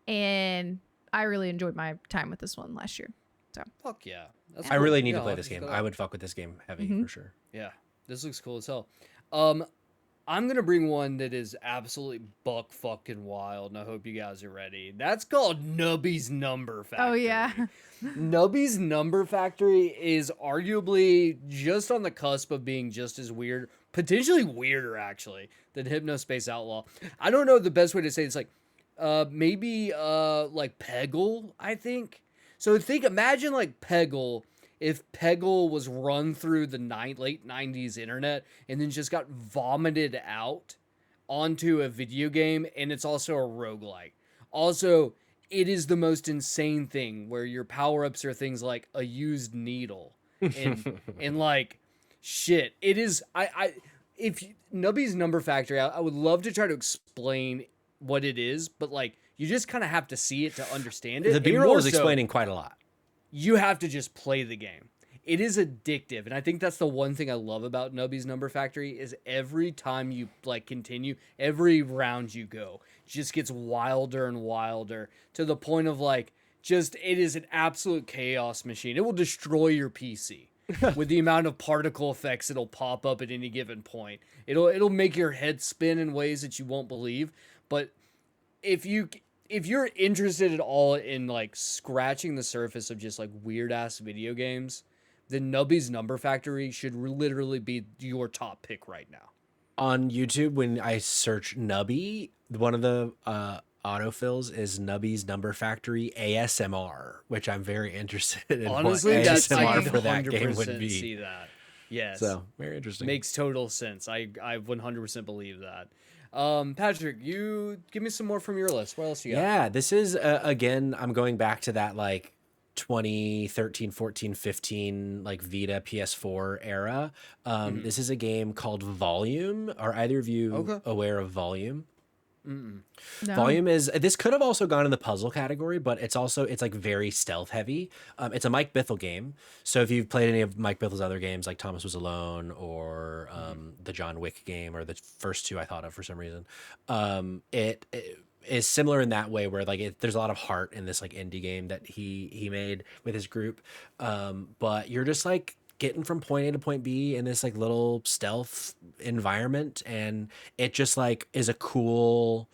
and I really enjoyed my time with this one last year. So Fuck yeah. I really need to play this game. I would fuck with this game heavy for sure. Yeah, this looks cool as hell. I'm gonna bring one that is absolutely buck fucking wild, and I hope you guys are ready. That's called Nubby's Number Factory. Oh yeah. Nubby's Number Factory is arguably just on the cusp of being just as weird, potentially weirder actually, than Hypnospace Outlaw. I don't know the best way to say it. It's like maybe like Peggle, I think. So imagine like Peggle, if Peggle was run through the late 90s internet and then just got vomited out onto a video game, and it's also a roguelike. Also, it is the most insane thing where your power-ups are things like a used needle and like shit. It is Nubby's Number Factory, I would love to try to explain what it is, but like you just kind of have to see it to understand it. The B-roll is explaining quite a lot. You have to just play the game. It is addictive, and I think that's the one thing I love about Nubby's Number Factory is every time you like continue, every round you go, just gets wilder and wilder to the point of like just it is an absolute chaos machine. It will destroy your PC with the amount of particle effects it'll pop up at any given point. It'll make your head spin in ways that you won't believe. But if you're interested at all in like scratching the surface of just like weird ass video games, then Nubby's Number Factory should literally be your top pick right now. On YouTube, when I search Nubby, one of the autofills is Nubby's Number Factory ASMR, which I'm very interested in. Honestly, what that's ASMR like for that game 100% would be. see that. Yes. So very interesting. Makes total sense. I 100% believe that. Patrick, you give me some more from your list. What else you got? Yeah, this is again, I'm going back to that like 2013, 14, 15 like Vita PS4 era. This is a game called Volume. Are either of you aware of Volume? No. Volume is, this could have also gone in the puzzle category, but it's like very stealth heavy. It's a Mike Bithell game. So if you've played any of Mike Bithell's other games like Thomas Was Alone or the John Wick game, or the first two I thought of for some reason, it is similar in that way where like there's a lot of heart in this like indie game that he made with his group. But you're just like getting from point A to point B in this like little stealth environment, and it just like is a cool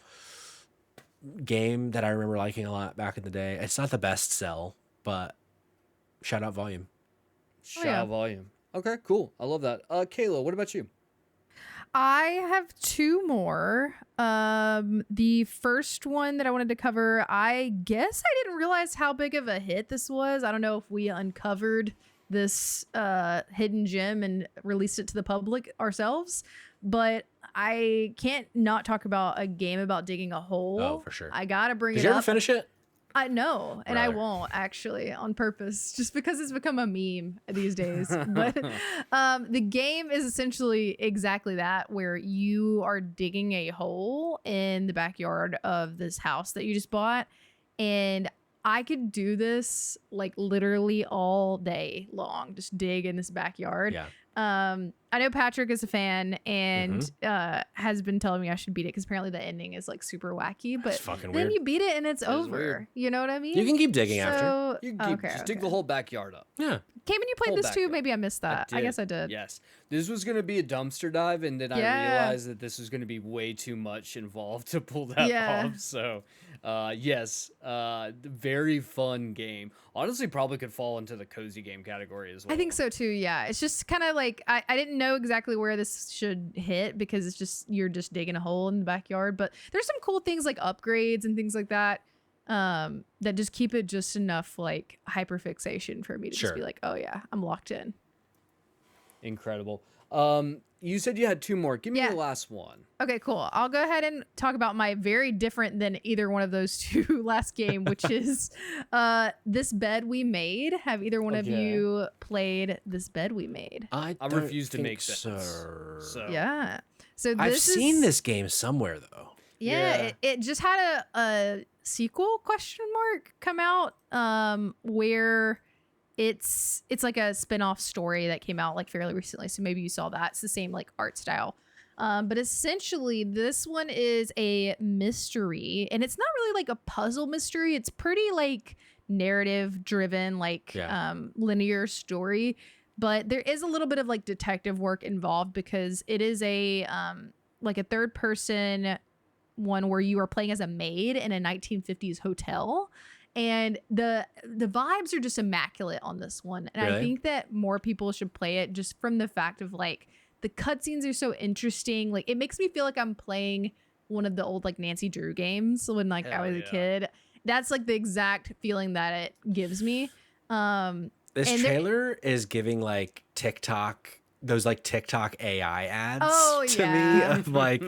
game that I remember liking a lot back in the day. It's not the best sell, but shout out Volume. Shout out Volume. Okay, cool. I love that. Kayla, what about you? I have two more. The first one that I wanted to cover, I guess I didn't realize how big of a hit this was. I don't know if we uncovered this hidden gem and released it to the public ourselves, but I can't not talk about a game about digging a hole. Oh, for sure. I gotta bring it up. Did you ever finish it? I know, and I Brother. won't actually on purpose, just because it's become a meme these days. But the game is essentially exactly that, where you are digging a hole in the backyard of this house that you just bought, and I could do this like literally all day long, just dig in this backyard. Yeah. I know Patrick is a fan and has been telling me I should beat it because apparently the ending is like super wacky. But It's fucking then weird. you beat it and it's is over. weird. You know what I mean? You can keep digging after. So, You can just dig the whole backyard up. Yeah. Cayman, you played whole this too? backyard. Maybe I missed that. I guess I did. Yes. This was going to be a dumpster dive, and then I Yeah. realized that this was going to be way too much involved to pull that Yeah. off. So, yes, very fun game. Honestly, probably could fall into the cozy game category as well. I think so too. Yeah. It's just kind of like I didn't know exactly where this should hit because it's just you're just digging a hole in the backyard. But there's some cool things like upgrades and things like that. that just keep it just enough like hyperfixation for me to Sure. just be like, oh yeah, I'm locked in. Incredible. You said you had two more. Give me Yeah. your last one. Okay, cool. I'll go ahead and talk about my very different than either one of those two last game, which is This Bed We Made. Have either one of Okay. you played This Bed We Made? I don't refuse to think make bets. so. Yeah. So I've this seen is, this game somewhere though. Yeah, Yeah. it just had a sequel question mark come out where it's like a spin-off story that came out like fairly recently, so maybe you saw that. It's the same like art style, but essentially this one is a mystery, and it's not really like a puzzle mystery. It's pretty like narrative driven, like linear story, but there is a little bit of like detective work involved because it is a like a third person one where you are playing as a maid in a 1950s hotel, and the vibes are just immaculate on this one, and Really? I think that more people should play it just from the fact of like the cutscenes are so interesting. Like it makes me feel like I'm playing one of the old like Nancy Drew games when like I Hell was a yeah. kid. That's like the exact feeling that it gives me. This And trailer is giving like those like TikTok AI ads Oh, to yeah. me of like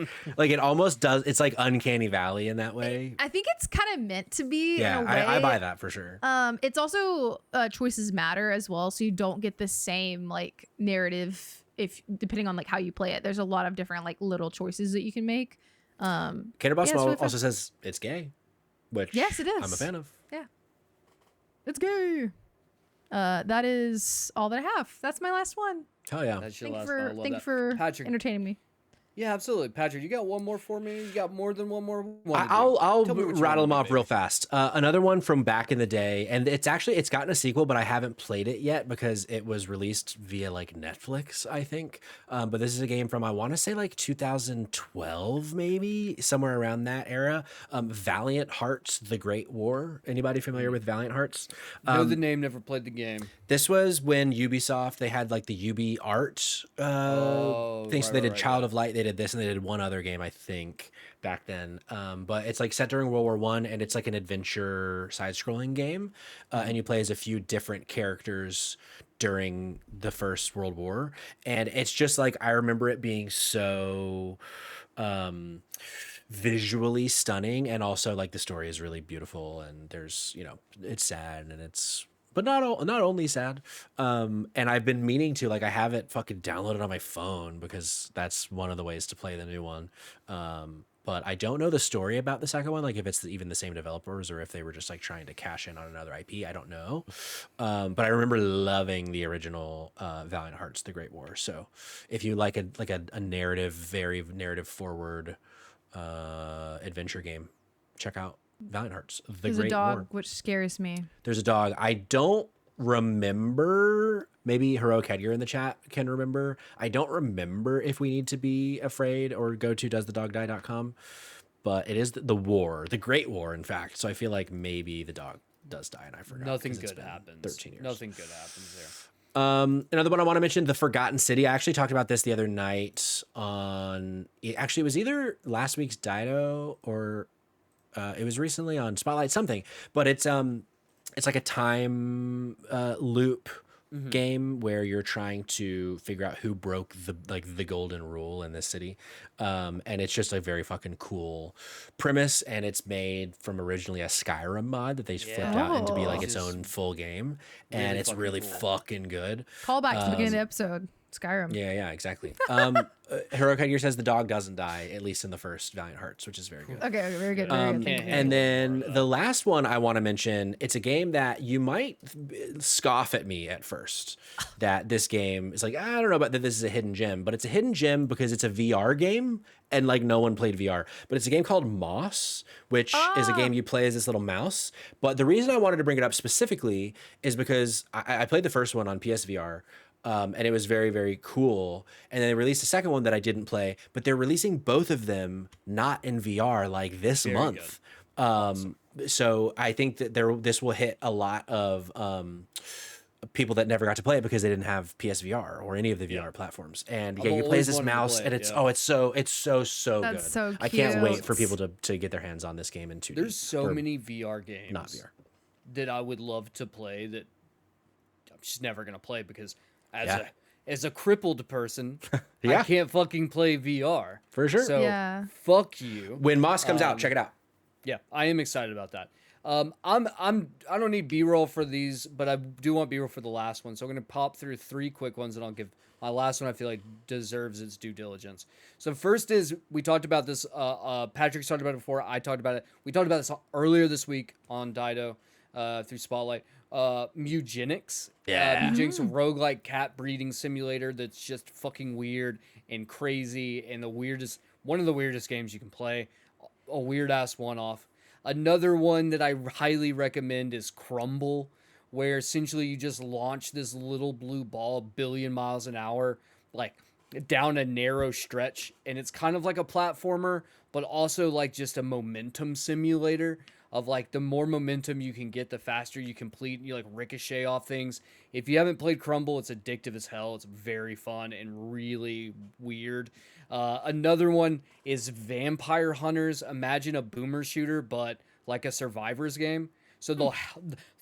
it almost does. It's like Uncanny Valley in that way. I think it's kind of meant to be Yeah, in a way. I buy that for sure. It's also choices matter as well, so you don't get the same like narrative if depending on like how you play it. There's a lot of different like little choices that you can make. Canada Boss yeah, it's really fun. also says it's gay, which Yes, it is. I'm a fan of. Yeah, it's gay. That is all that I have. That's my last one. Hell yeah. That's your Thank you last for one. I love thank you that. for Patrick. entertaining me. Yeah, absolutely. Patrick, you got one more for me? You got more than one more? I'll Tell me what you rattle them wanna do, off real baby. fast. Another one from back in the day, and it's gotten a sequel, but I haven't played it yet because it was released via like Netflix, I think. But this is a game from I want to say like 2012, maybe somewhere around that era. Valiant Hearts: The Great War. Anybody familiar with Valiant Hearts? Know the name, never played the game. This was when Ubisoft, they had like the Ubi Art thing. So they did Child of Light, they did this, and they did one other game, I think, back then. But it's like set during World War I, and it's like an adventure side-scrolling game. And you play as a few different characters during the First World War. And it's just like, I remember it being so visually stunning, and also like the story is really beautiful, and there's, it's sad, and it's but not only sad. And I've been meaning to, like, I have it fucking downloaded on my phone because that's one of the ways to play the new one. But I don't know the story about the second one, like if it's even the same developers or if they were just like trying to cash in on another IP. I don't know. But I remember loving the original Valiant Hearts: The Great War. So if you like a narrative, very narrative forward adventure game, check out Valiant Hearts: The There's Great a dog, War. which scares me. There's a dog. I don't remember. Maybe Heroic Edgar in the chat can remember. I don't remember if we need to be afraid or go to doesthedogdie.com. But it is the war, the Great War, in fact. So I feel like maybe the dog does die, and I forgot. Nothing 'cause it's good been happens. 13 years. Nothing good happens there. Another one I want to mention, The Forgotten City. I actually talked about this the other night on. Actually, it was either last week's Dido or it was recently on Spotlight something. But it's like a time loop game where you're trying to figure out who broke the golden rule in this city, and it's just a very fucking cool premise, and it's made from originally a Skyrim mod that they flipped out into be like Oh. its own full game, Really and it's fucking really cool. fucking good. Call back to the beginning of the episode. Skyrim. Yeah, exactly. Heroic Edgar says the dog doesn't die, at least in the first Valiant Hearts, which is very good. Okay, very good. Very good. Thank you. And then the last one I want to mention, it's a game that you might scoff at me at first, that this game is like, I don't know about that this is a hidden gem, but it's a hidden gem because it's a VR game and like no one played VR. But it's a game called Moss, which is a game you play as this little mouse. But the reason I wanted to bring it up specifically is because I played the first one on PSVR. And it was very, very cool. And then they released a second one that I didn't play, but they're releasing both of them not in VR like this month. So I think that this will hit a lot of people that never got to play it because they didn't have PSVR or any of the VR platforms. And I've you play as always this wanted to mouse, play and it, it's yeah. it's so That's good. so I can't wait cute. for people to get their hands on this game in 2D. There's so or many VR games not VR. that I would love to play that I'm just never gonna play because Yeah. as a crippled person, Yeah. I can't fucking play VR. For sure. So Yeah. fuck you. When Moss comes out, check it out. Yeah, I am excited about that. I don't need B-roll for these, but I do want B-roll for the last one. So I'm gonna pop through 3 quick ones, and I'll give my last one. I feel like deserves its due diligence. So first is we talked about this. Patrick's talked about it before. I talked about it. We talked about this earlier this week on Dido through Spotlight. Mugenics. Yeah. Mugenics, a roguelike cat breeding simulator that's just fucking weird and crazy and one of the weirdest games you can play. A weird ass one-off. Another one that I highly recommend is Crumble, where essentially you just launch this little blue ball 1 billion miles an hour, like down a narrow stretch, and it's kind of like a platformer, but also like just a momentum simulator of like the more momentum you can get, the faster you complete, and you like ricochet off things. If you haven't played Crumble, it's addictive as hell. It's very fun and really weird. Another one is Vampire Hunters. Imagine a boomer shooter, but like a survivors game. So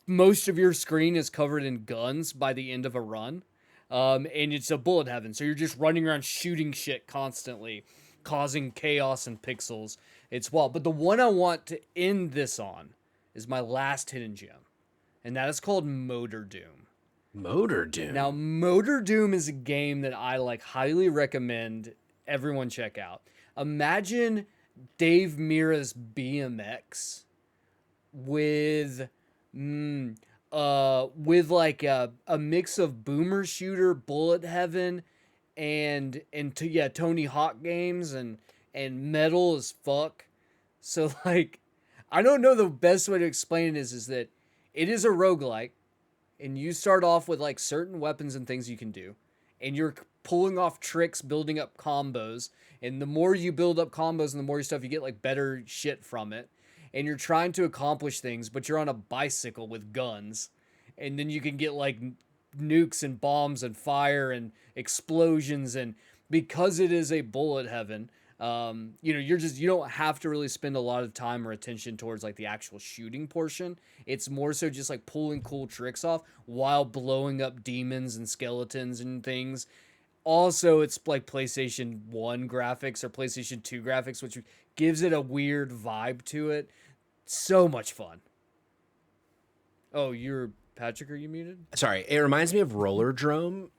most of your screen is covered in guns by the end of a run. And it's a bullet heaven. So you're just running around shooting shit constantly, causing chaos and pixels. It's wild. But the one I want to end this on is my last hidden gem. And that is called Motor Doom. Motor Doom. Now, Motor Doom is a game that I like highly recommend everyone check out. Imagine Dave Mirra's BMX with like a mix of boomer shooter, bullet heaven, and Tony Hawk games and metal as fuck. So like, I don't know, the best way to explain it is that it is a roguelike, and you start off with like certain weapons and things you can do, and you're pulling off tricks, building up combos, and the more you build up combos and the more stuff you get, like better shit from it, and you're trying to accomplish things, but you're on a bicycle with guns, and then you can get like nukes and bombs and fire and explosions, and because it is a bullet heaven, you don't have to really spend a lot of time or attention towards like the actual shooting portion. It's more so just like pulling cool tricks off while blowing up demons and skeletons and things. Also, it's like PlayStation 1 graphics or PlayStation 2 graphics, which gives it a weird vibe to it. So much fun. Oh, Patrick, are you muted? Sorry, it reminds me of Roller Drome.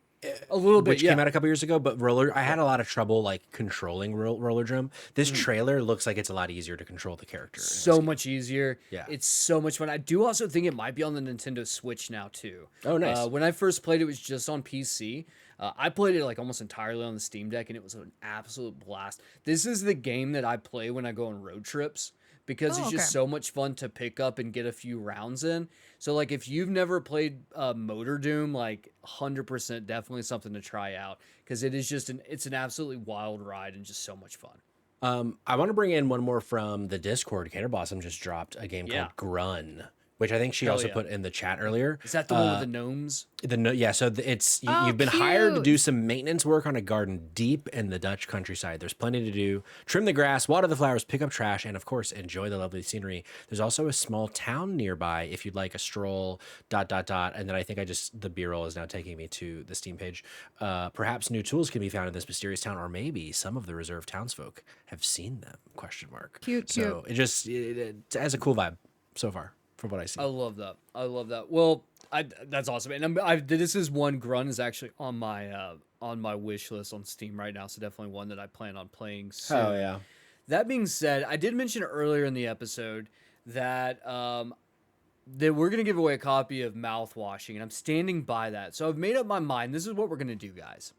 A little bit, which came out a couple years ago, but I had a lot of trouble like controlling Roller Drum. This trailer looks like it's a lot easier to control the character. So much easier. Yeah. It's so much fun. I do also think it might be on the Nintendo Switch now too. Oh, nice. When I first played it was just on PC. I played it like almost entirely on the Steam Deck, and it was an absolute blast. This is the game that I play when I go on road trips, because it's just so much fun to pick up and get a few rounds in. So like if you've never played Motor Doom, like 100% definitely something to try out, because it is just it's an absolutely wild ride and just so much fun. I want to bring in one more from the Discord. Cater Blossom just dropped a game called Grun, which I think she also put in the chat earlier. Is that the one with the gnomes? So you've been hired to do some maintenance work on a garden deep in the Dutch countryside. There's plenty to do. Trim the grass, water the flowers, pick up trash, and of course, enjoy the lovely scenery. There's also a small town nearby if you'd like a stroll, ... And then I think the B-roll is now taking me to the Steam page. Perhaps new tools can be found in this mysterious town, or maybe some of the reserved townsfolk have seen them, ? Cute. So it has a cool vibe so far, from what I see. I love that. Well, that's awesome. And this is one. Grun is actually on my wish list on Steam right now, so definitely one that I plan on playing soon. Oh yeah. That being said, I did mention earlier in the episode that that we're gonna give away a copy of Mouthwashing, and I'm standing by that. So I've made up my mind. This is what we're gonna do, guys.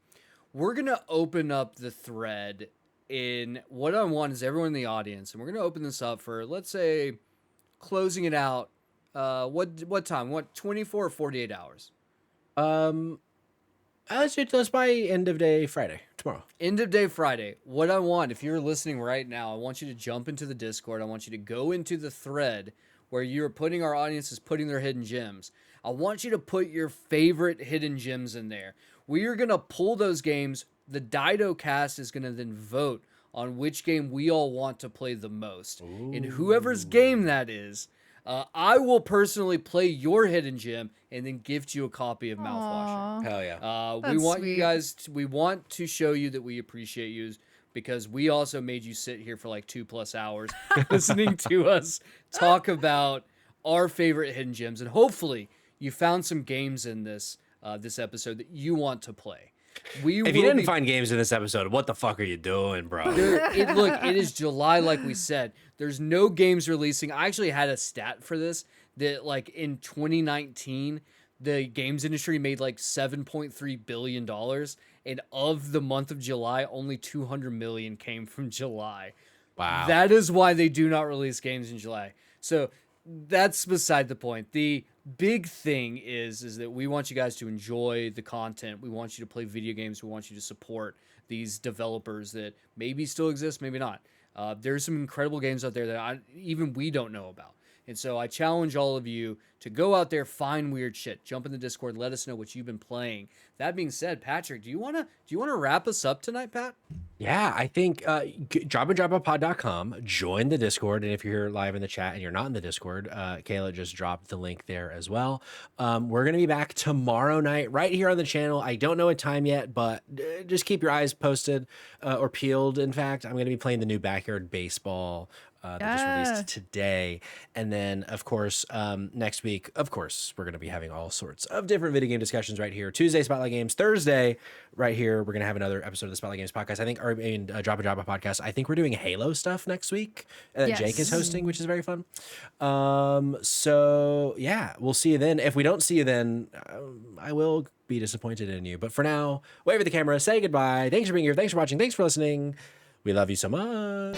We're gonna open up the thread. In what I want is everyone in the audience, and we're gonna open this up for, let's say, closing it out. What time? 24 or 48 hours? Let's by end of day Friday, tomorrow. End of day Friday. What I want, if you're listening right now, I want you to jump into the Discord. I want you to go into the thread where our audience is putting their hidden gems. I want you to put your favorite hidden gems in there. We are going to pull those games. The Dido cast is going to then vote on which game we all want to play the most. Ooh. And whoever's game that is, I will personally play your hidden gem and then gift you a copy of Mouthwasher. Aw. Hell yeah. We That's want you sweet. guys. We want to show you that we appreciate you because we also made you sit here for like 2+ hours listening to us talk about our favorite hidden gems, and hopefully you found some games in this episode that you want to play. If you didn't be find games in this episode, what the fuck are you doing, bro? Look, it is July, like we said. There's no games releasing. I actually had a stat for this that, like, in 2019, the games industry made like $7.3 billion, and of the month of July, only 200 million came from July. Wow. That is why they do not release games in July. So that's beside the point. The big thing is that we want you guys to enjoy the content. We want you to play video games. We want you to support these developers that maybe still exist, maybe not. There's some incredible games out there that even we don't know about. And so I challenge all of you to go out there, find weird shit, jump in the Discord, let us know what you've been playing. That being said, Patrick, do you wanna wrap us up tonight, Pat? Yeah, I think dropandropapod.com, join the Discord, and if you're here live in the chat and you're not in the Discord, Kayla just dropped the link there as well. We're gonna be back tomorrow night right here on the channel. I don't know a time yet, but just keep your eyes posted or peeled. In fact, I'm gonna be playing the new Backyard Baseball that just released today. And then, of course, next week, of course, we're going to be having all sorts of different video game discussions right here. Tuesday, Spotlight Games. Thursday, right here, we're going to have another episode of the Spotlight Games podcast. I think, or Drop a podcast. I think we're doing Halo stuff next week that Jake is hosting, which is very fun. So, yeah, we'll see you then. If we don't see you then, I will be disappointed in you. But for now, wave at the camera, say goodbye. Thanks for being here. Thanks for watching. Thanks for listening. We love you so much.